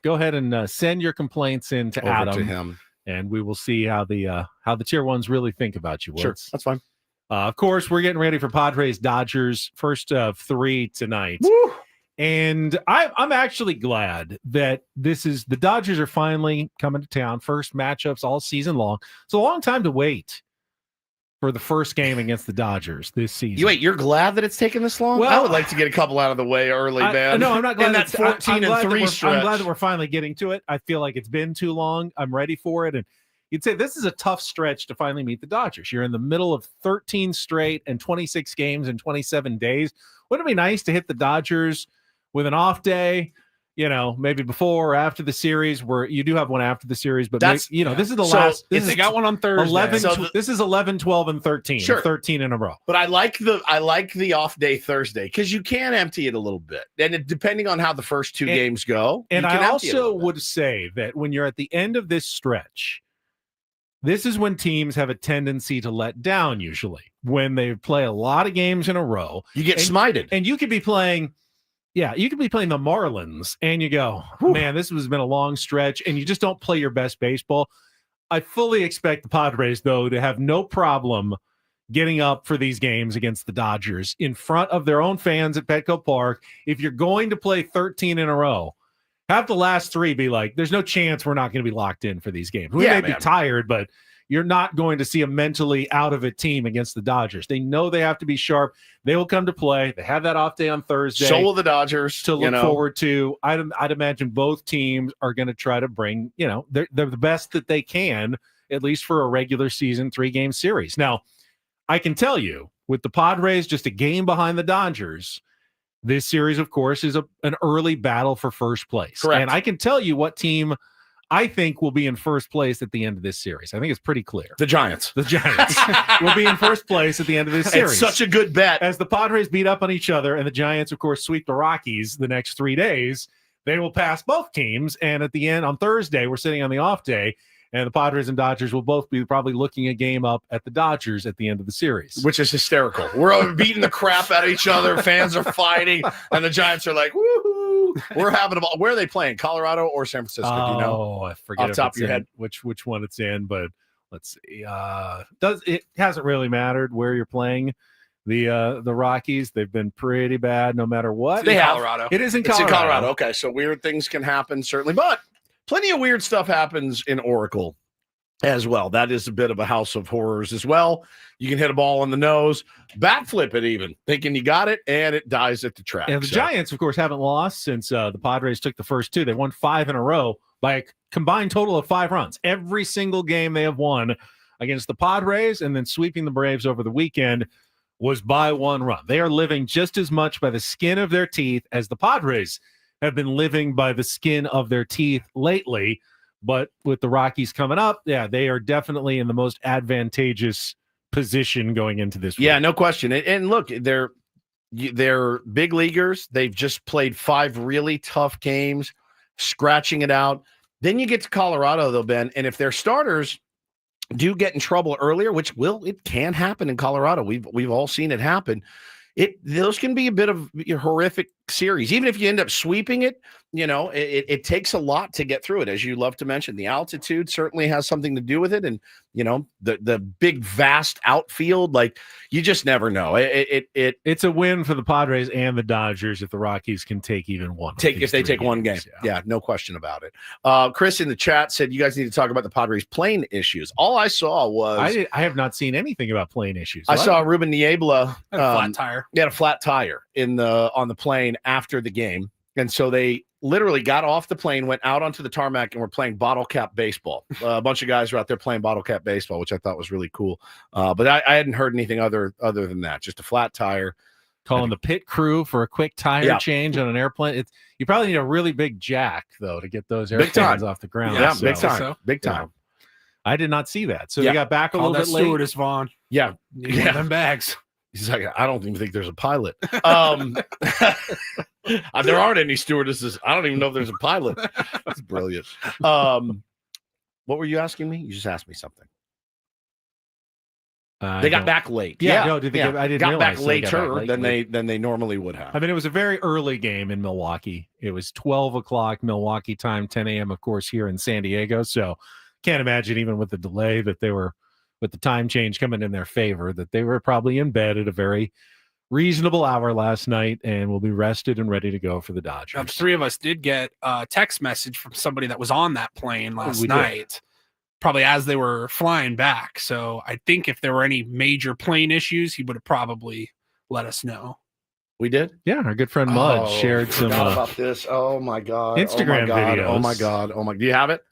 Go ahead and send your complaints in to over Adam to him, and we will see how the tier ones really think about you, Woods. Sure, that's fine. Of course, we're getting ready for Padres Dodgers, first of 3 tonight. Woo! And I'm actually glad that the Dodgers are finally coming to town. First matchups all season long. It's a long time to wait for the first game against the Dodgers this season. You're glad that it's taken this long? Well, I would like to get a couple out of the way early, man. No, I'm not glad. In that 14-3 stretch. I'm glad that we're finally getting to it. I feel like it's been too long. I'm ready for it. And you'd say this is a tough stretch to finally meet the Dodgers. You're in the middle of 13 straight and 26 games in 27 days. Wouldn't it be nice to hit the Dodgers with an off day, maybe before or after the series, where you do have one after the series, but this is the last. They got one on Thursday. 11, this is 11, 12, and 13. Sure. 13 in a row. But I like the off day Thursday because you can empty it a little bit, and depending on how the first two games go. And I also would say that when you're at the end of this stretch, this is when teams have a tendency to let down. Usually, when they play a lot of games in a row, you get smited, and you could be playing. Yeah, you could be playing the Marlins and you go, man, this has been a long stretch, and you just don't play your best baseball. I fully expect the Padres, though, to have no problem getting up for these games against the Dodgers in front of their own fans at Petco Park. If you're going to play 13 in a row, have the last 3 be like, there's no chance we're not going to be locked in for these games. We may be tired, but you're not going to see a mentally out of it team against the Dodgers. They know they have to be sharp. They will come to play. They have that off day on Thursday. So will the Dodgers to look forward to. I'd imagine both teams are going to try to bring, they're the best that they can, at least for a regular season 3-game series. Now, I can tell you, with the Padres just a game behind the Dodgers, this series, of course, is an early battle for first place. Correct. And I can tell you what team I think will be in first place at the end of this series. I think it's pretty clear. The Giants. The Giants will be in first place at the end of this series. It's such a good bet. As the Padres beat up on each other and the Giants, of course, sweep the Rockies the next 3 days, they will pass both teams. And at the end, on Thursday, we're sitting on the off day, and the Padres and Dodgers will both be probably looking a game up at the Dodgers at the end of the series. Which is hysterical. We're beating the crap out of each other. Fans are fighting, and the Giants are like, woohoo. We're having a ball. Where are they playing? Colorado or San Francisco? Do you know? Oh, I forget off the top of your head which one it's in, but let's see. It hasn't really mattered where you're playing the Rockies. They've been pretty bad no matter what. They have Colorado. It is in Colorado. It's in Colorado. Okay, so weird things can happen, certainly, but plenty of weird stuff happens in Oracle as well. That is a bit of a house of horrors as well. You can hit a ball on the nose, bat flip it even, thinking you got it, and it dies at the track. And the Giants, of course, haven't lost since the Padres took the first 2. They won 5 in a row by a combined total of 5 runs. Every single game they have won against the Padres and then sweeping the Braves over the weekend was by 1 run. They are living just as much by the skin of their teeth as the Padres have been living by the skin of their teeth lately. But with the Rockies coming up, they are definitely in the most advantageous position going into this week. Yeah, no question. And look, they're big leaguers. They've just played 5 really tough games, scratching it out. Then you get to Colorado, though, Ben, and if their starters do get in trouble earlier, which it can happen in Colorado. We've all seen it happen. Those can be a bit of horrific series. Even if you end up sweeping it, it takes a lot to get through it, as you love to mention. The altitude certainly has something to do with it. And, the big, vast outfield, like you just never know. It's a win for the Padres and the Dodgers if the Rockies can take even one. If they take one game. Yeah, no question about it. Chris in the chat said you guys need to talk about the Padres plane issues. All I saw was I have not seen anything about plane issues. I saw Ruben Niebla had a flat tire. He had a flat tire on the plane after the game. And so they literally got off the plane, went out onto the tarmac, and were playing bottle cap baseball. A bunch of guys were out there playing bottle cap baseball, which I thought was really cool. But I hadn't heard anything other than that. Just a flat tire. Calling the pit crew for a quick tire change on an airplane. You probably need a really big jack, though, to get those airplanes off the ground. Yeah, big time. Big time. I did not see that. So they got back a little bit late. Stewardess Vaughn. Yeah. One of them bags. He's like, I don't even think there's a pilot. There aren't any stewardesses. I don't even know if there's a pilot. That's brilliant. What were you asking me? You just asked me something. They got back late. Yeah. No, did they I didn't got realize back they got later back late. than they normally would have. I mean, it was a very early game in Milwaukee. It was 12 o'clock Milwaukee time, 10 a.m., of course, here in San Diego. So can't imagine, even with the delay, that they were, with the time change coming in their favor, that they were probably in bed at a very reasonable hour last night and will be rested and ready to go for the Dodgers. Three of us did get a text message from somebody that was on that plane last night, probably as they were flying back. So I think if there were any major plane issues, he would have probably let us know. We did? Yeah, our good friend Mud shared some about this. Oh my God. Instagram videos. Oh my God. Do you have it?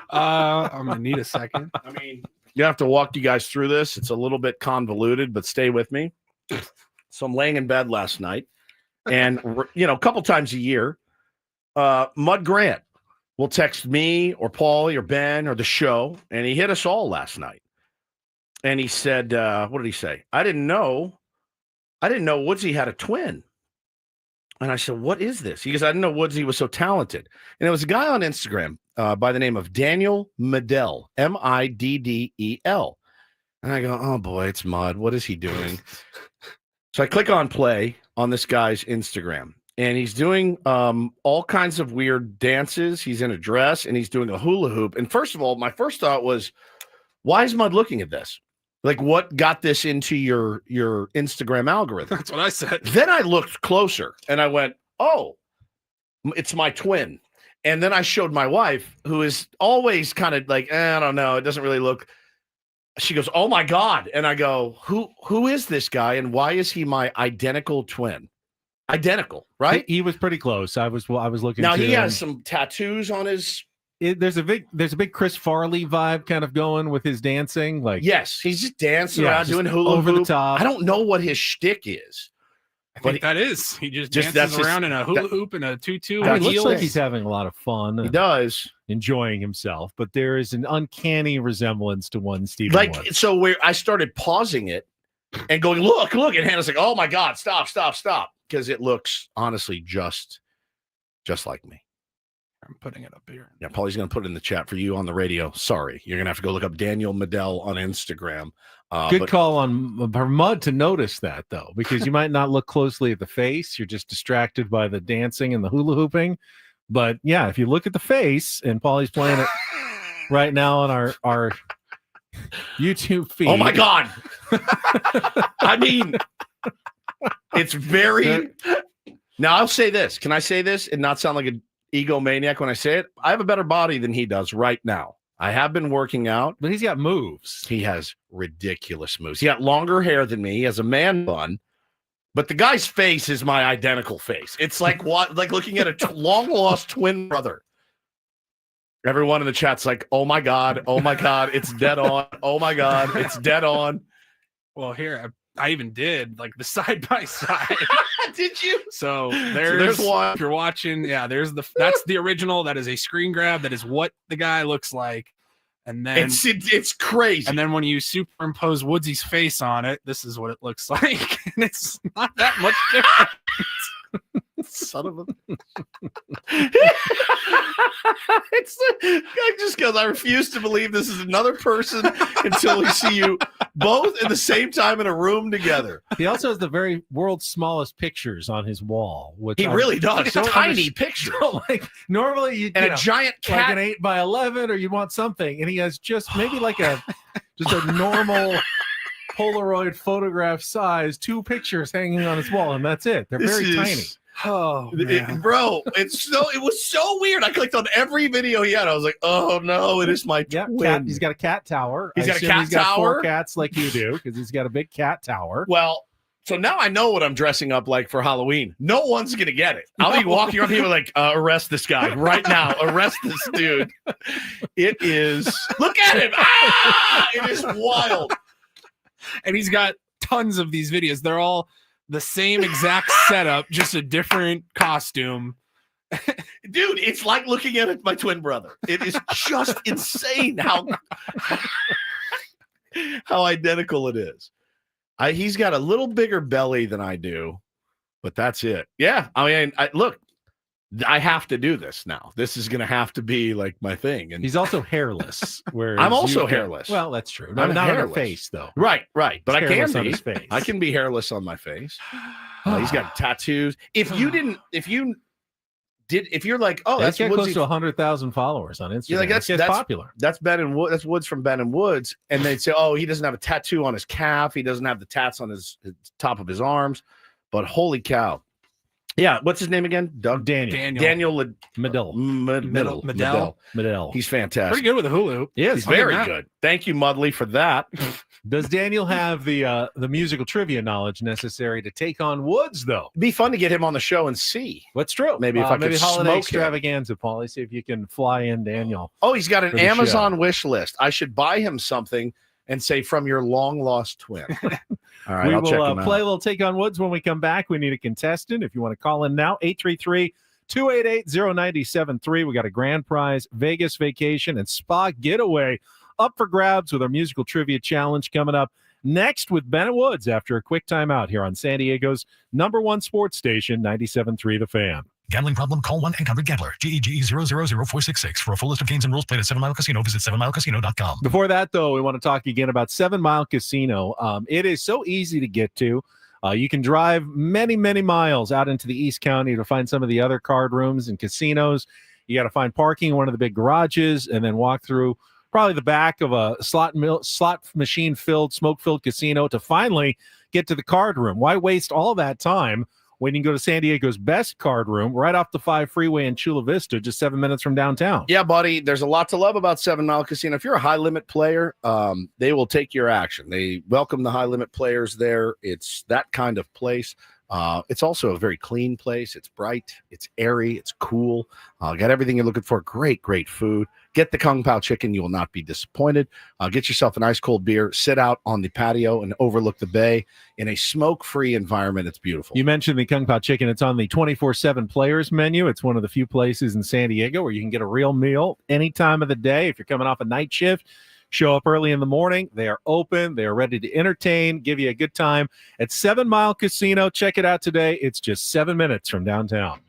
I'm gonna need a second. I mean, you have to walk you guys through this. It's a little bit convoluted, but stay with me. So I'm laying in bed last night, and a couple times a year, Mud Grant will text me or Paulie or Ben or the show, and he hit us all last night. And he said, what did he say? I didn't know Woodsy had a twin. And I said, what is this? He goes, I didn't know Woodsy was so talented. And it was a guy on Instagram by the name of Daniel Middell, Middel. And I go, oh boy, it's Mud. What is he doing? So I click on play on this guy's Instagram, and he's doing all kinds of weird dances. He's in a dress, and he's doing a hula hoop. And first of all, my first thought was, why is Mud looking at this? Like, what got this into your Instagram algorithm? That's what I said. Then I looked closer, and I went, oh, it's my twin. And then I showed my wife, who is always kind of like, I don't know, it doesn't really look. She goes, oh my God. And I go, who is this guy? And why is he my identical twin? Identical, right? He was pretty close. I was looking. Now he has some tattoos on his. There's a big Chris Farley vibe kind of going with his dancing. Like, yes, he's just dancing around, doing hula over hoop. the top. I don't know what his shtick is. I think that is. He just dances around in a hula hoop and a tutu. It looks like he's having a lot of fun. He does. Enjoying himself, but there is an uncanny resemblance to one Stephen Woods. So where I started pausing it and going, look, and Hannah's like, oh my God, stop. Because it looks honestly just like me. I'm putting it up here. Yeah, Paulie's going to put it in the chat for you on the radio. Sorry. You're going to have to go look up Daniel Middell on Instagram. Good call on Mud to notice that, though, because you might not look closely at the face. You're just distracted by the dancing and the hula hooping. But yeah, if you look at the face, and Paulie's playing it right now on our YouTube feed. Oh my God. I mean, it's very. Now I'll say this. Can I say this and not sound like an egomaniac when I say it? I have a better body than he does right now. I have been working out, but he's got moves. He has ridiculous moves. He got longer hair than me. He has a man bun. But the guy's face is my identical face. It's like like looking at a long-lost twin brother. Everyone in the chat's like, oh my God, it's dead on. Oh my God, it's dead on. Well, here, I even did like the side-by-side. Did you? So there's one. If you're watching, that's the original. That is a screen grab. That is what the guy looks like. And then it's crazy. And then when you superimpose Woodsy's face on it, this is what it looks like. And it's not that much different. Son of a. I refuse to believe this is another person until we see you both at the same time in a room together. He also has the very world's smallest pictures on his wall. Which He really does. Tiny pictures. So, like normally you a giant cat, like an 8x11, or you want something, and he has just maybe like a normal Polaroid photograph size 2 pictures hanging on his wall, and that's it. They're very tiny. Oh, bro, it was so weird. I clicked on every video he had. I was like, oh no, it is my twin. He's got a cat tower. He's got a cat he's got tower. 4 cats like you do, because he's got a big cat tower. Well, so now I know what I'm dressing up like for Halloween. No one's gonna get it. I'll be walking around here like, arrest this guy right now. Arrest this dude. It is. Look at him. It is wild. And he's got tons of these videos. They're all the same exact setup, just a different costume. Dude, it's like looking at my twin brother. It is just insane how identical it is. He's got a little bigger belly than I do, but that's it. Yeah, I mean, look, I have to do this now. This is going to have to be like my thing. And he's also hairless. I'm also hairless. Well, that's true. I'm not on hairless. her face, though. Right. But I can hairless on be. his face. I can be hairless on my face. He's got tattoos. If you're like, oh, that's Woodsy, close to 100,000 followers on Instagram. You're like, that's popular. That's Ben and Wood. That's Woods from Ben and Woods, and they'd say, oh, he doesn't have a tattoo on his calf. He doesn't have the tats on his top of his arms. But holy cow. Yeah, what's his name again? Daniel Medell. He's fantastic. Pretty good with a hula hoop. He's very good. Thank you, Mudley, for that. Does Daniel have the musical trivia knowledge necessary to take on Woods, though? It'd be fun to get him on the show and see. What's true? Maybe if I could holiday smoke extravaganza, Paulie. See if you can fly in Daniel. Oh, he's got an Amazon wish list. I should buy him something and say, from your long lost twin. All right, I'll check him out. Play a little Take on Woods when we come back. We need a contestant. If you want to call in now, 833-288-0973. We got a grand prize, Vegas vacation and spa getaway up for grabs with our musical trivia challenge coming up next with Ben and Woods after a quick timeout here on San Diego's #1 sports station, 97.3 The Fan. Gambling problem? Call 1-800-GAMBLER. GEGE 000-466. For a full list of games and rules, play at 7 Mile Casino. Visit 7milecasino.com. Before that, though, we want to talk again about 7 Mile Casino. It is so easy to get to. You can drive many, many miles out into the East County to find some of the other card rooms and casinos. You got to find parking in one of the big garages and then walk through probably the back of a slot machine-filled, smoke-filled casino to finally get to the card room. Why waste all that time when you can go to San Diego's best card room right off the 5 freeway in Chula Vista, just 7 minutes from downtown? Yeah, buddy, there's a lot to love about 7 Mile Casino. If you're a high-limit player, they will take your action. They welcome the high-limit players there. It's that kind of place. It's also a very clean place. It's bright. It's airy. It's cool. Got everything you're looking for. Great, great food. Get the Kung Pao chicken. You will not be disappointed. Get yourself an ice cold beer. Sit out on the patio and overlook the bay in a smoke-free environment. It's beautiful. You mentioned the Kung Pao chicken. It's on the 24/7 players menu. It's one of the few places in San Diego where you can get a real meal any time of the day. If you're coming off a night shift, show up early in the morning. They are open. They are ready to entertain, give you a good time at 7 Mile Casino. Check it out today. It's just 7 minutes from downtown.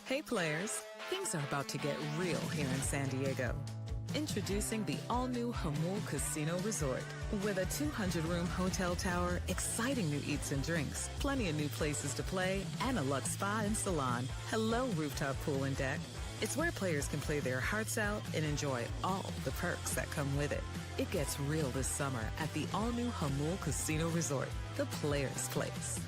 Hey players, things are about to get real here in San Diego. Introducing the all-new Hamul Casino Resort. With a 200-room hotel tower, exciting new eats and drinks, plenty of new places to play, and a luxe spa and salon. Hello, rooftop pool and deck. It's where players can play their hearts out and enjoy all the perks that come with it. It gets real this summer at the all-new Hamul Casino Resort, the players' place.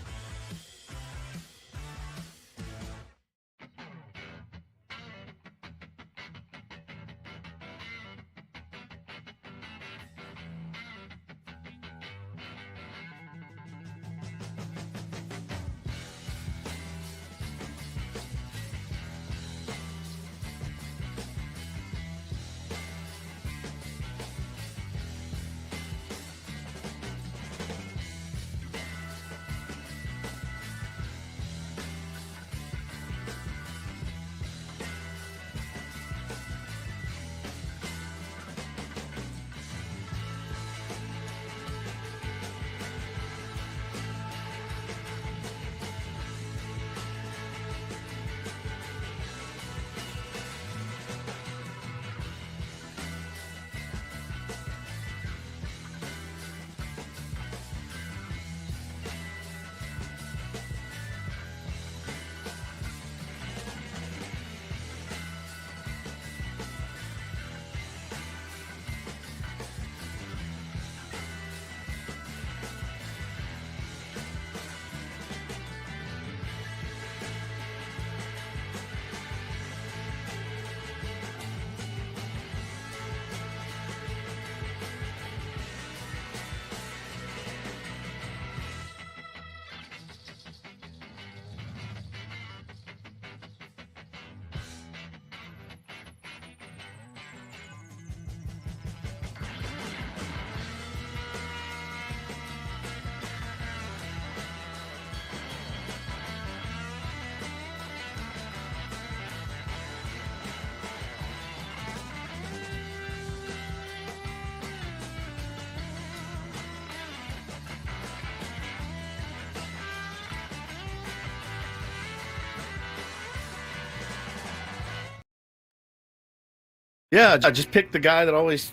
Yeah, I just picked the guy that always,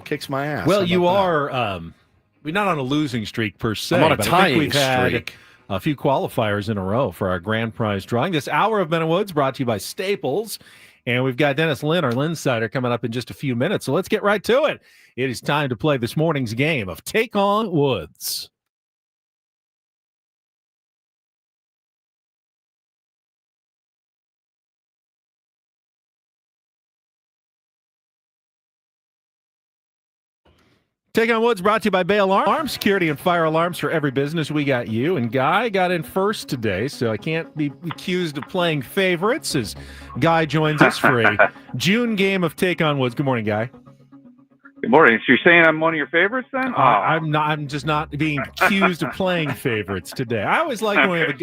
kicks my ass. Well, How you about are. We're not on a losing streak per se. I'm on a but I think tying we've had streak. a few qualifiers in a row for our grand prize drawing. This hour of Ben and Woods brought to you by Staples. And we've got Dennis Lynn, our Lynn Sider, coming up in just a few minutes. So let's get right to it. It is time to play this morning's game of Take on Woods. Take on Woods brought to you by Bay Alarm. Security and fire alarms for every business. We got you. And Guy got in first today, so I can't be accused of playing favorites as Guy joins us for a June game of Take on Woods. Good morning, Guy. Good morning. So you're saying I'm one of your favorites then? I'm not. I'm just not being accused of playing favorites today. I always like when we have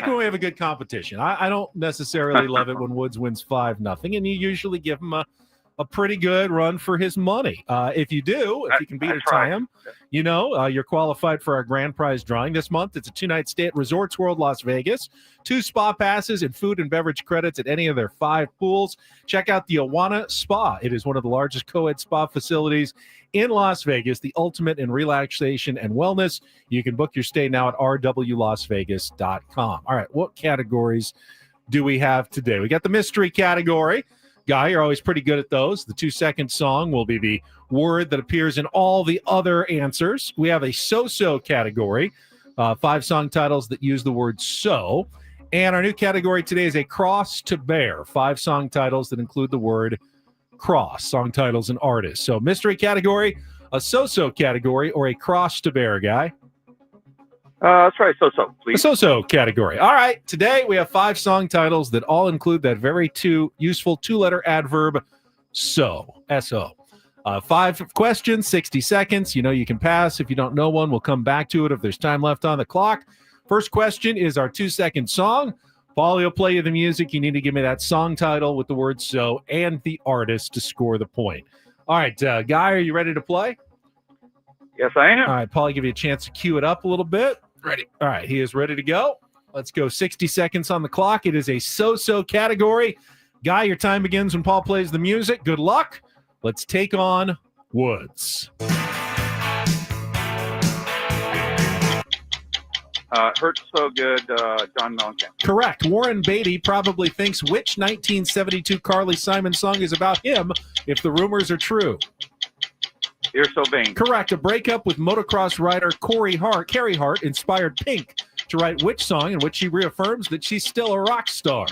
when we have a good competition. I don't necessarily love it when Woods wins 5-0, and you usually give him a pretty good run for his money. If you can beat or tie him, you're qualified for our grand prize drawing this month. It's a 2-night stay at Resorts World Las Vegas, 2 spa passes and food and beverage credits at any of their 5 pools. Check out the Awana Spa. It is one of the largest co-ed spa facilities in Las Vegas, the ultimate in relaxation and wellness. You can book your stay now at rwlasvegas.com. All right, what categories do we have today? We got the mystery category. Guy, you're always pretty good at those. The 2-second song will be the word that appears in all the other answers. We have a so-so category, 5 song titles that use the word so. And our new category today is a cross to bear, 5 song titles that include the word cross, song titles and artists. So mystery category, a so-so category, or a cross to bear, Guy? Let's try so-so, please. The so-so category. All right. Today we have 5 song titles that all include that very useful 2-letter adverb, so, S-O. 5 questions, 60 seconds. You can pass. If you don't know one, we'll come back to it if there's time left on the clock. First question is our 2-second song. Paulie will play you the music. You need to give me that song title with the word so and the artist to score the point. All right, Guy, are you ready to play? Yes, I am. All right, Paulie, give you a chance to cue it up a little bit. Ready. All right, he is ready to go. Let's go. 60 seconds on the clock. It is a so-so category. Guy, your time begins when Paul plays the music. Good luck. Let's take on Woods. Hurts so good, John Mellencamp. Correct. Warren Beatty probably thinks which 1972 Carly Simon song is about him, if the rumors are true. You're so vain. Correct. A breakup with motocross rider Carrie Hart inspired Pink to write which song in which she reaffirms that she's still a rock star.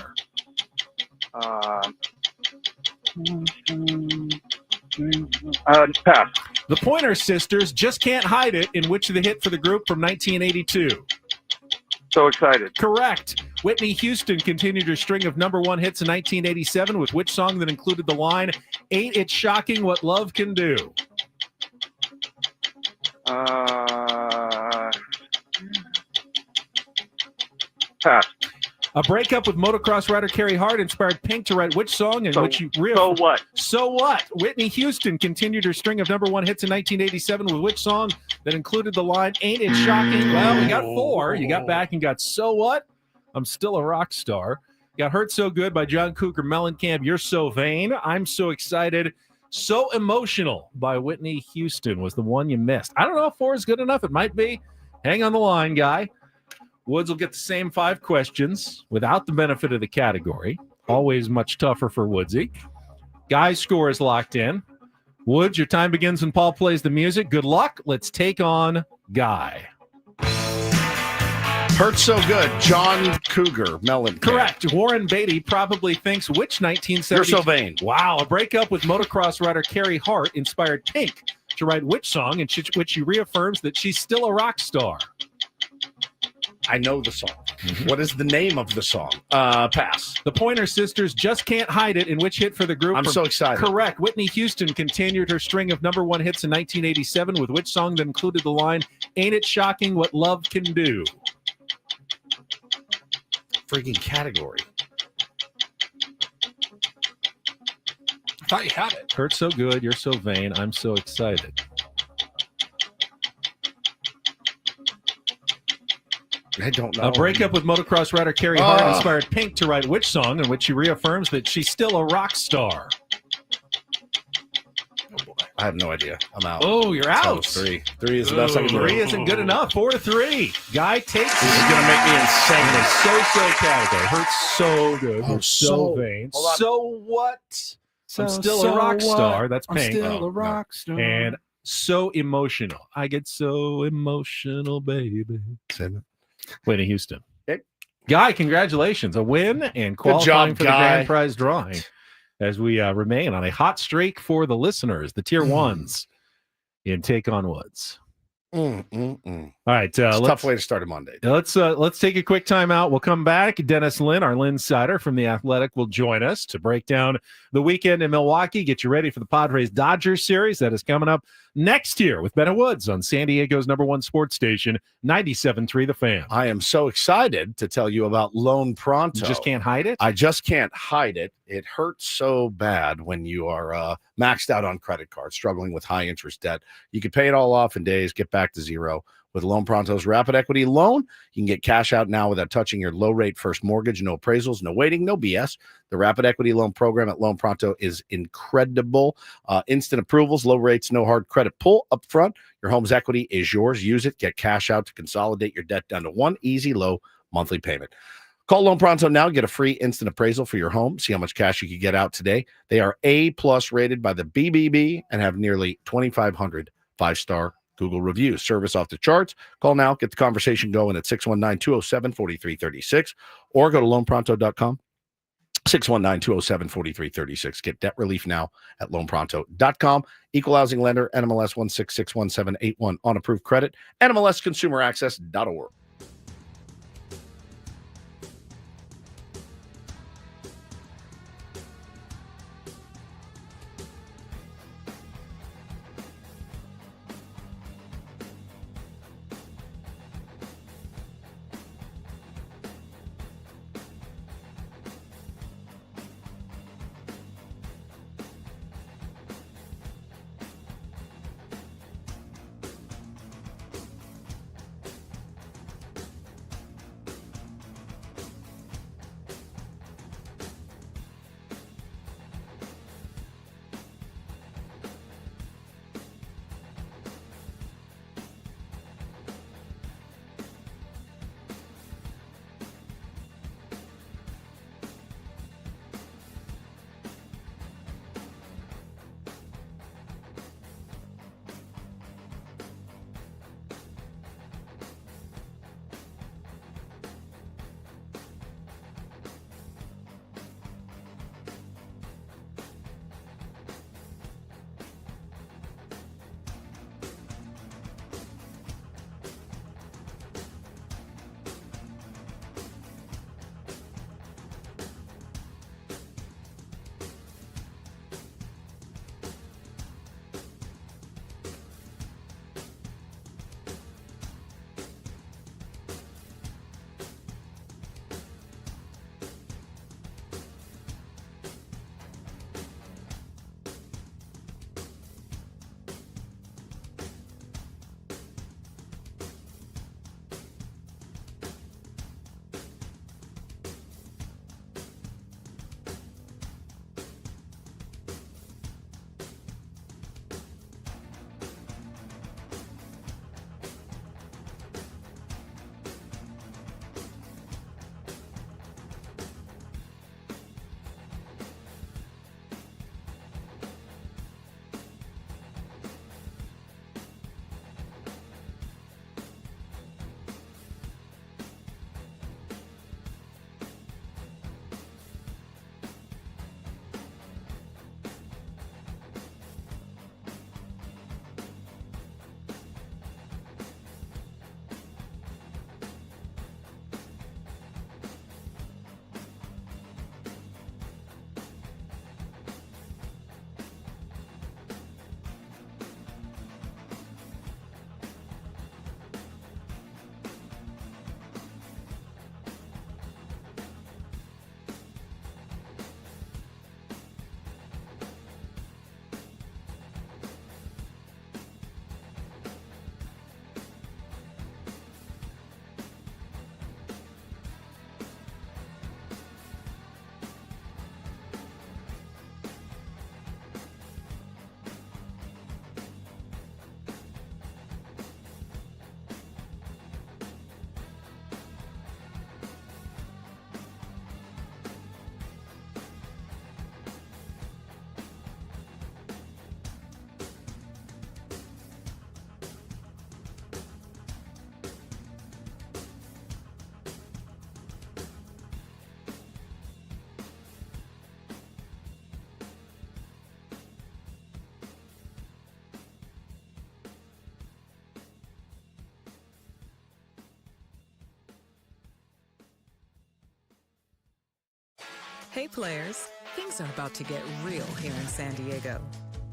Pass. The Pointer Sisters Just Can't Hide It, in which the hit for the group from 1982. So excited. Correct. Whitney Houston continued her string of number one hits in 1987 with which song that included the line, "Ain't It Shocking What Love Can Do"? Pass. A breakup with motocross rider Carrie Hart inspired Pink to write which song in which you So what? So what? Whitney Houston continued her string of number one hits in 1987 with which song that included the line, "Ain't It Shocking?" Well, we got four. You got back and got So What? I'm Still a Rock Star. Got Hurt So Good by John Cougar Mellencamp. You're So Vain. I'm So Excited. So Emotional by Whitney Houston was the one you missed. I don't know if four is good enough. It might be. Hang on the line, Guy. Woods will get the same 5 questions without the benefit of the category. Always much tougher for Woodsy. Guy's score is locked in. Woods, your time begins when Paul plays the music. Good luck. Let's take on Guy. Hurts So Good, John Cougar Mellencamp. Correct. Warren Beatty probably thinks which 1970... You're So Vain. Wow. A breakup with motocross rider Carrie Hart inspired Pink to write which song in which she reaffirms that she's still a rock star? I know the song. What is the name of the song? Pass. The Pointer Sisters Just Can't Hide It, in which hit for the group. I'm so excited. Correct. Whitney Houston continued her string of number one hits in 1987 with which song that included the line, "Ain't It Shocking What Love Can Do"? Freaking category. I thought you had it. Hurt So Good, You're So Vain, I'm So Excited. I don't know. A breakup with motocross rider Carrie Hart inspired Pink to write which song in which she reaffirms that she's still a rock star? I have no idea. I'm out. Oh, you're out. Three is the best I can do. 3 isn't good enough. 4-3. Guy takes This is going to make me insane. the so-so category. Hurts so good. You're so vain. Hold on. So what? I'm still so a rock what? star. That's I'm Pink. still a rock star. And so emotional. I get so emotional, baby. Whitney Houston. Okay. Guy, congratulations. A win and qualifying for the Guy. grand prize drawing as we remain on a hot streak for the listeners, the tier ones in Take on Woods. All right. It's a tough way to start a Monday. Let's take a quick time out. We'll come back. Dennis Lynn, our Lynn Sider from The Athletic, will join us to break down the weekend in Milwaukee. Get you ready for the Padres Dodgers series that is coming up next year with Bennett Woods on San Diego's #1 sports station, 97.3 The Fan. I am so excited to tell you about Loan Pronto. You just can't hide it? I just can't hide it. It hurts so bad when you are maxed out on credit cards, struggling with high interest debt. You can pay it all off in days, get back to zero. With Loan Pronto's Rapid Equity Loan, you can get cash out now without touching your low-rate first mortgage. No appraisals, no waiting, no BS. The Rapid Equity Loan program at Loan Pronto is incredible. Instant approvals, low rates, no hard credit pull up front. Your home's equity is yours. Use it. Get cash out to consolidate your debt down to one easy, low monthly payment. Call Loan Pronto now. Get a free instant appraisal for your home. See how much cash you can get out today. They are A+ rated by the BBB and have nearly 2,500 5-star Google reviews. Service off the charts. Call now. Get the conversation going at 619-207-4336 or go to loanpronto.com. 619-207-4336. Get debt relief now at loanpronto.com. Equal housing lender, NMLS 1661781 on approved credit, NMLSconsumeraccess.org. Hey players, things are about to get real here in San Diego.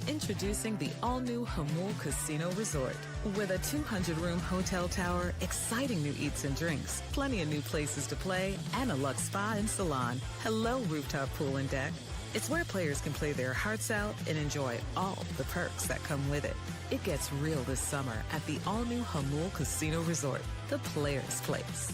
Introducing the all-new Hamul Casino Resort. With a 200-room hotel tower, exciting new eats and drinks, plenty of new places to play, and a luxe spa and salon. Hello, rooftop pool and deck. It's where players can play their hearts out and enjoy all the perks that come with it. It gets real this summer at the all-new Hamul Casino Resort, the players' place.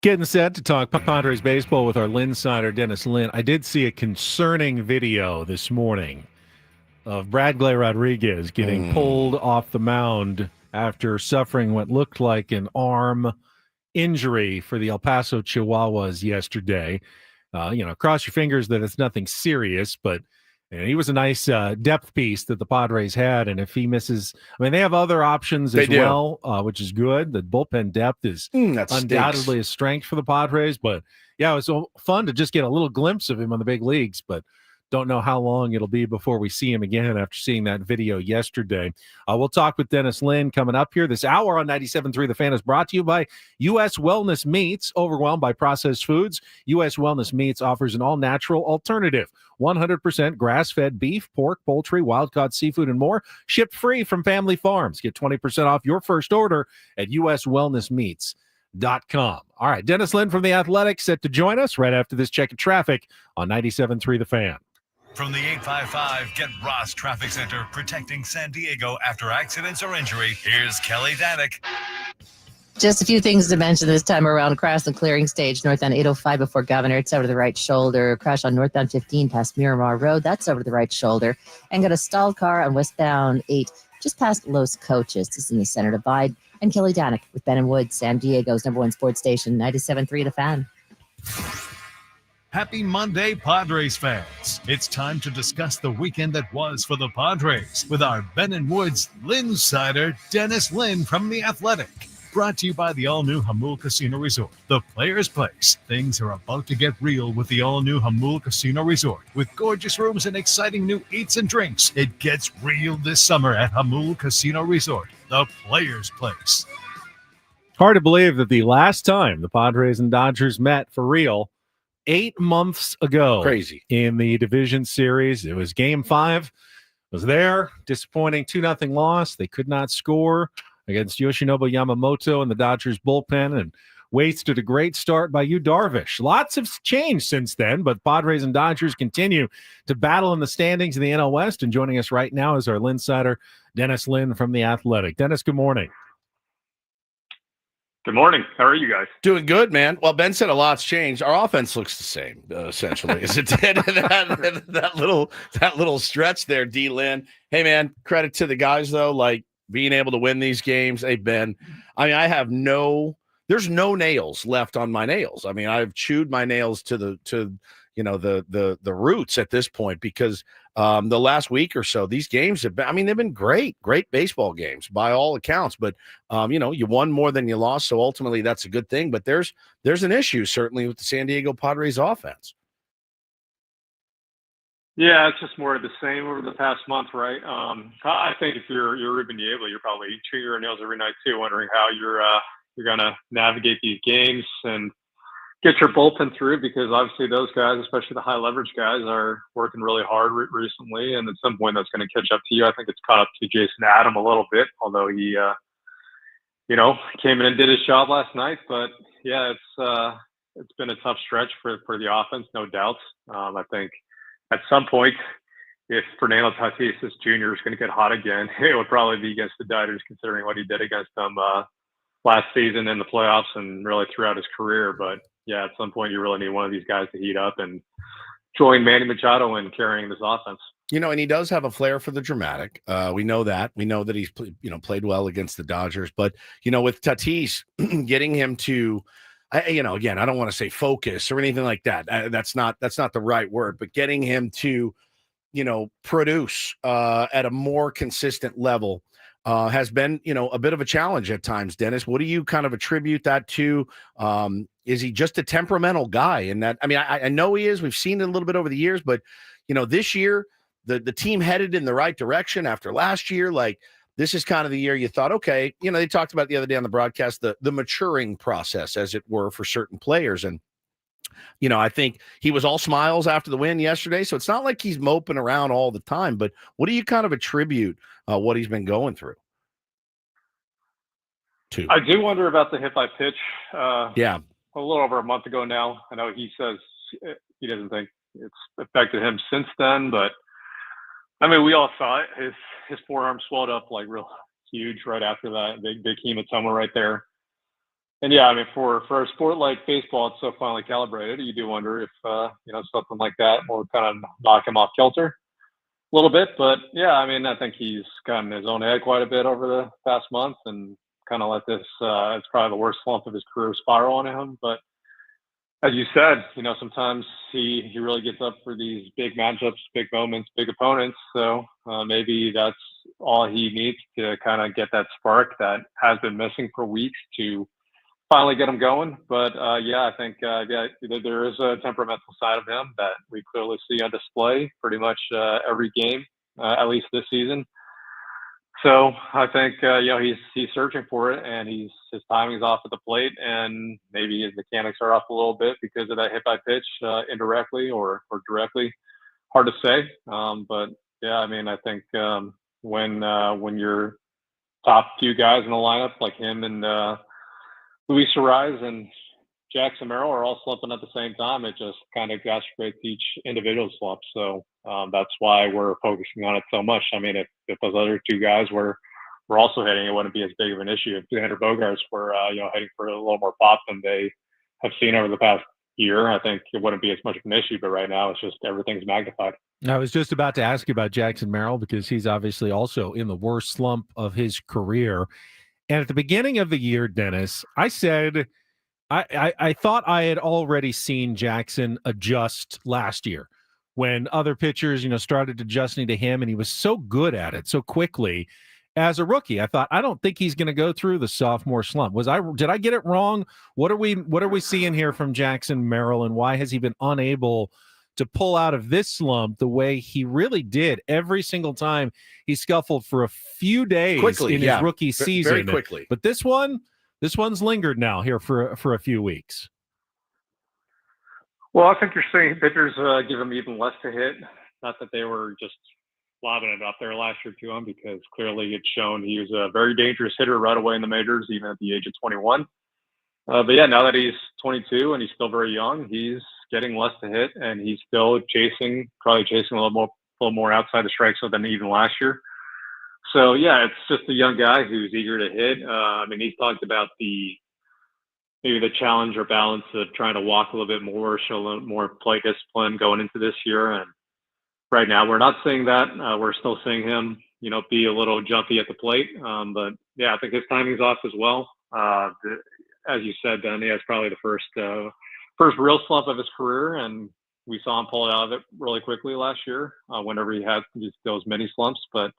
Getting set to talk Padres baseball with our Lynn Sider, Dennis Lynn. I did see a concerning video this morning of Bradley Rodriguez getting pulled off the mound after suffering what looked like an arm injury for the El Paso Chihuahuas yesterday. Cross your fingers that it's nothing serious, but he was a nice depth piece that the Padres had. And if he misses, they have other options as well, which is good. The bullpen depth is undoubtedly a strength for the Padres. But yeah, it was so fun to just get a little glimpse of him on the big leagues. But don't know how long it'll be before we see him again after seeing that video yesterday. We'll talk with Dennis Lynn coming up here. This hour on 97.3 The Fan is brought to you by U.S. Wellness Meats. Overwhelmed by processed foods, U.S. Wellness Meats offers an all-natural alternative. 100% grass-fed beef, pork, poultry, wild-caught seafood, and more. Shipped free from family farms. Get 20% off your first order at uswellnessmeats.com. All right, Dennis Lynn from The Athletic set to join us right after this check of traffic on 97.3 The Fan. From the 855 Get Ross Traffic Center, protecting San Diego after accidents or injury, here's Kelly Danick. Just a few things to mention this time around. Crash the clearing stage northbound 805 before Governor. It's over to the right shoulder. Crash on northbound 15 past Miramar Road. That's over to the right shoulder. And got a stalled car on westbound 8 just past Los Coaches. This is in the center divide. I'm Kelly Danick with Ben and Wood, San Diego's #1 sports station, 97.3 The Fan. Happy Monday, Padres fans. It's time to discuss the weekend that was for the Padres with our Ben and Woods Lynn Sider, Dennis Lynn from The Athletic. Brought to you by the all-new Hamul Casino Resort, the players' place. Things are about to get real with the all-new Hamul Casino Resort. With gorgeous rooms and exciting new eats and drinks, it gets real this summer at Hamul Casino Resort, the players' place. Hard to believe that the last time the Padres and Dodgers met for real 8 months ago. Crazy. In the division series. It was Game 5. Was there. Disappointing 2-0 loss. They could not score against Yoshinobu Yamamoto and the Dodgers bullpen, and wasted a great start by Yu Darvish. Lots have changed since then, but Padres and Dodgers continue to battle in the standings in the NL West. And joining us right now is our Lynn Sider, Dennis Lynn from The Athletic. Dennis, good morning. Good morning. How are you guys? Doing good, man. Well, Ben said a lot's changed. Our offense looks the same, essentially, as it did that little stretch there, D. Lynn. Hey, man, credit to the guys though, like being able to win these games. Hey, Ben, I mean, there's no nails left on my nails. I mean, I've chewed my nails to the roots at this point because the last week or so, these games have been, I mean, they've been great baseball games by all accounts, but you won more than you lost. So ultimately that's a good thing, but there's an issue certainly with the San Diego Padres offense. Yeah, it's just more of the same over the past month, right? I think if you're Ruben Diablo, you're probably chewing your nails every night too, wondering how you're going to navigate these games and get your bullpen through, because obviously those guys, especially the high leverage guys, are working really hard recently, and at some point that's going to catch up to you. I think it's caught up to Jason Adam a little bit, although he came in and did his job last night. But yeah, it's been a tough stretch for the offense, no doubts. I think at some point, if Fernando Tatis Jr. is going to get hot again, it would probably be against the Dodgers, considering what he did against them last season in the playoffs and really throughout his career. But yeah, at some point you really need one of these guys to heat up and join Manny Machado in carrying this offense. And he does have a flair for the dramatic. We know that. We know that he's played well against the Dodgers. But with Tatis, getting him to, again, I don't want to say focus or anything like that. That's not the right word. But getting him to, produce at a more consistent level has been, a bit of a challenge at times. Dennis, what do you kind of attribute that to? Is he just a temperamental guy? And that, I mean, I know he is. We've seen it a little bit over the years, but this year the team headed in the right direction after last year. Like, this is kind of the year you thought, okay, they talked about the other day on the broadcast, the maturing process, as it were, for certain players. And I think he was all smiles after the win yesterday. So it's not like he's moping around all the time. But what do you kind of attribute what he's been going through to? I do wonder about the hit by pitch. Yeah. A little over a month ago now. I know he says he doesn't think it's affected him since then, but I mean, we all saw it. His forearm swelled up like real huge right after that. Big hematoma right there. And yeah, I mean, for a sport like baseball, it's so finely calibrated. You do wonder if something like that will kind of knock him off kilter a little bit. But yeah, I mean, I think he's gotten his own head quite a bit over the past month and kind of let this, it's probably the worst slump of his career spiral on him. But as you said, sometimes he really gets up for these big matchups, big moments, big opponents. So maybe that's all he needs to kind of get that spark that has been missing for weeks to finally get him going. But yeah, I think there is a temperamental side of him that we clearly see on display pretty much every game, at least this season. So I think he's searching for it, and his timing's off at the plate, and maybe his mechanics are off a little bit because of that hit by pitch, indirectly or directly. Hard to say, but yeah, I mean, I think when your top few guys in the lineup like him and Luis Arraez and Jackson Merrill are all slumping at the same time, it just kind of exacerbates each individual slump. So that's why we're focusing on it so much. I mean, if those other two guys were also hitting, it wouldn't be as big of an issue. If Xander Bogaerts were heading for a little more pop than they have seen over the past year, I think it wouldn't be as much of an issue. But right now, it's just everything's magnified. I was just about to ask you about Jackson Merrill, because he's obviously also in the worst slump of his career. And at the beginning of the year, Dennis, I said I thought I had already seen Jackson adjust last year when other pitchers, started adjusting to him, and he was so good at it so quickly as a rookie. I thought, I don't think he's going to go through the sophomore slump. Did I get it wrong? What are we seeing here from Jackson Merrill, and why has he been unable to pull out of this slump the way he really did every single time he scuffled for a few days in his rookie season? Very quickly. But this one's lingered now here for a few weeks. Well, I think you're saying pitchers give him even less to hit. Not that they were just lobbing it up there last year to him, because clearly it's shown he was a very dangerous hitter right away in the majors, even at the age of 21. But yeah, now that he's 22 and he's still very young, he's getting less to hit, and he's still probably chasing a little more outside the strike zone than even last year. So yeah, it's just a young guy who's eager to hit. I mean, he's talked about the maybe the challenge or balance of trying to walk a little bit more, show a little more play discipline going into this year. And right now we're not seeing that. We're still seeing him, be a little jumpy at the plate. But yeah, I think his timing's off as well. As you said, Ben, he has probably the first real slump of his career, and we saw him pull out of it really quickly last year. Whenever he had just those mini slumps, but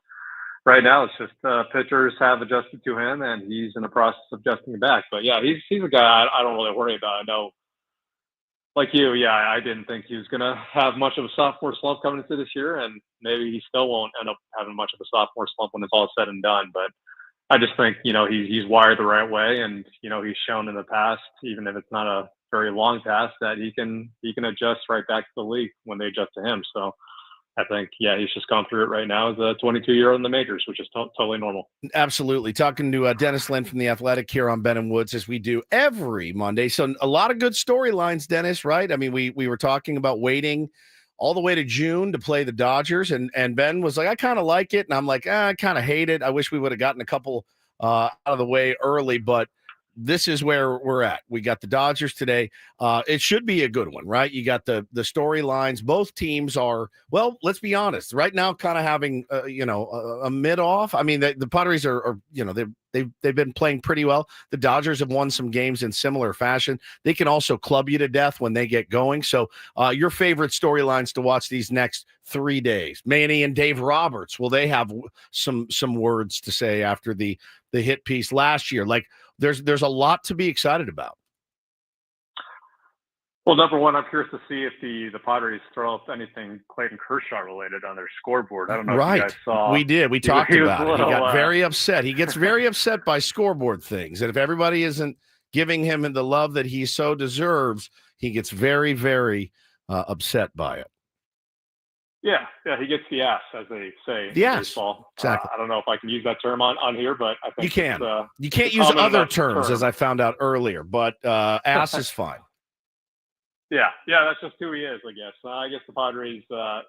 right now it's just pitchers have adjusted to him, and he's in the process of adjusting back. But yeah, he's a guy I don't really worry about. I know, like you, yeah, I didn't think he was going to have much of a sophomore slump coming into this year, and maybe he still won't end up having much of a sophomore slump when it's all said and done. But I just think, he's wired the right way, and, he's shown in the past, even if it's not a very long pass, that he can adjust right back to the league when they adjust to him. So I think, yeah, he's just gone through it right now as a 22-year-old in the majors, which is totally normal. Absolutely. Talking to Dennis Lynn from The Athletic here on Ben and Woods, as we do every Monday. So a lot of good storylines, Dennis, right? I mean, we were talking about waiting all the way to June to play the Dodgers, and Ben was like, I kind of like it. And I'm like, I kind of hate it. I wish we would have gotten a couple out of the way early, but this is where we're at. We got the Dodgers today. It should be a good one, right? You got the storylines. Both teams are, well, let's be honest, right now kind of having, a mid-off. I mean, the Padres are they've been playing pretty well. The Dodgers have won some games in similar fashion. They can also club you to death when they get going. So your favorite storylines to watch these next 3 days? Manny and Dave Roberts, will they have some words to say after the hit piece last year? Like, there's a lot to be excited about. Well, number one, I'm curious to see if the Padres throw up anything Clayton Kershaw related on their scoreboard. I don't know if you guys saw. We did. We talked about it. He got very upset. He gets very upset by scoreboard things. And if everybody isn't giving him the love that he so deserves, he gets very, very upset by it. Yeah, he gets the ass, as they say in baseball. Exactly. I don't know if I can use that term on here, but I think you can. You can't it's use common other enough terms, term. as I found out earlier, but ass is fine. Yeah, that's just who he is, I guess. I guess the Padres,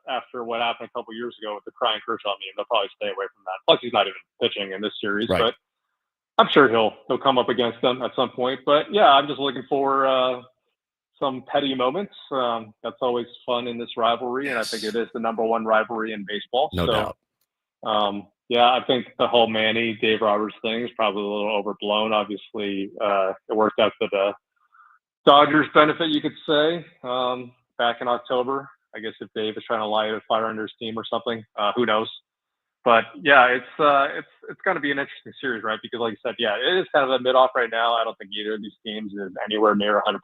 after what happened a couple years ago with the crying Kershaw meme, they'll probably stay away from that. Plus, he's not even pitching in this series, right. But I'm sure he'll come up against them at some point. But yeah, I'm just looking for some petty moments. That's always fun in this rivalry, and I think it is the number one rivalry in baseball. No doubt. Yeah, I think the whole Manny, Dave Roberts thing is probably a little overblown. Obviously, it worked out to the Dodgers' benefit, you could say, back in October. I guess if Dave is trying to light a fire under his team or something, who knows? But yeah, it's going to be an interesting series, right? Because like you said, yeah, it is kind of a mid-off right now. I don't think either of these teams is anywhere near 100%.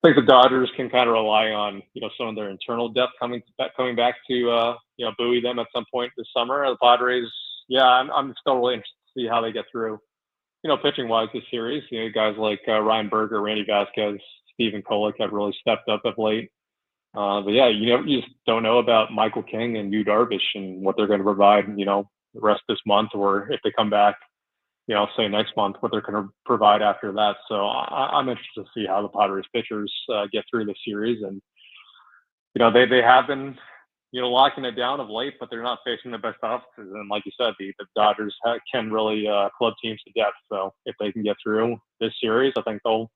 I think the Dodgers can kind of rely on, some of their internal depth coming back to, buoy them at some point this summer. The Padres, yeah, I'm still really interested to see how they get through, pitching wise this series. Guys like Ryan Berger, Randy Vasquez, Stephen Kolek have really stepped up of late. But yeah, you just don't know about Michael King and Yu Darvish and what they're going to provide, the rest of this month, or if they come back, say next month, what they're going to provide after that. So I'm interested to see how the Padres pitchers get through the series. And, they have been, locking it down of late, but they're not facing the best offenses. And like you said, the Dodgers can really club teams to death. So if they can get through this series, I think they'll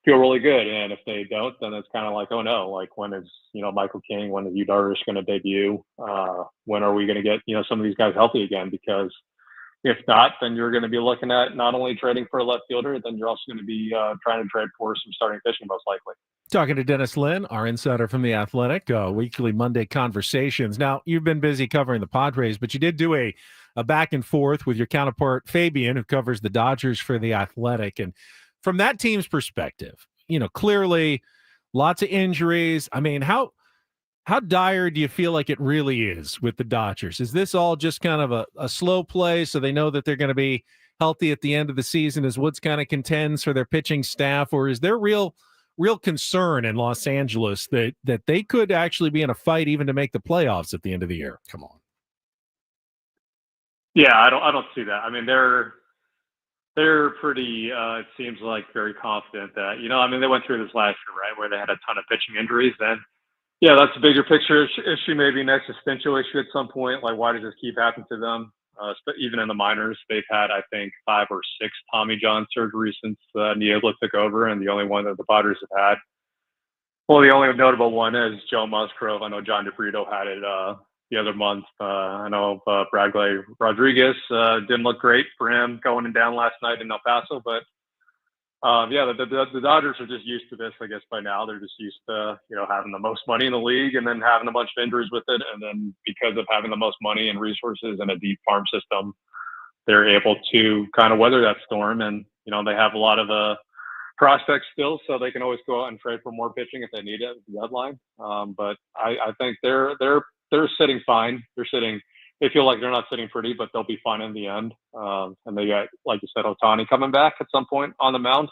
feel really good. And if they don't, then it's kind of like, oh no, like when is, Michael King, when is Yu Darvish going to debut? When are we going to get, some of these guys healthy again? Because if not, then you're going to be looking at not only trading for a left fielder, then you're also going to be trying to trade for some starting pitching, most likely. Talking to Dennis Lynn, our insider from The Athletic, weekly Monday conversations. Now, you've been busy covering the Padres, but you did do a back and forth with your counterpart, Fabian, who covers the Dodgers for The Athletic. And from that team's perspective, clearly lots of injuries. I mean, how dire do you feel like it really is with the Dodgers? Is this all just kind of a slow play so they know that they're going to be healthy at the end of the season as Woods kind of contends for their pitching staff? Or is there real concern in Los Angeles that they could actually be in a fight even to make the playoffs at the end of the year? Come on. Yeah, I don't see that. I mean, they're pretty, it seems like, very confident that, they went through this last year, right, where they had a ton of pitching injuries. Then, yeah, that's a bigger picture issue, maybe an existential issue at some point. Like, why does this keep happening to them? Even in the minors, they've had, I think, 5 or 6 Tommy John surgeries since Niebla took over, and the only one that the Padres have had. Well, the only notable one is Joe Musgrove. I know John DeBrito had it the other month. I know Bradley Rodriguez didn't look great for him going down last night in El Paso, but the Dodgers are just used to this, I guess, by now. They're just used to, having the most money in the league and then having a bunch of injuries with it. And then because of having the most money and resources and a deep farm system, they're able to kind of weather that storm. And, they have a lot of prospects still, so they can always go out and trade for more pitching if they need it at the deadline. But I think they're sitting fine. They feel like they're not sitting pretty, but they'll be fine in the end. And they got, like you said, Ohtani coming back at some point on the mound.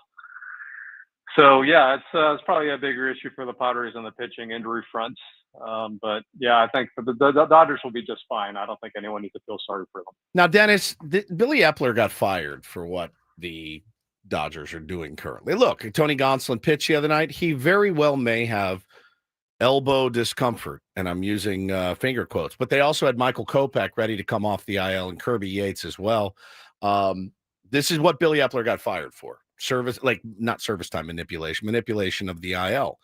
So yeah, it's probably a bigger issue for the Padres on the pitching injury front. But yeah, I think the Dodgers will be just fine. I don't think anyone needs to feel sorry for them. Now, Dennis, Billy Epler got fired for what the Dodgers are doing currently. Look, Tony Gonsolin pitched the other night. He very well may have elbow discomfort, and I'm using finger quotes, but they also had Michael Kopech ready to come off the IL and Kirby Yates as well. This is what Billy Epler got fired for. Not service time manipulation of the IL.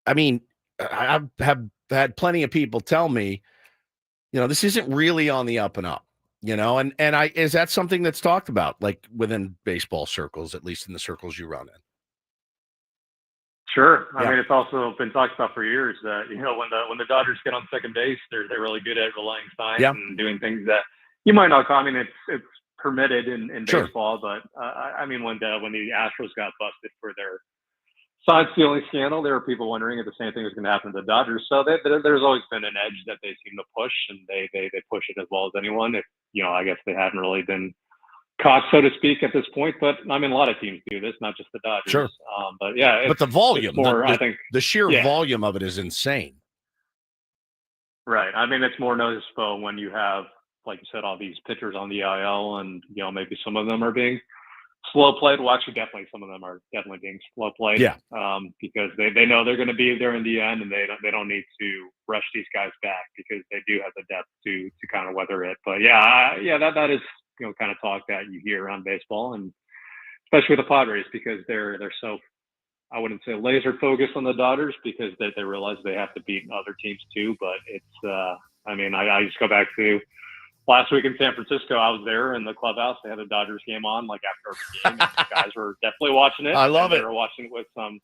I mean, I have had plenty of people tell me, this isn't really on the up and up, and is that something that's talked about, like within baseball circles, at least in the circles you run in? Sure. I mean, it's also been talked about for years that, when the Dodgers get on second base, they're really good at relaying signs and doing things that you might not call. I mean, it's permitted in baseball, but I mean, when the Astros got busted for their sign stealing scandal, there were people wondering if the same thing was going to happen to the Dodgers. So there's always been an edge that they seem to push, and they push it as well as anyone. If I guess they haven't really been caught, so to speak, at this point. But I mean, a lot of teams do this, not just the Dodgers. Sure. But yeah, but the volume, I think the sheer volume of it is insane. Right. I mean, it's more noticeable when you have, like you said, all these pitchers on the IL, and maybe some of them are being slow played. Well, actually, definitely some of them are definitely being slow played. Yeah. Because they know they're going to be there in the end, and they don't need to rush these guys back because they do have the depth to kind of weather it. But that is kind of talk that you hear around baseball, and especially the Padres, because they're so, I wouldn't say laser focused on the Dodgers, because they realize they have to beat other teams too. But it's I mean, I just go back to last week in San Francisco. I was there in the clubhouse. They had a Dodgers game on like after every game, and the guys were definitely watching it. I love it. They were watching it with some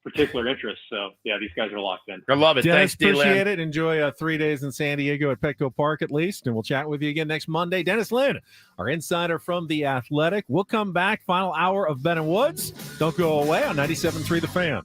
particular interest. So yeah, these guys are locked in. I love it. Dennis, Thanks, appreciate it. Enjoy 3 days in San Diego at Petco Park at least, and we'll chat with you again next Monday. Dennis Lynn, our insider from The Athletic. We'll come back. Final hour of Ben and Woods. Don't go away on 97.3 The Fan.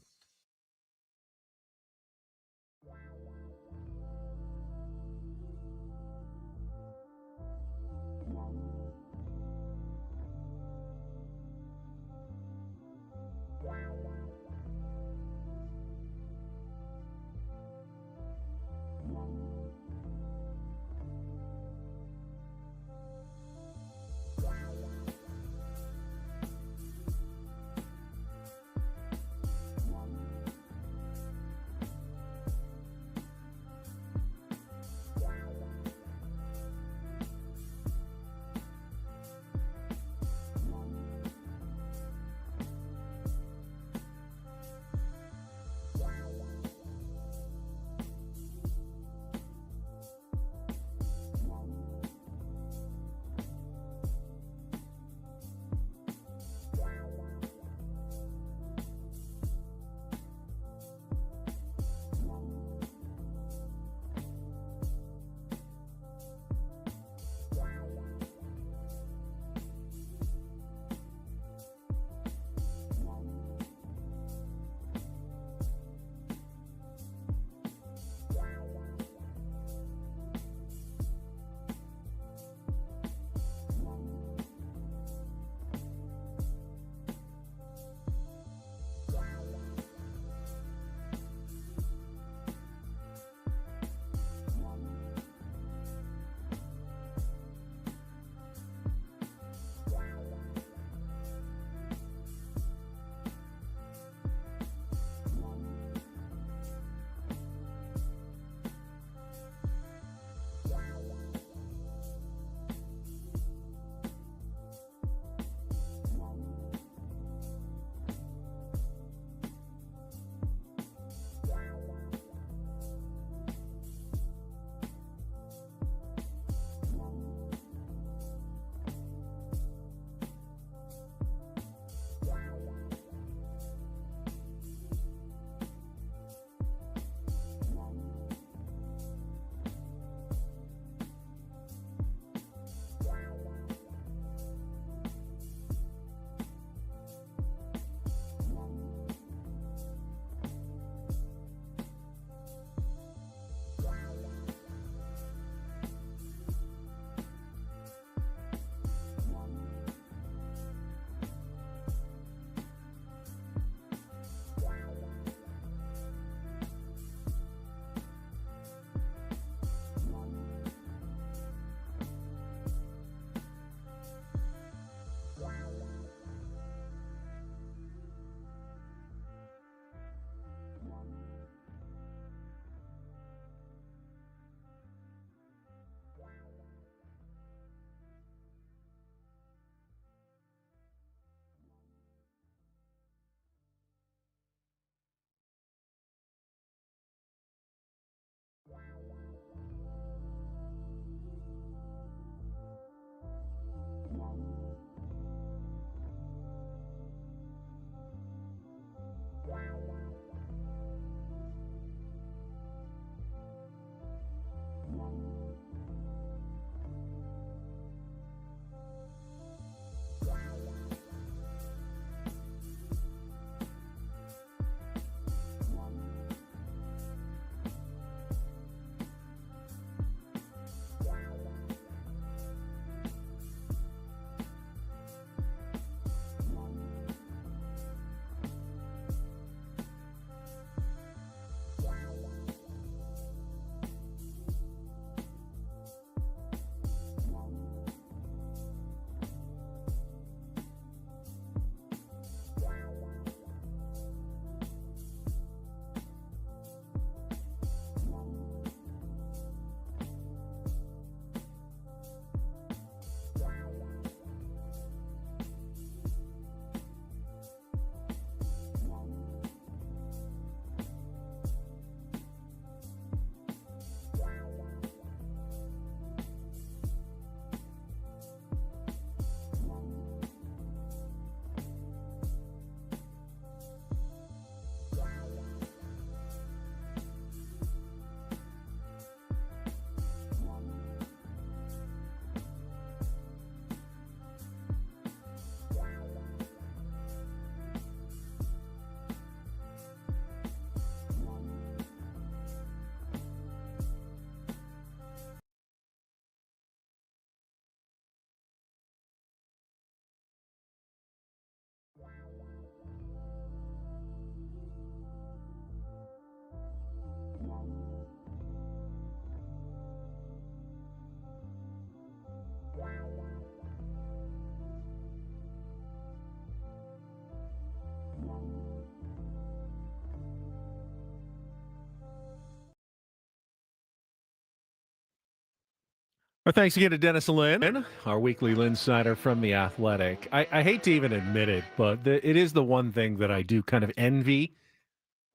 Well, thanks again to Dennis and Lynn, our weekly Lynn Snyder from The Athletic. I hate to even admit it, but it is the one thing that I do kind of envy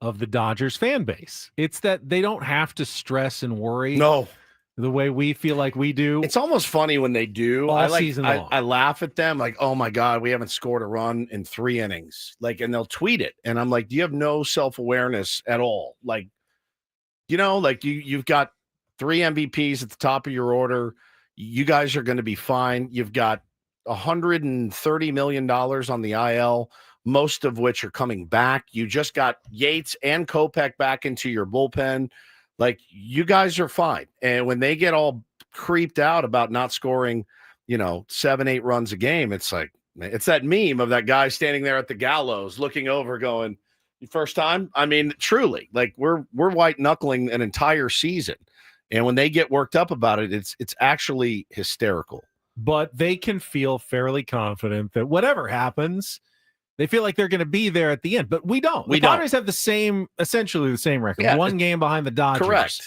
of the Dodgers fan base. It's that they don't have to stress and worry the way we feel like we do. It's almost funny when they do. All season long. I laugh at them like, oh my God, we haven't scored a run in 3 innings. Like, and they'll tweet it. And I'm like, do you have no self-awareness at all? Like, like you've got 3 MVPs at the top of your order. You guys are going to be fine. You've got $130 million on the IL, most of which are coming back. You just got Yates and Kopech back into your bullpen. Like, you guys are fine. And when they get all creeped out about not scoring, 7-8 runs a game, it's like, it's that meme of that guy standing there at the gallows looking over going, first time? I mean, truly, like we're white knuckling an entire season. And when they get worked up about it, it's actually hysterical. But they can feel fairly confident that whatever happens, they feel like they're going to be there at the end. But we don't. The Padres have essentially the same record. 1 game behind the Dodgers. Correct.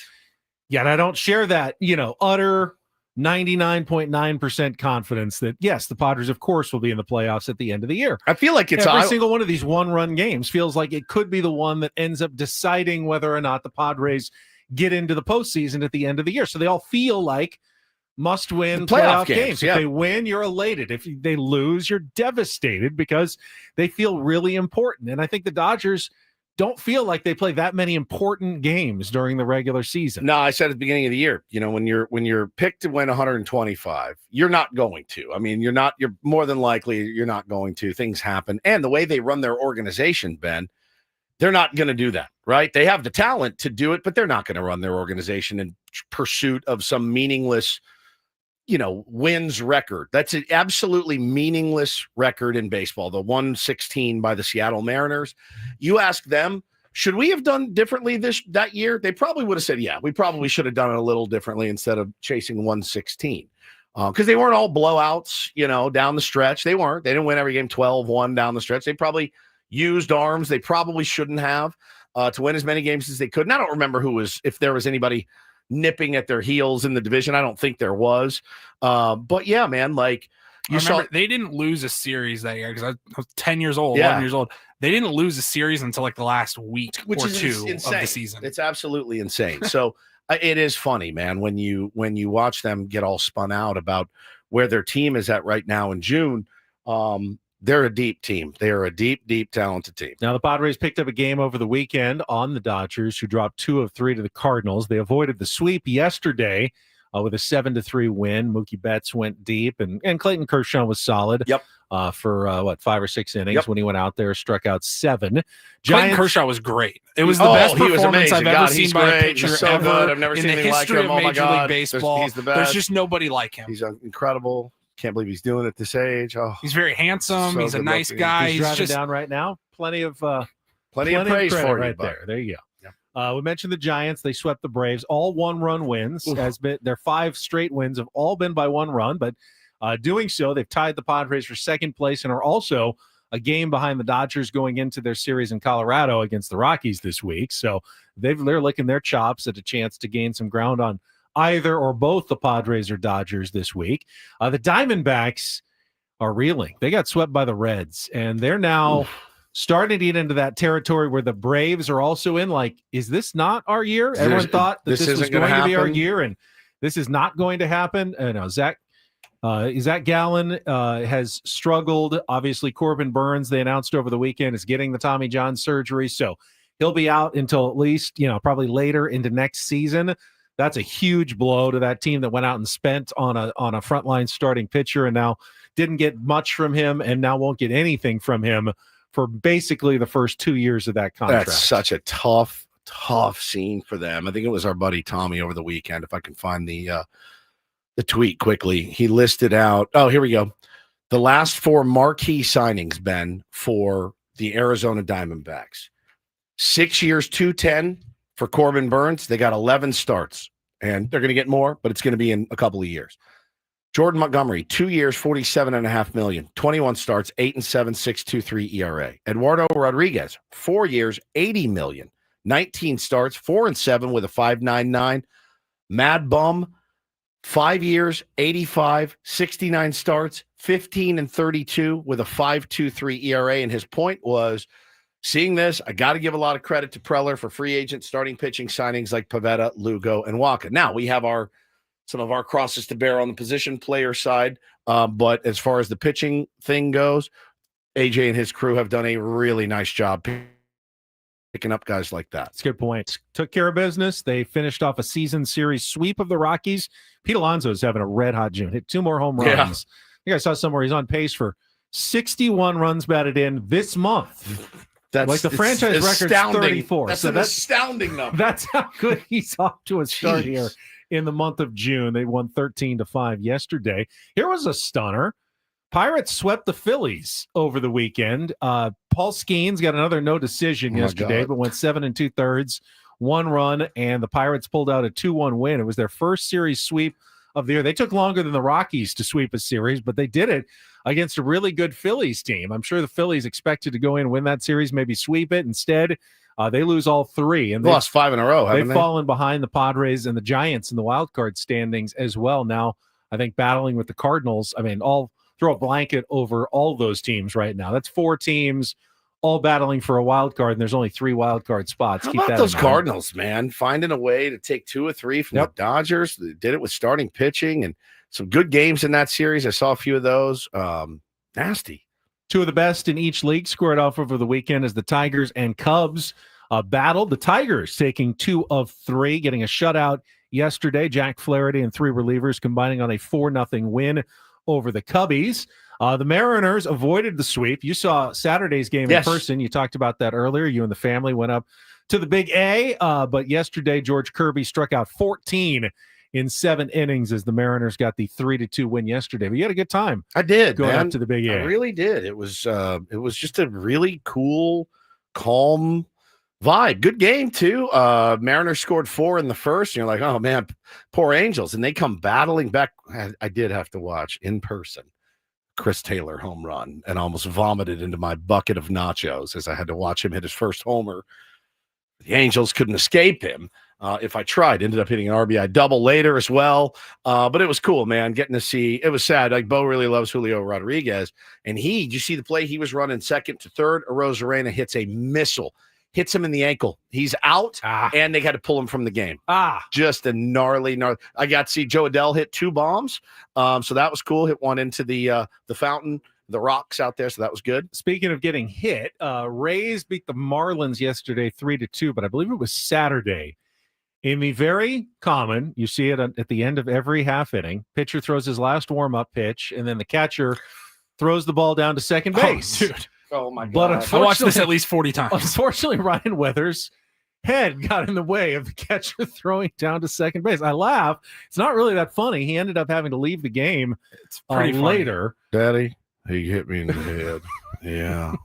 Yet I don't share that, utter 99.9% confidence that, yes, the Padres, of course, will be in the playoffs at the end of the year. I feel like every single one of these one-run games feels like it could be the one that ends up deciding whether or not the Padres get into the postseason at the end of the year. So they all feel like must-win playoff games. If they win, you're elated. If they lose, you're devastated because they feel really important. And I think the Dodgers don't feel like they play that many important games during the regular season. No, I said at the beginning of the year, when you're picked to win 125, you're not going to. I mean, you're more than likely you're not going to. Things happen. And the way they run their organization, Ben, they're not going to do that, right? They have the talent to do it, but they're not going to run their organization in pursuit of some meaningless, wins record. That's an absolutely meaningless record in baseball. The 116 by the Seattle Mariners. You ask them, should we have done differently that year? They probably would have said, yeah, we probably should have done it a little differently instead of chasing 116. Because they weren't all blowouts, down the stretch. They weren't. They didn't win every game 12-1 down the stretch. They probably used arms they probably shouldn't have to win as many games as they could. And I don't remember if there was anybody nipping at their heels in the division. I don't think there was. But yeah, man, like they didn't lose a series that year because I was 10 years old, 11 years old. They didn't lose a series until like the last week or two of the season. It's absolutely insane. So it is funny, man, when you watch them get all spun out about where their team is at right now in June. They're a deep team. They are a deep, deep, talented team. Now, the Padres picked up a game over the weekend on the Dodgers, who dropped 2 of 3 to the Cardinals. They avoided the sweep yesterday with a 7-3 win. Mookie Betts went deep, and Clayton Kershaw was solid. Yep. For 5 or 6 innings when he went out there, struck out 7. Clayton Kershaw was great. It was the best performance I've ever seen by a pitcher ever I've never in seen the anything like history him. of Oh my Major God. League Baseball. He's the best. There's just nobody like him. He's incredible. Can't believe he's doing it at this age. Oh, he's very handsome. He's a nice guy. He's driving down right now. Plenty of praise for you right there. There you go. Yeah. We mentioned the Giants. They swept the Braves. All 1-run wins. Their 5 straight wins have all been by 1 run, but doing so, they've tied the Padres for 2nd place and are also a game behind the Dodgers going into their series in Colorado against the Rockies this week. So they're licking their chops at a chance to gain some ground on either or both the Padres or Dodgers this week. The Diamondbacks are reeling. They got swept by the Reds, and they're now starting to get into that territory where the Braves are also in. Like, is this not our year? Everyone thought that this was going to be our year, and this is not going to happen. Zach Gallen has struggled. Obviously, Corbin Burns, they announced over the weekend, is getting the Tommy John surgery, so he'll be out until at least, probably later into next season. That's a huge blow to that team that went out and spent on a frontline starting pitcher and now didn't get much from him and now won't get anything from him for basically the first 2 years of that contract. That's such a tough scene for them. I think it was our buddy Tommy over the weekend. If I can find the tweet quickly, he listed out. Oh, here we go. The last 4 marquee signings, Ben, for the Arizona Diamondbacks. 6 years, 210. For Corbin Burns, they got 11 starts, and they're going to get more, but it's going to be in a couple of years. Jordan Montgomery, 2 years, $47.5 million, 21 starts, 8-7, 6.23 ERA. Eduardo Rodriguez, 4 years, $80 million, 19 starts, 4-7 with a 5.99. Mad Bum 5 years, 85, 69 starts, 15-32 with a 5.23 ERA. And his point was, seeing this, I got to give a lot of credit to Preller for free agent starting pitching signings like Pivetta, Lugo, and Waka. Now we have some of our crosses to bear on the position player side, but as far as the pitching thing goes, AJ and his crew have done a really nice job picking up guys like that. That's a good point. Took care of business. They finished off a season series sweep of the Rockies. Pete Alonso's having a red-hot June. Hit 2 more home runs. Yeah. I think I saw somewhere he's on pace for 61 runs batted in this month. That's like the franchise record's 34. That's so an astounding number. That's how good he's off to a start here in the month of June. They won 13-5 yesterday. Here was a stunner. Pirates swept the Phillies over the weekend. Paul Skeens got another no decision yesterday, but went 7 2/3, 1 run, and the Pirates pulled out a 2-1 win. It was their first series sweep of the year. They took longer than the Rockies to sweep a series, but they did it against a really good Phillies team. I'm sure the Phillies expected to go in and win that series, maybe sweep it. Instead, they lose all 3. And they lost 5 in a row, haven't they've they? fallen behind the Padres and the Giants in the wild card standings as well. Now, I think battling with the Cardinals, I'll throw a blanket over all those teams right now. That's 4 teams all battling for a wild card, and there's only 3 wild card spots. How Keep about that those in mind. Cardinals, man? Finding a way to take 2 or 3 from the Dodgers. They did it with starting pitching and some good games in that series. I saw a few of those. Nasty. 2 of the best in each league squared off over the weekend as the Tigers and Cubs battled. The Tigers taking 2 of 3, getting a shutout yesterday. Jack Flaherty and 3 relievers combining on a 4-0 win over the Cubbies. The Mariners avoided the sweep. You saw Saturday's game in person. You talked about that earlier. You and the family went up to the Big A, but yesterday George Kirby struck out 14 in 7 innings as the Mariners got the 3-2 win yesterday. But you had a good time. I did, going man. up to the Big A. I really did. It was just a really cool, calm vibe. Good game too. Mariners scored 4 in the first, and you're like, oh man, poor Angels. And they come battling back. I did have to watch in person Chris Taylor home run and almost vomited into my bucket of nachos as I had to watch him hit his first homer. The Angels couldn't escape him. If I tried, ended up hitting an RBI double later as well. But it was cool, man. Getting to see, it was sad. Like Bo really loves Julio Rodriguez. And did you see the play? He was running second to third. Arozarena hits a missile, hits him in the ankle. He's out, and they had to pull him from the game. Just a gnarly. I got to see Joe Adell hit 2 bombs. So that was cool. Hit one into the fountain, the rocks out there. So that was good. Speaking of getting hit, Rays beat the Marlins yesterday 3-2, but I believe it was Saturday. In the very common, you see it at the end of every half inning, pitcher throws his last warm-up pitch, and then the catcher throws the ball down to second base. Oh, dude. Oh, my God. But I watched this at least 40 times. Unfortunately, Ryan Weathers' head got in the way of the catcher throwing down to second base. I laugh. It's not really that funny. He ended up having to leave the game later. Daddy, he hit me in the head. Yeah.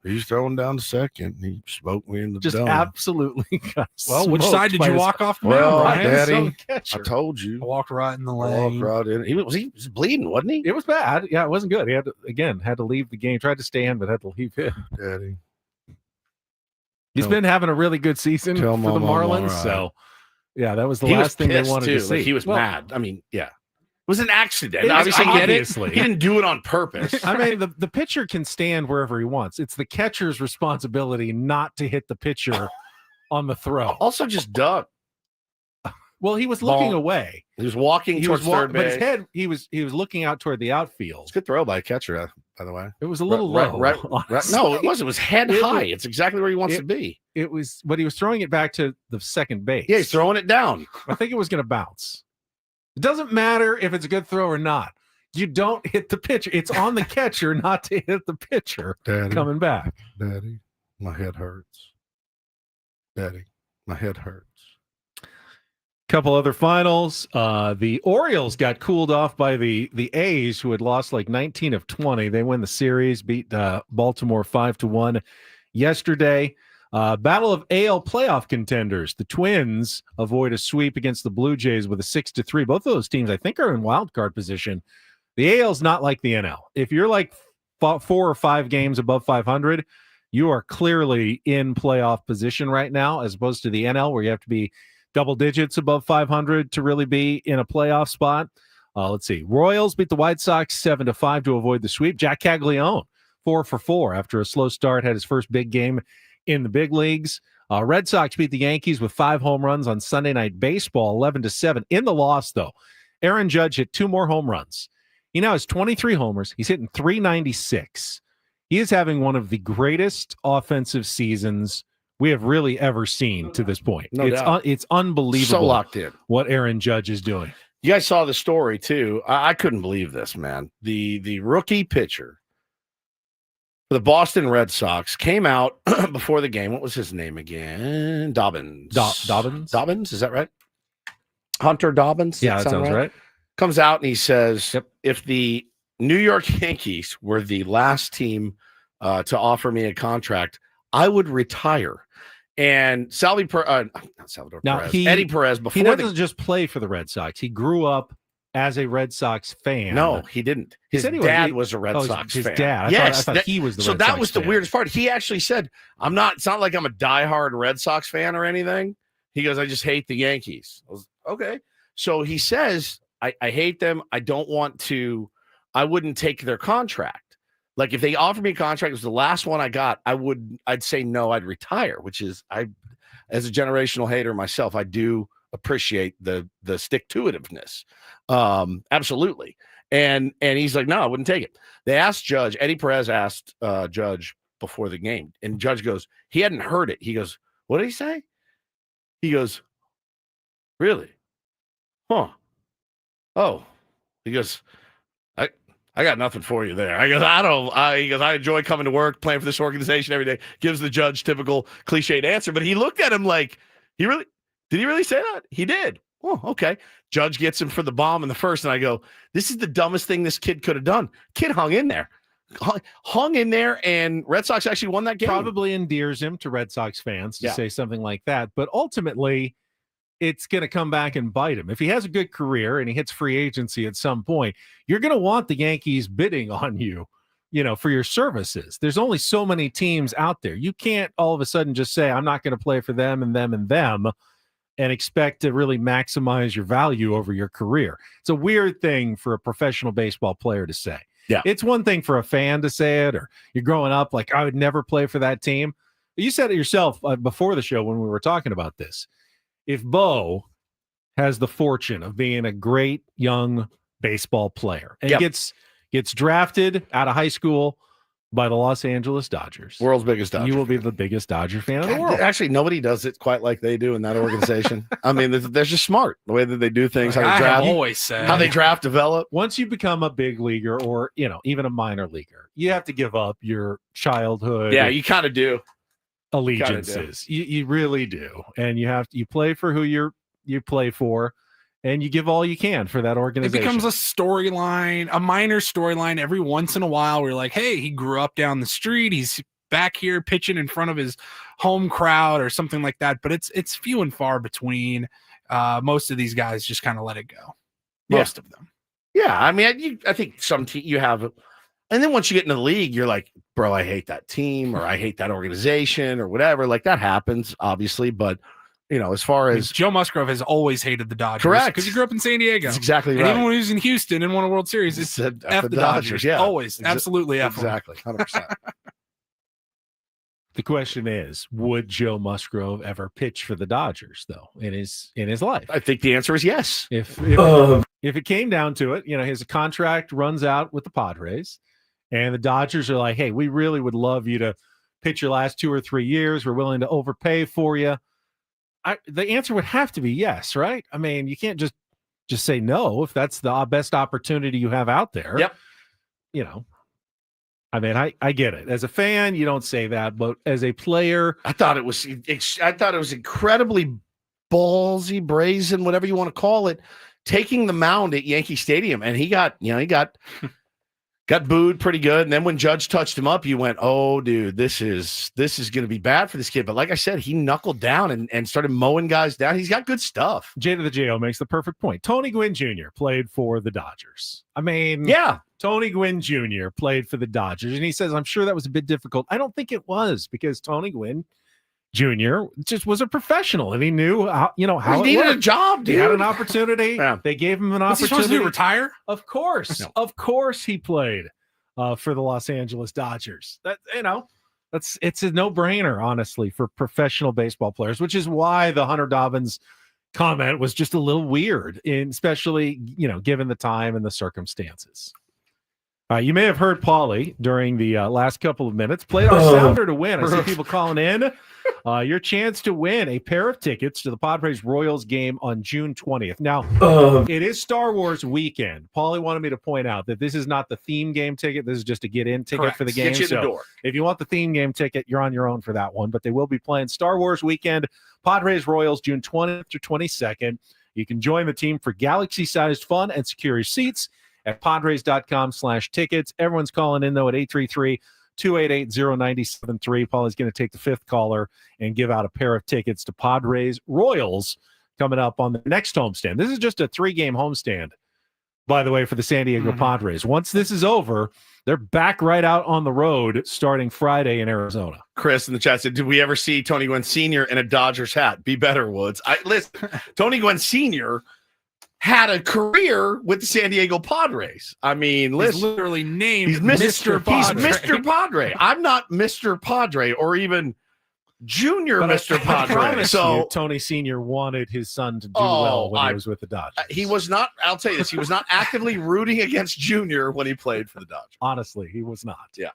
He's throwing down to second. He smoked me in the dome. Absolutely. Well, which side did you walk off the Well, mound, Daddy, I told you. I walked right in the I lane. walked right in. He was bleeding, wasn't he? It was bad. Yeah, it wasn't good. He had to leave the game. Tried to stand, but had to leave it. Daddy. He's been having a really good season for the Marlins. Right. So, yeah, that was the last thing they wanted to see. Like, he was mad. I mean, yeah. It was an accident. It was Obviously, obviously. He didn't do it on purpose. I mean, the pitcher can stand wherever he wants. It's the catcher's responsibility not to hit the pitcher on the throw. Also, just duck. Well, he was looking away. He was walking towards third base. But his head, he was looking out toward the outfield. It's a good throw by a catcher, by the way. It was a little low. Right. No, it wasn't. It was head high. It's exactly where he wants to be. It was, but he was throwing it back to the second base. Yeah, he's throwing it down. I think it was going to bounce. It doesn't matter if it's a good throw or not. You don't hit the pitcher. It's on the catcher not to hit the pitcher. Daddy, coming back. Daddy, my head hurts. Daddy, my head hurts. Couple other finals. The Orioles got cooled off by the A's, who had lost like 19 of 20. They win the series, beat Baltimore 5-1 yesterday. Battle of AL playoff contenders. The Twins avoid a sweep against the Blue Jays with a 6-3. Both of those teams, I think, are in wild card position. The AL's not like the NL. If you're like 4 or 5 games above 500, you are clearly in playoff position right now, as opposed to the NL, where you have to be double digits above 500 to really be in a playoff spot. Let's see. Royals beat the White Sox 7-5 to avoid the sweep. Jack Caglione, 4 for 4 after a slow start, had his first big game in the big leagues. Red Sox beat the Yankees with 5 home runs on Sunday Night Baseball, 11-7. In the loss, though, Aaron Judge hit 2 more home runs. He now has 23 homers. He's hitting .396. He is having one of the greatest offensive seasons we have really ever seen to this point. No doubt. It's unbelievable. So locked in. What Aaron Judge is doing. You guys saw the story too. I couldn't believe this, man. The rookie pitcher for the Boston Red Sox came out before the game. What was his name again? Dobbins. Dobbins? Dobbins, is that right? Hunter Dobbins? Yeah, that sounds right. Comes out and he says, if the New York Yankees were the last team to offer me a contract, I would retire. And Eddie Perez, before he doesn't just play for the Red Sox. He grew up as a Red Sox fan. No, he didn't. His dad was a Red Sox fan. His dad. I thought he was the so Red that Sox was the fan. weirdest part. He actually said, it's not like I'm a diehard Red Sox fan or anything. He goes, I just hate the Yankees. I was, okay. So he says, I hate them. I wouldn't take their contract. Like if they offered me a contract, it was the last one I got, I'd say no, I'd retire, which is as a generational hater myself, I do appreciate the stick-to-itiveness. Absolutely. And he's like, no, I wouldn't take it. They asked Judge, Eddie Perez asked Judge before the game, and Judge goes, he hadn't heard it. He goes, what did he say? He goes, really? Huh. Oh. He goes, I got nothing for you there. He goes, I enjoy coming to work, playing for this organization every day. Gives the Judge typical cliched answer, but he looked at him like, did he really say that? He did. Oh, okay. Judge gets him for the bomb in the first, and I go, this is the dumbest thing this kid could have done. Kid hung in there. And Red Sox actually won that game. Probably endears him to Red Sox fans to say something like that, but ultimately it's going to come back and bite him. If he has a good career and he hits free agency at some point, you're going to want the Yankees bidding on you, for your services. There's only so many teams out there. You can't all of a sudden just say, I'm not going to play for them and them and them and expect to really maximize your value over your career. It's a weird thing for a professional baseball player to say. Yeah. It's one thing for a fan to say it, or you're growing up like, I would never play for that team. You said it yourself before the show when we were talking about this. If Bo has the fortune of being a great young baseball player and gets drafted out of high school by the Los Angeles Dodgers, world's biggest Dodger, you will be the biggest Dodger fan in the world. Actually, nobody does it quite like they do in that organization. I mean, they're just smart the way that they do things. How they draft, develop. Once you become a big leaguer, or even a minor leaguer, you have to give up your childhood. Yeah, you kind of do. Allegiances. You really do. And you play for who you play for, and you give all you can for that organization. It becomes a storyline, a minor storyline every once in a while. We're like, hey, he grew up down the street. He's back here pitching in front of his home crowd or something like that. But it's few and far between. Most of these guys just kind of let it go. Most of them. Yeah. I mean, I think some you have, and then once you get into the league, you're like, bro, I hate that team, or I hate that organization, or whatever. Like that happens, obviously. But, as far as Joe Musgrove has always hated the Dodgers. Correct. Because he grew up in San Diego. That's exactly right. And even when he was in Houston and won a World Series, it's F the Dodgers. Yeah. Always. Absolutely F them. Exactly. 100%. The question is, would Joe Musgrove ever pitch for the Dodgers, though, in his life? I think the answer is yes. If it came down to it, his contract runs out with the Padres, and the Dodgers are like, hey, we really would love you to pitch your last 2 or 3 years. We're willing to overpay for you. The answer would have to be yes, right? I mean, you can't just say no if that's the best opportunity you have out there. Yep. I mean, I get it. As a fan, you don't say that, but as a player, I thought it was incredibly ballsy, brazen, whatever you want to call it, taking the mound at Yankee Stadium, and he got got booed pretty good. And then when Judge touched him up, you went, oh, dude, this is going to be bad for this kid. But like I said, he knuckled down and started mowing guys down. He's got good stuff. Jay to the J.O. makes the perfect point. Tony Gwynn Jr. played for the Dodgers. I mean, Tony Gwynn Jr. played for the Dodgers. And he says, I'm sure that was a bit difficult. I don't think it was, because Tony Gwynn Jr. just was a professional, and he knew how he it needed worked. a job, dude. He had an opportunity. Yeah. They gave him an Was he opportunity. supposed to retire? Of course, No. of course, he played for the Los Angeles Dodgers. It's a no-brainer, honestly, for professional baseball players, which is why the Hunter Dobbins comment was just a little weird, especially given the time and the circumstances. You may have heard Paulie during the last couple of minutes. Played our sounder to win. I see people calling in. Your chance to win a pair of tickets to the Padres Royals game on June 20th. Now, it is Star Wars weekend. Paulie wanted me to point out that this is not the theme game ticket. This is just a get-in ticket Correct. for the game. Get you in the door. If you want the theme game ticket, you're on your own for that one. But they will be playing Star Wars weekend, Padres Royals, June 20th through 22nd. You can join the team for galaxy-sized fun and secure your seats at padres.com/tickets. Everyone's calling in, though, at 833-288-0973. Paulie's going to take the fifth caller and give out a pair of tickets to Padres Royals coming up on the next homestand. This is just a 3-game homestand, by the way, for the San Diego Padres. Once this is over, they're back right out on the road starting Friday in Arizona. Chris in the chat said, did we ever see Tony Gwynn Sr. in a Dodgers hat? Be better, Woods. Listen, Tony Gwynn Sr. had a career with the San Diego Padres. I mean, He's listen, literally named he's Mr. Padre. He's Mr. Padre. I'm not Mr. Padre or even Junior But Mr. I Padre. promise So you, Tony Sr. wanted his son to do well when he was with the Dodgers. he was not, I'll tell you this, he was not actively rooting against Junior when he played for the Dodgers. Honestly, he was not. Yeah.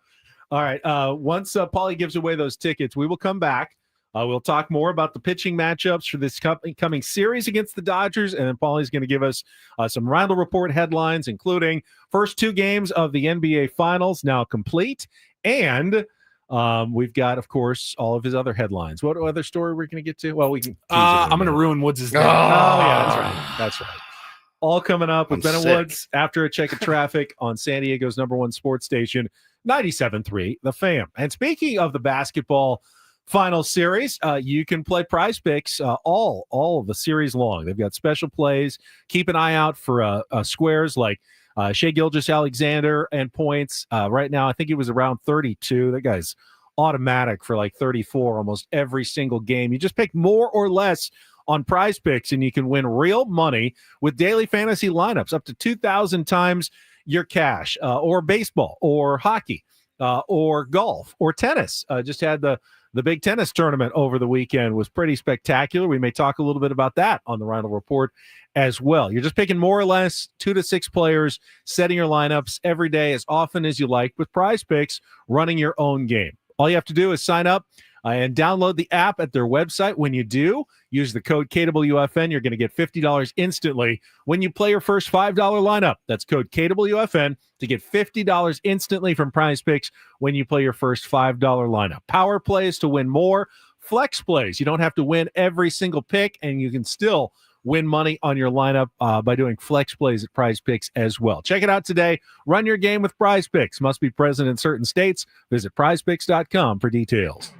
All right. Once Paulie gives away those tickets, we will come back. We'll talk more about the pitching matchups for this coming series against the Dodgers, and then Paulie's going to give us some Roundel Report headlines, including first 2 games of the NBA Finals now complete, and we've got, of course, all of his other headlines. What other story we're going to get to? Well, we can. I'm going to ruin Woods' day. Oh, yeah, that's right. That's right. All coming up with Ben and sick. Woods after a check of traffic on San Diego's #1 sports station, 97.3 The Fan. And speaking of the basketball final series, you can play Prize Picks all of the series long. They've got special plays. Keep an eye out for squares like Shai Gilgeous-Alexander and points. Right now, I think he was around 32. That guy's automatic for like 34 almost every single game. You just pick more or less on Prize Picks, and you can win real money with daily fantasy lineups up to 2,000 times your cash, or baseball, or hockey, or golf, or tennis. Just had the big tennis tournament over the weekend. Was pretty spectacular. We may talk a little bit about that on the Roundel Report as well. You're just picking more or less 2 to 6 players, setting your lineups every day as often as you like with Prize Picks, running your own game. All you have to do is sign up and download the app at their website. When you do, use the code KWFN. You're going to get $50 instantly when you play your first $5 lineup. That's code KWFN to get $50 instantly from Prize Picks when you play your first $5 lineup. Power plays to win more. Flex plays. You don't have to win every single pick, and you can still win money on your lineup by doing flex plays at Prize Picks as well. Check it out today. Run your game with Prize Picks. Must be present in certain states. Visit prizepicks.com for details.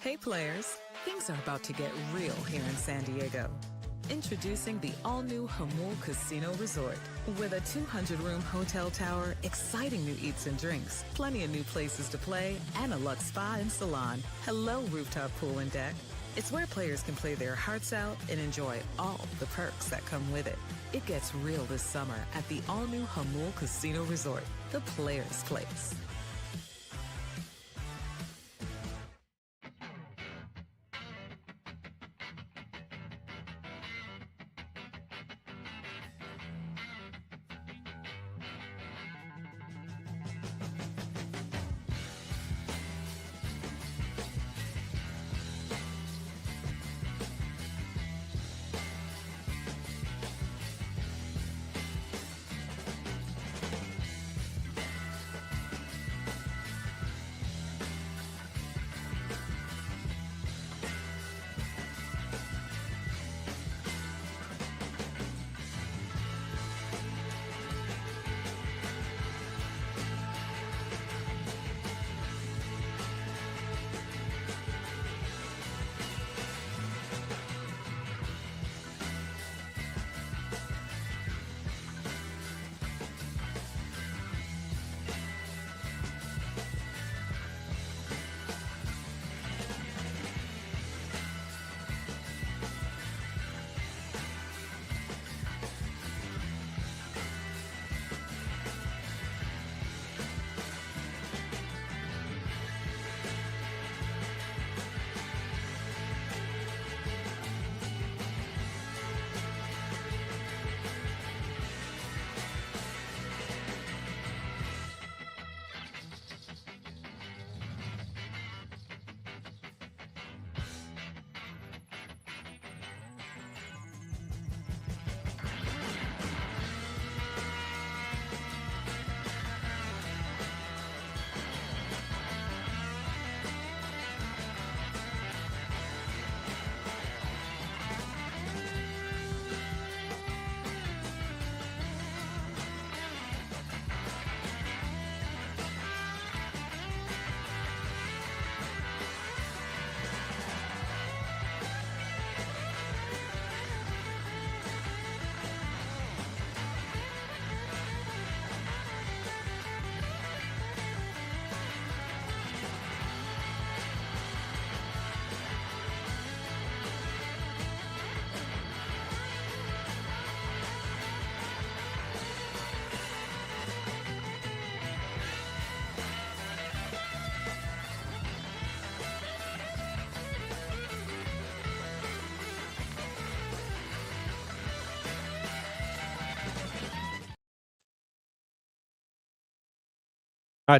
Hey players, things are about to get real here in San Diego. Introducing the all-new Hamul Casino Resort. With a 200-room hotel tower, exciting new eats and drinks, plenty of new places to play, and a luxe spa and salon. Hello, rooftop pool and deck. It's where players can play their hearts out and enjoy all the perks that come with it. It gets real this summer at the all-new Hamul Casino Resort, the players' place.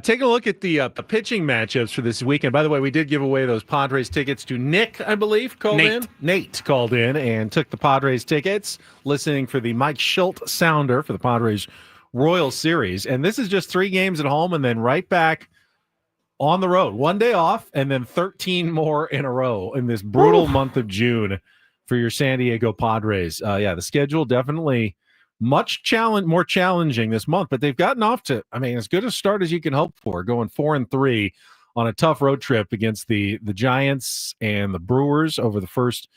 Taking a look at the pitching matchups for this weekend. By the way, we did give away those Padres tickets to Nick, I believe, Nate called in and took the Padres tickets, listening for the Mike Schultz sounder for the Padres Royal Series. And this is just 3 games at home and then right back on the road. 1 day off and then 13 more in a row in this brutal month of June for your San Diego Padres. The schedule definitely more challenging this month, but they've gotten off to, as good a start as you can hope for, going 4-3 on a tough road trip against the Giants and the Brewers over the first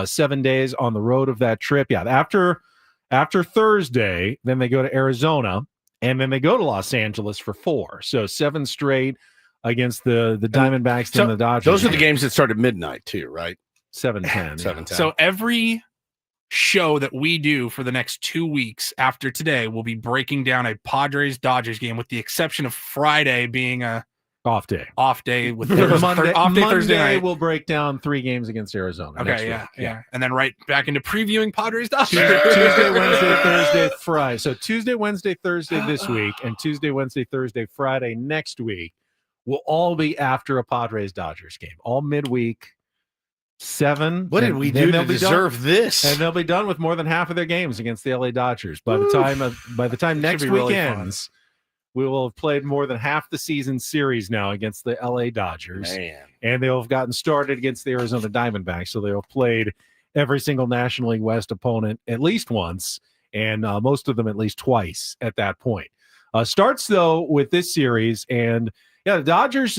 7 days on the road of that trip. After Thursday, then they go to Arizona, and then they go to Los Angeles for 4. So 7 straight against the Diamondbacks and the Dodgers. Those are the games that start at midnight too, right? 7:10. 7:10. So every show that we do for the next 2 weeks after today will be breaking down a Padres Dodgers game, with the exception of Friday being a off day with Monday, Thursday night. We'll break down 3 games against Arizona. Okay, yeah, and then right back into previewing Padres Dodgers. Tuesday, Wednesday, Thursday, Friday. So Tuesday, Wednesday, Thursday this week, and Tuesday, Wednesday, Thursday, Friday next week will all be after a Padres Dodgers game, all midweek. 7. What did we do to deserve this? And they'll be done with more than half of their games against the LA Dodgers by the time next week ends. We will have played more than half the season series now against the LA Dodgers. Man. And they'll have gotten started against the Arizona Diamondbacks. So they'll have played every single National League West opponent at least once, and most of them at least twice at that point. Starts, though, with this series. And, the Dodgers,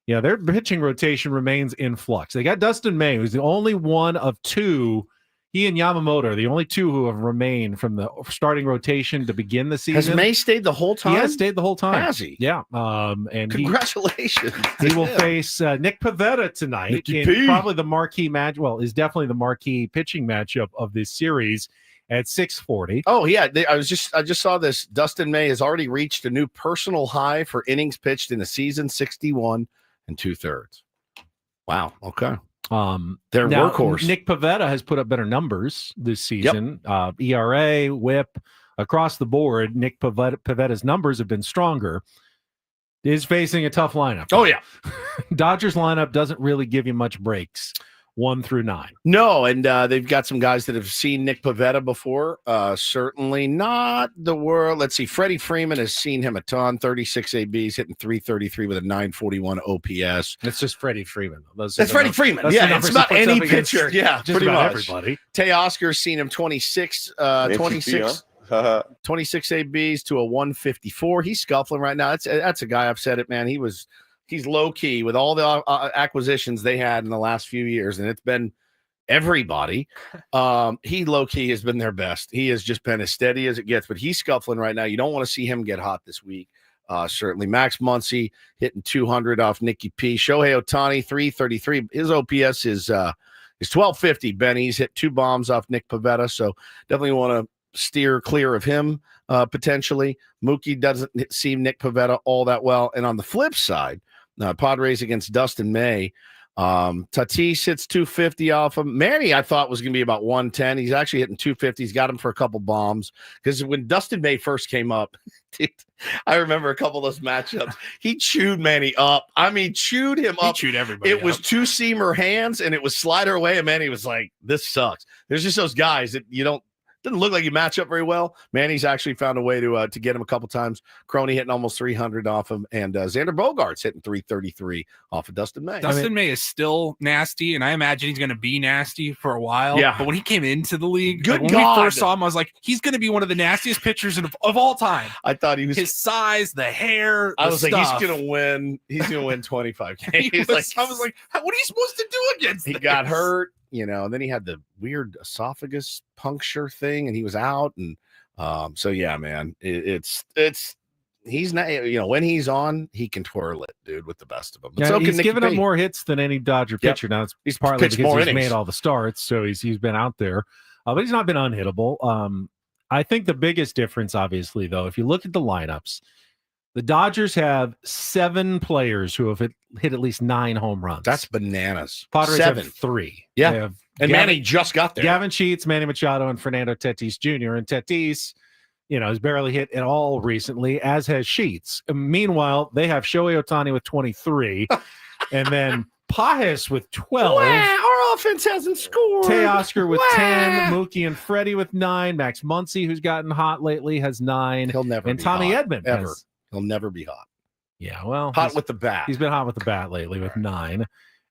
Yeah, their pitching rotation remains in flux. They got Dustin May, who's the only one of two. He and Yamamoto are the only two who have remained from the starting rotation to begin the season. Has May stayed the whole time? He has stayed the whole time. Has he? Yeah. And congratulations. He will face Nick Pivetta tonight in probably the marquee match. Well, is definitely the marquee pitching matchup of this series at 6:40. Oh yeah, I just saw this. Dustin May has already reached a new personal high for innings pitched in the season, 61 2/3. Wow. Okay. Their Now, workhorse. Nick Pivetta has put up better numbers this season. ERA, WHIP, across the board. Nick Pivetta's numbers have been stronger. Is facing a tough lineup. Oh yeah, Dodgers lineup doesn't really give you much breaks. 1 through 9. No, and they've got some guys that have seen Nick Pivetta before. Certainly not the world. Let's see. Freddie Freeman has seen him a ton. 36 ABs, hitting 333 with a 941 OPS. It's just Freddie Freeman. That's Freddie Freeman. Yeah, it's about any pitcher. Yeah, just pretty about much. everybody. Teoscar's seen him 26 ABs to a 154. He's scuffling right now. That's a guy. I've said it, man. He's low key with all the acquisitions they had in the last few years, and it's been everybody. He low key has been their best. He has just been as steady as it gets, but he's scuffling right now. You don't want to see him get hot this week. Certainly, Max Muncy hitting 200 off Nicky P. Shohei Ohtani 333. His OPS is 1250. Benny's hit 2 bombs off Nick Pivetta, so definitely want to steer clear of him potentially. Mookie doesn't see Nick Pivetta all that well, and on the flip side. Padres against Dustin May. Tatis hits 250 off him. Manny, I thought was going to be about 110. He's actually hitting 250. He's got him for a couple bombs because when Dustin May first came up, dude, I remember a couple of those matchups. He chewed Manny up. I mean, chewed him up. He chewed everybody. It was 2-seamer hands and it was slider away. And Manny was like, "This sucks." There's just those guys that you don't. Didn't look like you match up very well. Manny's actually found a way to get him a couple times. Crony hitting almost 300 off him, and Xander Bogaerts hitting 333 off of Dustin May. Dustin May is still nasty, and I imagine he's going to be nasty for a while. Yeah. But when he came into the league, Good when God. we first saw him, I was like, he's going to be one of the nastiest pitchers of all time. I thought he was his size, the hair. I the was stuff. like, he's going to win. He's going to win 25 games. I was like, what are you supposed to do against He this? got hurt, and then he had the weird esophagus puncture thing, and he was out. And so yeah, man, it's he's not. When he's on, he can twirl it, dude, with the best of them. But so he's can given Nicky up P. more hits than any Dodger pitcher. Now it's partly pitched because more he's innings. made all the starts, so he's been out there, but he's not been unhittable. I think the biggest difference, obviously, though, if you look at the lineups, the Dodgers have 7 players who have hit at least 9 home runs. That's bananas. Padres 7. have 3. Yeah. They have And Manny just got there. Gavin Sheets, Manny Machado, and Fernando Tatis Jr. And Tatis, has barely hit at all recently, as has Sheets. Meanwhile, they have Shohei Ohtani with 23, and then Pajes with 12. Our offense hasn't scored. Teoscar with 10, Mookie and Freddie with 9, Max Muncy, who's gotten hot lately, has 9. He'll never and be Tommy hot, Edman ever. has, He'll never be hot. Yeah, well, Hot with the bat. He's been hot with the bat lately with 9.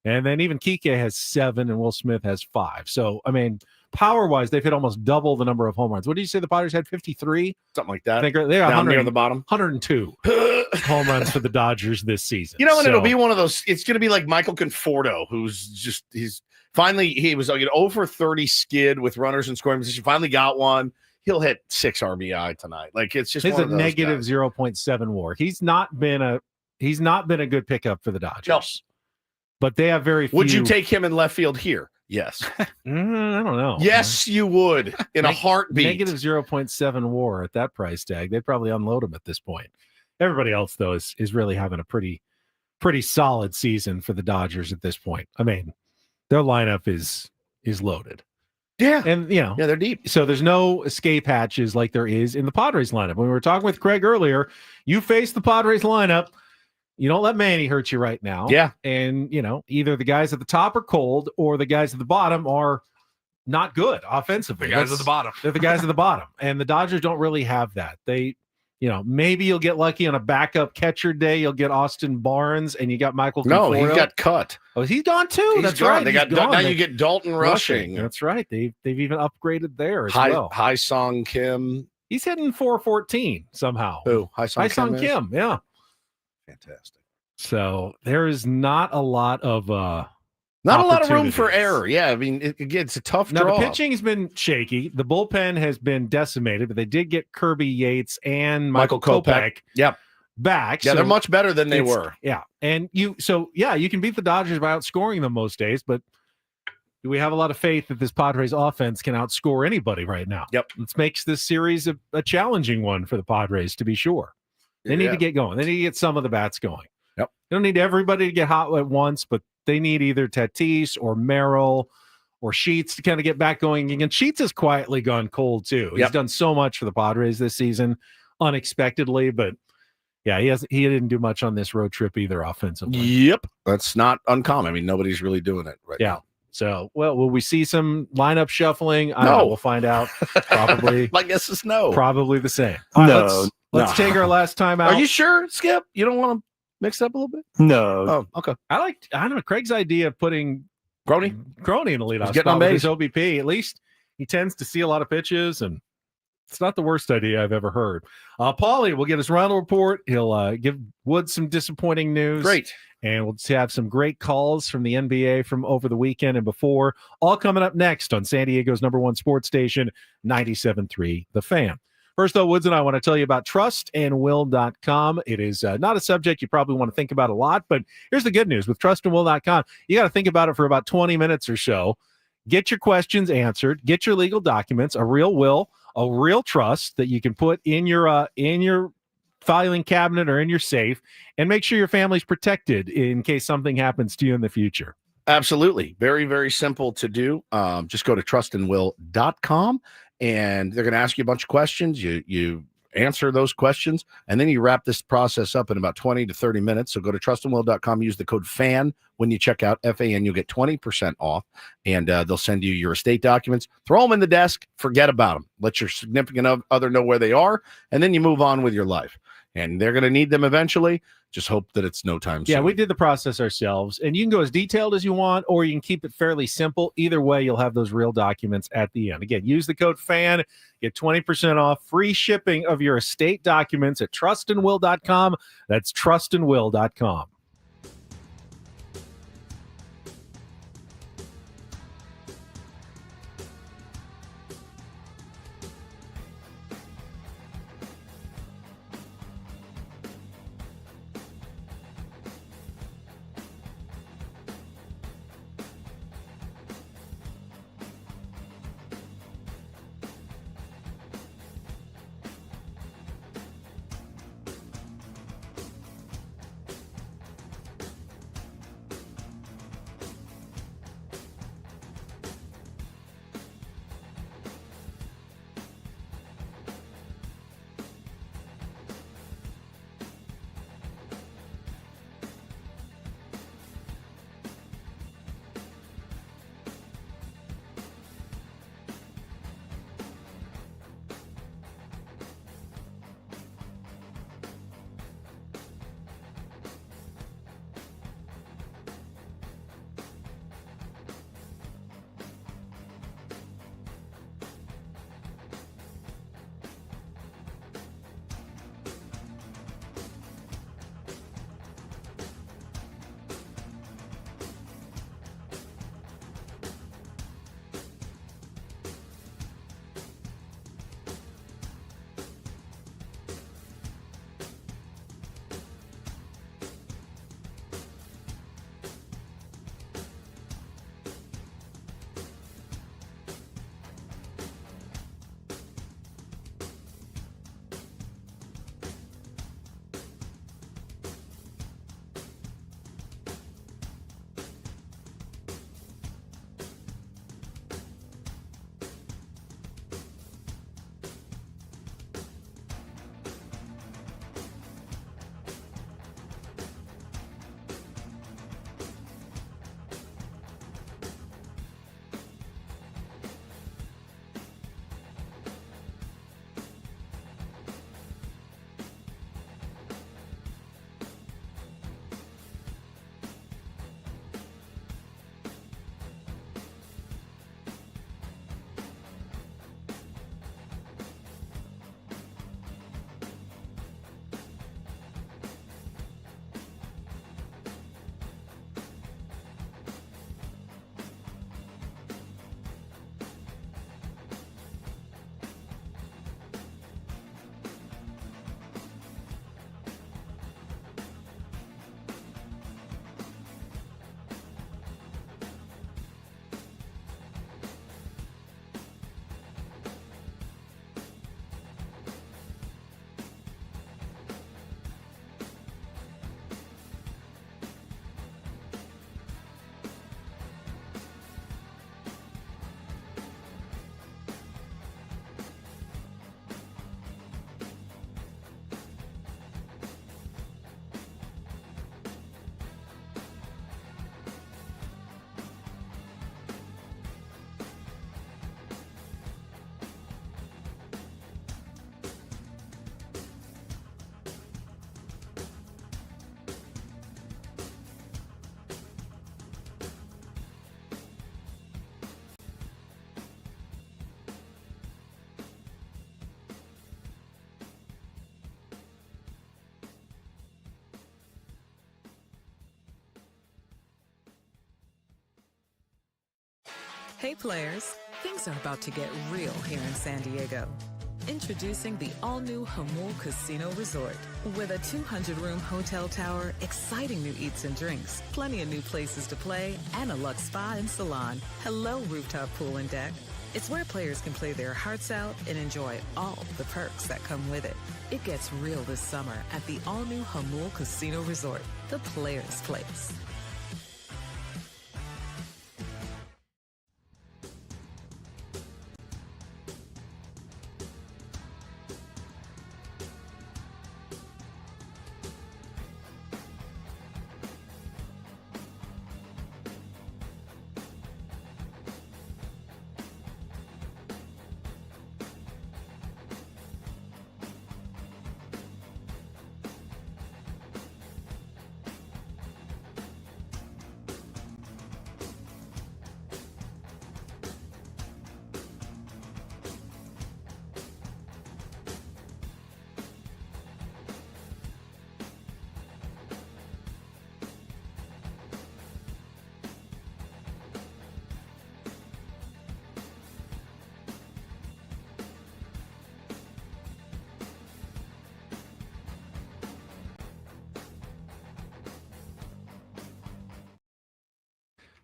And then even Kike has 7 and Will Smith has 5. So, I mean, power-wise, they've hit almost double the number of home runs. What did you say the Padres had, 53? Something like that. I think they're down near the bottom. 102 home runs for the Dodgers this season. And it'll be one of those. It's going to be like Michael Conforto, he was like an over 30 skid with runners in scoring position. Finally got one. He'll hit 6 RBI tonight. Like it's just He's one a of those negative guys. 0.7 WAR. He's not been a good pickup for the Dodgers. No. But they have very few. Would you take him in left field here? Yes. I don't know. Yes, you would in a heartbeat. Negative 0.7 WAR at that price tag. They'd probably unload him at this point. Everybody else, though, is really having a pretty solid season for the Dodgers at this point. I mean, their lineup is loaded. Yeah. And, they're deep. So there's no escape hatches like there is in the Padres lineup. When we were talking with Craig earlier, you face the Padres lineup. You don't let Manny hurt you right now. Yeah. And, either the guys at the top are cold or the guys at the bottom are not good offensively. The guys at the bottom. They're the guys at the bottom. And the Dodgers don't really have that. They, maybe you'll get lucky on a backup catcher day. You'll get Austin Barnes and you got Michael No, Conforto. he got cut. Oh, he's gone too. That's gone. right. They got now you get Dalton rushing. That's right. They've even upgraded there as well. Hai Song Kim. He's hitting 414 somehow. Who? Hai Song Kim. Yeah. Fantastic. So there is not a lot of not a lot of room for opportunities. error. Yeah, I mean, it's a tough Now, draw. the pitching has been shaky. The bullpen has been decimated, but they did get Kirby Yates and Michael Kopech Yep. back. Yeah, so they're much better than they were. Yeah. And you can beat the Dodgers by outscoring them most days, but do we have a lot of faith that this Padres offense can outscore anybody right now? Yep. This makes this series a challenging one for the Padres, to be sure. They need to get going. They need to get some of the bats going. Yep. They don't need everybody to get hot at once, but they need either Tatis or Merrill or Sheets to kind of get back going again. Sheets has quietly gone cold too. He's done so much for the Padres this season unexpectedly, but yeah, he didn't do much on this road trip either offensively. Yep. That's not uncommon. I mean, nobody's really doing it right now. So, will we see some lineup shuffling? I don't know. We'll find out. Probably. My guess is no. Probably the same. All right, let's take our last time out. Are you sure, Skip? You don't want to mix up a little bit? No. Oh, okay. I don't know, Craig's idea of putting Groney in the leadoff getting spot on with base. his OBP. At least he tends to see a lot of pitches, and it's not the worst idea I've ever heard. Paulie will get his round report. He'll give Woods some disappointing news. Great. And we'll have some great calls from the NBA from over the weekend and before. All coming up next on San Diego's #1 sports station, 97.3 The Fan. First, though, Woods and I want to tell you about trustandwill.com. It is not a subject you probably want to think about a lot, but here's the good news. With trustandwill.com, you got to think about it for about 20 minutes or so. Get your questions answered. Get your legal documents, a real will, a real trust that you can put in your filing cabinet or in your safe, and make sure your family's protected in case something happens to you in the future. Absolutely. Very, very simple to do. Just go to trustandwill.com and they're going to ask you a bunch of questions. You answer those questions, and then you wrap this process up in about 20 to 30 minutes. So go to trustandwill.com, use the code FAN when you check out, FAN, you'll get 20% off, and they'll send you your estate documents. Throw them in the desk, forget about them. Let your significant other know where they are, and then you move on with your life. And they're going to need them eventually. Just hope that it's no time soon. Yeah, we did the process ourselves, and you can go as detailed as you want, or you can keep it fairly simple. Either way, you'll have those real documents at the end. Again, use the code FAN, get 20% off, free shipping of your estate documents at trustandwill.com. That's trustandwill.com. Hey players, things are about to get real here in San Diego. Introducing the all-new Hamul Casino Resort. With a 200-room hotel tower, exciting new eats and drinks, plenty of new places to play, and a luxe spa and salon. Hello, rooftop pool and deck. It's where players can play their hearts out and enjoy all the perks that come with it. It gets real this summer at the all-new Hamul Casino Resort, the players' place.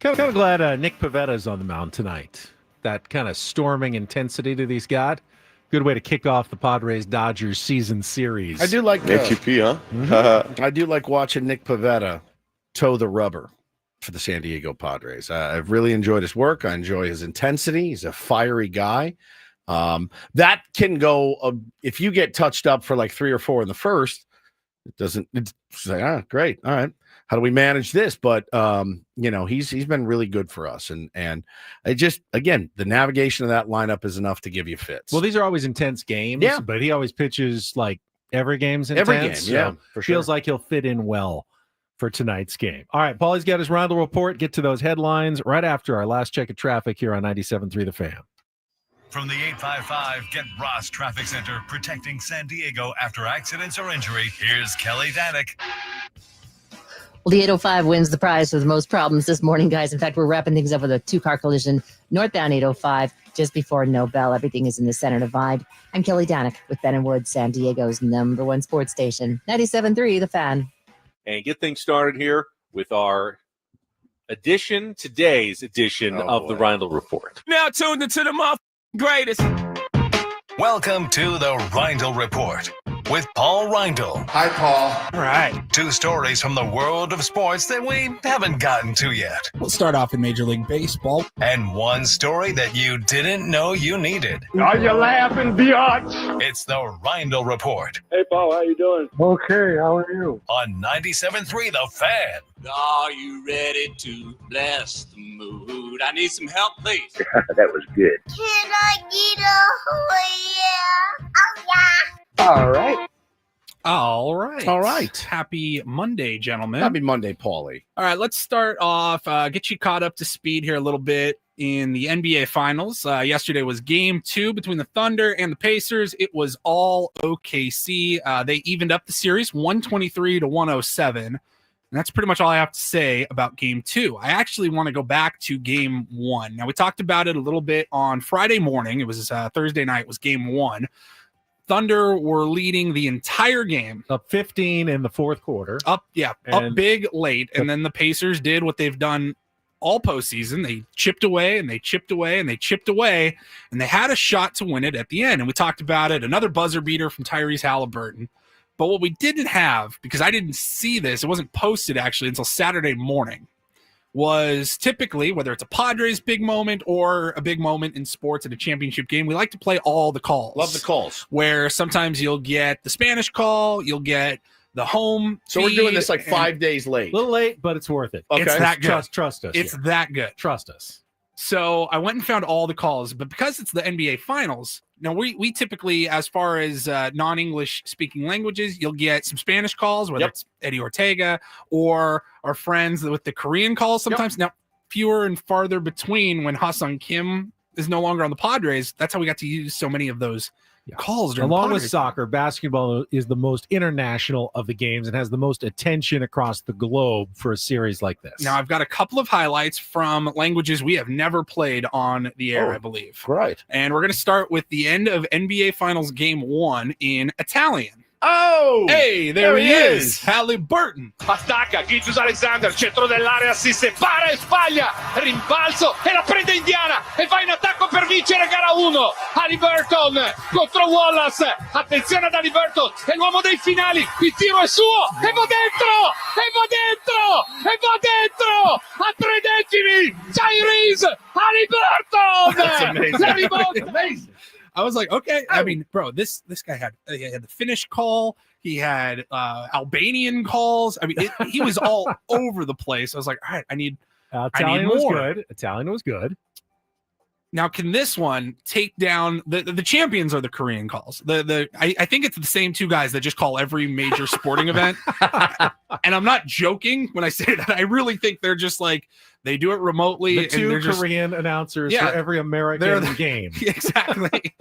Kind of glad Nick Pavetta's on the mound tonight. That kind of storming intensity that he's got. Good way to kick off the Padres Dodgers season series. I do like ATP, I do like watching Nick Pavetta toe the rubber for the San Diego Padres. I've really enjoyed his work. I enjoy his intensity. He's a fiery guy. That can go if you get touched up for like 3 or 4 in the first. It's like, great, all right. How do we manage this? But he's been really good for us, and I just, again, the navigation of that lineup is enough to give you fits. Well, these are always intense games, yeah, but he always pitches like every game's intense. Every game, yeah, so for sure. Feels like he'll fit in well for tonight's game. All right, Paulie's got his Roundel report. Get to those headlines right after our last check of traffic here on 97.3 The Fan. From the 855 Get Ross Traffic Center, protecting San Diego after accidents or injury, here's Kelly Danick. Well, the 805 wins the prize for the most problems this morning, guys. In fact, we're wrapping things up with a 2-car collision northbound 805 just before No Bell. Everything is in the center divide. I'm Kelly Danick with Ben & Wood, San Diego's #1 sports station, 97.3 The Fan. And get things started here with our today's edition of the Roundel Report. Now tuned into the greatest. Welcome to the Reindl Report with Paul Reindl. Hi, Paul. All right. 2 stories from the world of sports that we haven't gotten to yet. We'll start off in Major League Baseball. And 1 story that you didn't know you needed. Are you laughing, biatch? It's the Reindl Report Hey, Paul, how you doing? Okay, how are you? on 97.3 The Fan. Are you ready to bless the mood? I need some help, please. That was good. Can I get a oh yeah? All right. All right. All right. Happy Monday, gentlemen. Happy Monday, Paulie. All right, let's start off, get you caught up to speed here a little bit in the NBA Finals. Yesterday was Game 2 between the Thunder and the Pacers. It was all OKC. They evened up the series 123-107. And that's pretty much all I have to say about Game 2. I actually want to go back to Game 1. Now, we talked about it a little bit on Friday morning. It was Thursday night was Game 1. Thunder were leading the entire game. Up 15 in the fourth quarter. Up big late. And then the Pacers did what they've done all postseason. They chipped away and they chipped away and they chipped away. And they had a shot to win it at the end. And we talked about it. Another buzzer beater from Tyrese Halliburton. But what we didn't have, because I didn't see this, it wasn't posted actually until Saturday morning, was typically, whether it's a Padres big moment or a big moment in sports at a championship game, we like to play all the calls. Love the calls. Where sometimes you'll get the Spanish call, you'll get the home So we're doing this like feed, 5 days late. A little late, but it's worth it. Okay. It's that good. Trust us. It's that good. Trust us. So I went and found all the calls, but because it's the NBA Finals, now we typically, as far as non-English speaking languages, you'll get some Spanish calls, whether it's Eddie Ortega or our friends with the Korean calls sometimes. Now, fewer and farther between when Ha-Sung Kim is no longer on the Padres. That's how we got to use so many of those calls during Along with Padres. soccer, basketball is the most international of the games and has the most attention across the globe for a series like this. Now, I've got a couple of highlights from languages we have never played on the air, I believe. Right. And we're going to start with the end of NBA Finals Game 1 in Italian. Oh! Hey, there he is. Halliburton. Attacca, Gilgeous Alexander, centro dell'area, si separa e sbaglia, rimbalzo e la prende Indiana e va in attacco per vincere gara 1. Halliburton contro Wallace, attenzione ad Halliburton, è l'uomo dei finali, il tiro è suo e va dentro, e va dentro, e va dentro, a 3 decimi, Tyrese Halliburton! La rivolta. Amazing. I was like, okay. I mean, bro, this guy had the Finnish call. He had Albanian calls. I mean, he was all over the place. I was like, all right, I need Italian more. was good. Italian was good. Now, can this one take down the champions? Are the Korean calls? I think it's the same two guys that just call every major sporting event. And I'm not joking when I say that. I really think they're just like they do it remotely. The two and Korean announcers for every American game. Exactly.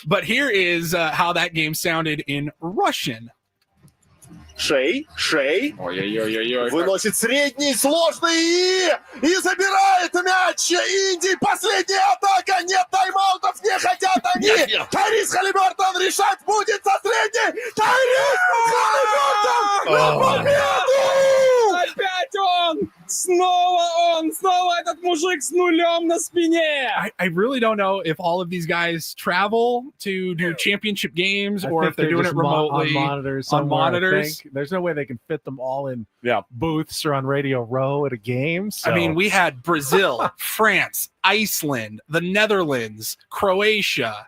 But here is how that game sounded in Russian. Шей. Выносит средний, сложный и забирает мяч. Инди, последняя атака. Нет тайм-аутов, не хотят они. Тайрис Halliburton решать будет со средней. Тайрис Halliburton на победу! Опять он! Снова этот мужик с нулем на спине! I really don't know if all of these guys travel to do championship games or if they're doing it remotely on monitors. There's no way they can fit them all in booths or on Radio Row at a game. So. I mean, we had Brazil, France, Iceland, the Netherlands, Croatia.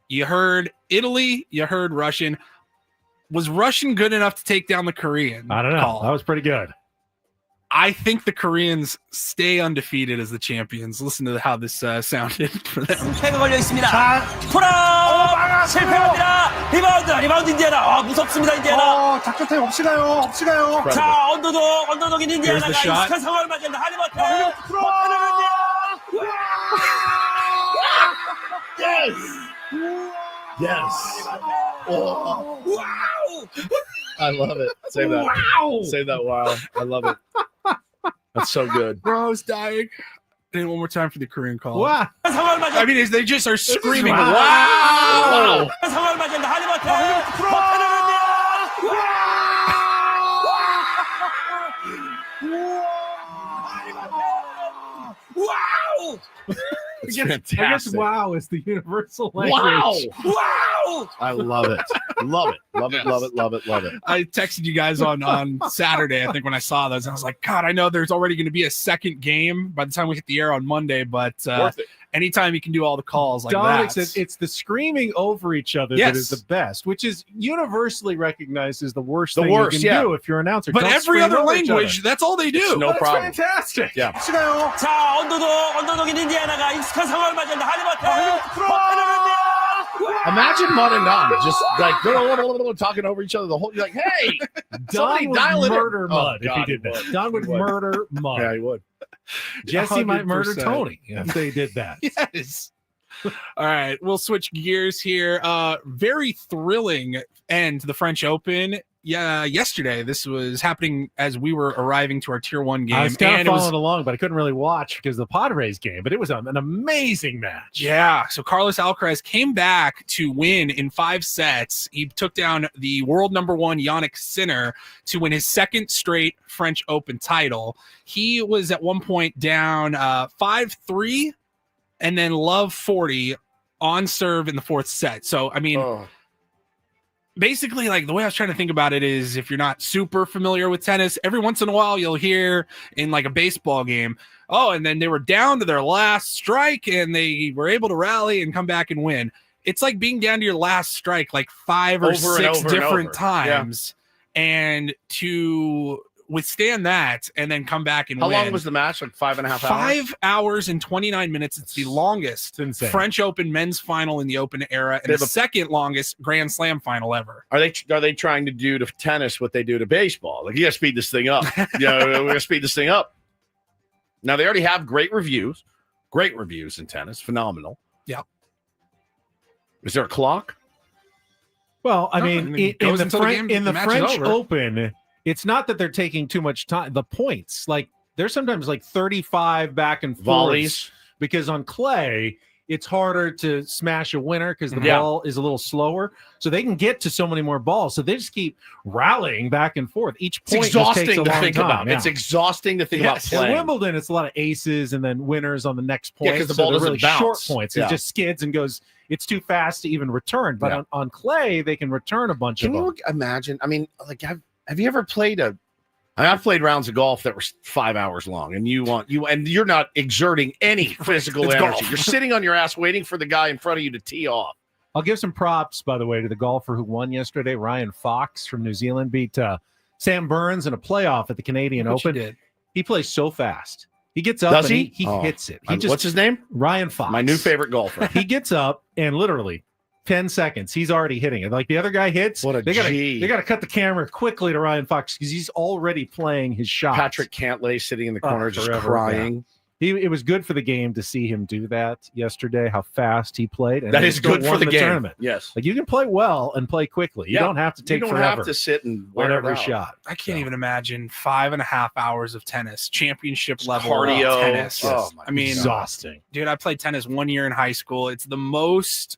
You heard Italy, you heard Russian. Was Russian good enough to take down the Korean? I don't know. Call? That was pretty good. I think the Koreans stay undefeated as the champions. Listen to how this sounded for them. 걸려 있습니다. 풀어! 실패합니다. 리바운드 인디애나. 무섭습니다 인디애나. 작전 타임 없이 가요. 자, 언더독인 인디애나가 익숙한 상황을 맞이한다. 할리버튼. Yes. Wow! I love it. Save that. Wow. Save that. Wow. I love it. That's so good. Bro's dying. Then one more time for the Korean call. Wow. I mean, they just are screaming. Wow. 상황을 맞이한다. 할리버튼. Wow! It's I guess fantastic. wow is the universal language. Wow! I love it. Love it. Love it. Love it. Love it. Love it. I texted you guys on Saturday, I think, when I saw those. And I was like, God, I know there's already going to be a second game by the time we hit the air on Monday, but anytime you can do all the calls like Don, that. it's the screaming over each other that is the best, which is universally recognized as the worst thing you can do if you're an announcer. But Don't every scream other over each language, other. that's all they do. It's no problem. Fantastic. Yeah. 자, 언더독인 인디애나가 익숙한 상황을 맞이한다. 할리버튼. Imagine Mud and Don just like talking over each other the whole. You're like, hey, somebody Don would dial it in. murder Mud if he God, did that. would. Don would murder Mud. Yeah, he would. Jesse might murder 100%. Tony if they did that. Yes. All right, we'll switch gears here. Very thrilling end to the French Open. Yeah, yesterday this was happening as we were arriving to our Tier 1 game. I was kind and of following along, but I couldn't really watch because of the Padres game. But it was an amazing match. Yeah, so Carlos Alcaraz came back to win in 5 sets. He took down the world number 1 Yannick Sinner to win his second straight French Open title. He was at one point down 5-3 and then love 40 on serve in the 4th set. So, I mean, basically, like the way I was trying to think about it is if you're not super familiar with tennis, every once in a while you'll hear in like a baseball game, oh, and then they were down to their last strike and they were able to rally and come back and win. It's like being down to your last strike like 5 or 6 different times. Yeah. And to withstand that and then come back and How win. long was the match? Like 5.5 hours? 5 hours and 29 minutes. It's the longest French Open men's final in the Open era and the second longest Grand Slam final ever. Are they trying to do to tennis what they do to baseball? Like, you got to speed this thing up. We're going to speed this thing up. Now, they already have great reviews in tennis. Phenomenal. Yeah. Is there a clock? Well, I No, mean, I mean, it in goes the, until the game- in the the match is French over. Open, it's not that they're taking too much time. The points, like there's sometimes like 35 back and forth Volleys. because on clay, it's harder to smash a winner because the Yeah. ball is a little slower. So they can get to so many more balls. So they just keep rallying back and forth. Each It's point just takes exhausting a to long think time. about. Yeah. It's exhausting to think about In playing. Wimbledon, it's a lot of aces and then winners on the next point. Yeah, 'cause the So ball they're doesn't really bounce. short points. Yeah. It just skids and goes. It's too fast to even return. But Yeah. on clay, they can return a bunch Can of them. you imagine? I mean, like, have you ever played I've played rounds of golf that were 5 hours long, and you're not exerting any physical It's energy. golf. You're sitting on your ass waiting for the guy in front of you to tee off. I'll give some props, by the way, to the golfer who won yesterday. Ryan Fox from New Zealand beat Sam Burns in a playoff at the Canadian Look what Open. you did. He plays so fast. He gets up Does and he? he Oh. hits it. What's his name? Ryan Fox. My new favorite golfer. He gets up and literally 10 seconds, he's already hitting it. Like the other guy hits. What a they G. gotta cut the camera quickly to Ryan Fox because he's already playing his shot. Patrick Cantlay sitting in the corner just forever, crying. It was good for the game to see him do that yesterday, how fast he played. And That he is still good for won the game. tournament. Yes. Like you can play well and play quickly. You Yeah. don't have to take You don't forever. have to sit and wear on every it out. shot. I can't even imagine 5.5 hours of tennis, championship level cardio. tennis. Oh, I mean, exhausting. dude, I played tennis 1 year in high school. It's the most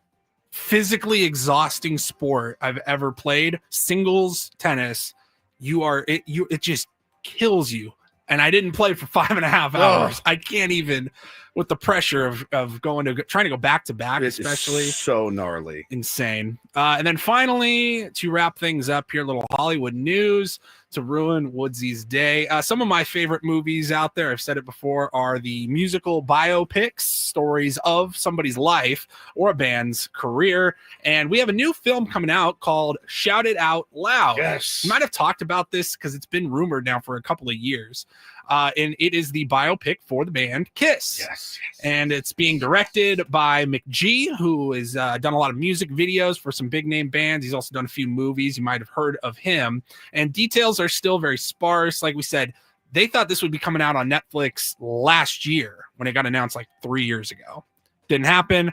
physically exhausting sport I've ever played. Singles tennis, it just kills you. And I didn't play for 5.5 hours. I can't even, with the pressure of trying to go back to back, It's especially. so gnarly. Insane. And then finally, to wrap things up here, a little Hollywood news to ruin Woodsy's day. Some of my favorite movies out there, I've said it before, are the musical biopics, stories of somebody's life or a band's career. And we have a new film coming out called Shout It Out Loud. Yes. You might have talked about this because it's been rumored now for a couple of years. And it is the biopic for the band Kiss. Yes. And it's being directed by McG, who has done a lot of music videos for some big name bands. He's also done a few movies. You might have heard of him. And details are still very sparse. Like we said, they thought this would be coming out on Netflix last year when it got announced like 3 years ago. Didn't happen.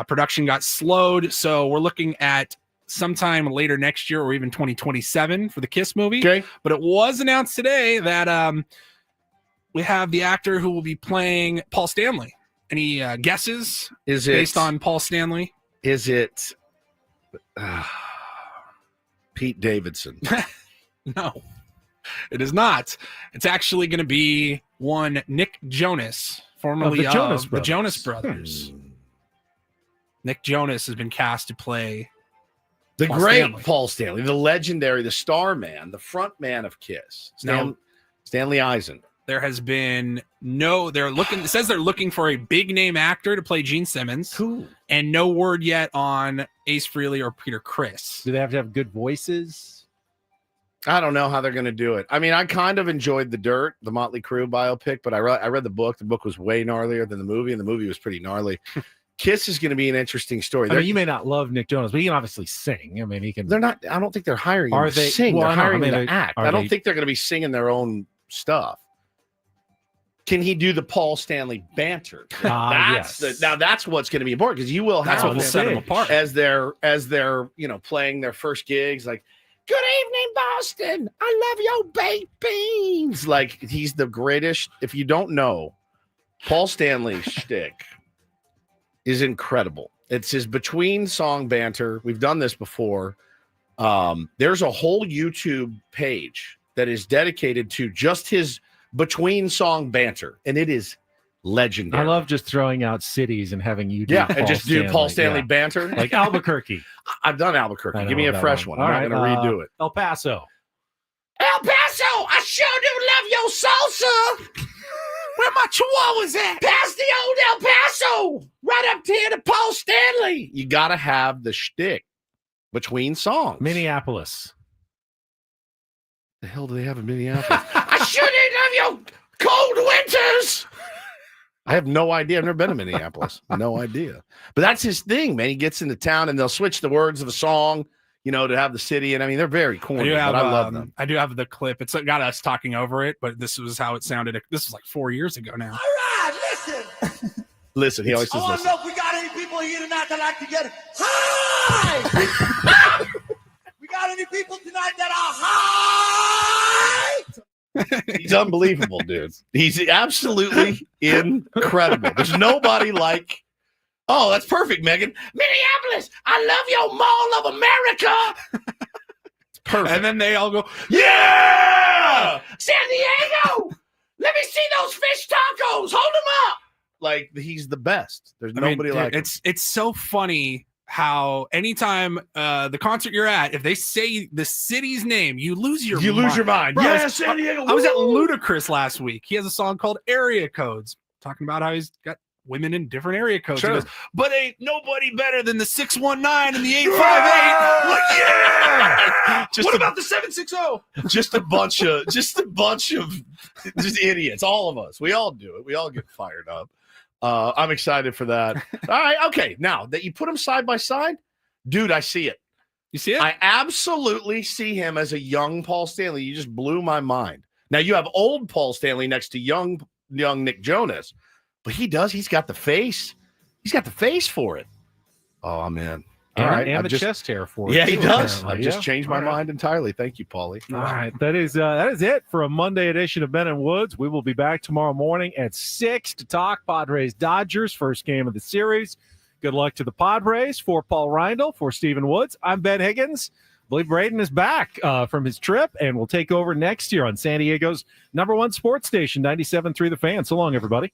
Production got slowed. So we're looking at sometime later next year or even 2027 for the Kiss movie. Okay. But it was announced today that we have the actor who will be playing Paul Stanley. Any guesses? Is it based on Paul Stanley? Is it Pete Davidson? No, it is not. It's actually going to be one Nick Jonas, formerly the of Jonas the Brothers. Jonas Brothers. Nick Jonas has been cast to play The Paul great Stanley. Paul Stanley, the legendary, the star man, the front man of Kiss. No. Stanley Eisen. There has been it says they're looking for a big name actor to play Gene Simmons. Cool. And no word yet on Ace Frehley or Peter Criss. Do they have to have good voices? I don't know how they're going to do it. I mean, I kind of enjoyed The Dirt, the Motley Crue biopic, but I read the book. The book was way gnarlier than the movie, and the movie was pretty gnarly. Kiss is going to be an interesting story. I mean, you may not love Nick Jonas, but he can obviously sing. I mean, he can. They're not. I don't think they're hiring him Are to they- sing. well, They're no, I hiring mean, him to are act. they- I don't think they're going to be singing their own stuff. Can he do the Paul Stanley banter? Yes. That's what's going to be important because you will That's have what will them set him apart. as they're playing their first gigs. Like, good evening, Boston. I love your baked beans. Like, he's the greatest. If you don't know, Paul Stanley's shtick is incredible. It's his between song banter. We've done this before. There's a whole YouTube page that is dedicated to just his between song banter, and it is legendary. I love just throwing out cities and having you do and just do Paul Stanley banter. Like Albuquerque. I've done Albuquerque. I Give me know a that fresh one. All I'm right, not going to redo it. El Paso. El Paso, I sure do love your salsa. Where my chihuahuas at? Past the old El Paso, right up here to Paul Stanley. You got to have the shtick between songs. Minneapolis. The hell do they have in Minneapolis? I sure do love your cold winters. I have no idea. I've never been to Minneapolis. No idea. But that's his thing, man. He gets into town and they'll switch the words of a song, to have the city. And I mean, they're very corny, but I love them. I do have the clip. It's got us talking over it, but this was how it sounded. This was like 4 years ago now. All right, listen. Listen, he always I says want to listen. know if we got any people here tonight that like to get high. many people tonight that are high? He's unbelievable, dude. He's absolutely incredible. There's nobody like. Oh, that's perfect, Megan. Minneapolis, I love your Mall of America. It's perfect. And then they all go, yeah! San Diego, let me see those fish tacos. Hold them up. Like, he's the best. There's nobody like him. It's so funny how anytime the concert you're at, if they say the city's name, you lose your mind. Bro, Yeah, San Diego. I was at Ludacris last week. He has a song called Area Codes, talking about how he's got women in different area codes. Sure. He goes, but ain't nobody better than the 619 and the 858. Like, yeah. What about the 760? Just a bunch of just idiots. All of us. We all do it. We all get fired up. I'm excited for that. All right. Okay. Now that you put them side by side, dude, I see it. You see it? I absolutely see him as a young Paul Stanley. You just blew my mind. Now you have old Paul Stanley next to young Nick Jonas, but he's got the face. He's got the face for it. Oh, I'm in. All right. And the chest hair for it. Yeah, he does. Apparently. I've just changed my mind entirely. Thank you, Paulie. All right. That is it for a Monday edition of Ben and Woods. We will be back tomorrow morning at 6 to talk Padres Dodgers, first game of the series. Good luck to the Padres. For Paul Reindl, for Stephen Woods, I'm Ben Higgins. I believe Braden is back from his trip and will take over next year on San Diego's #1 sports station, 97.3 The Fan. So long, everybody.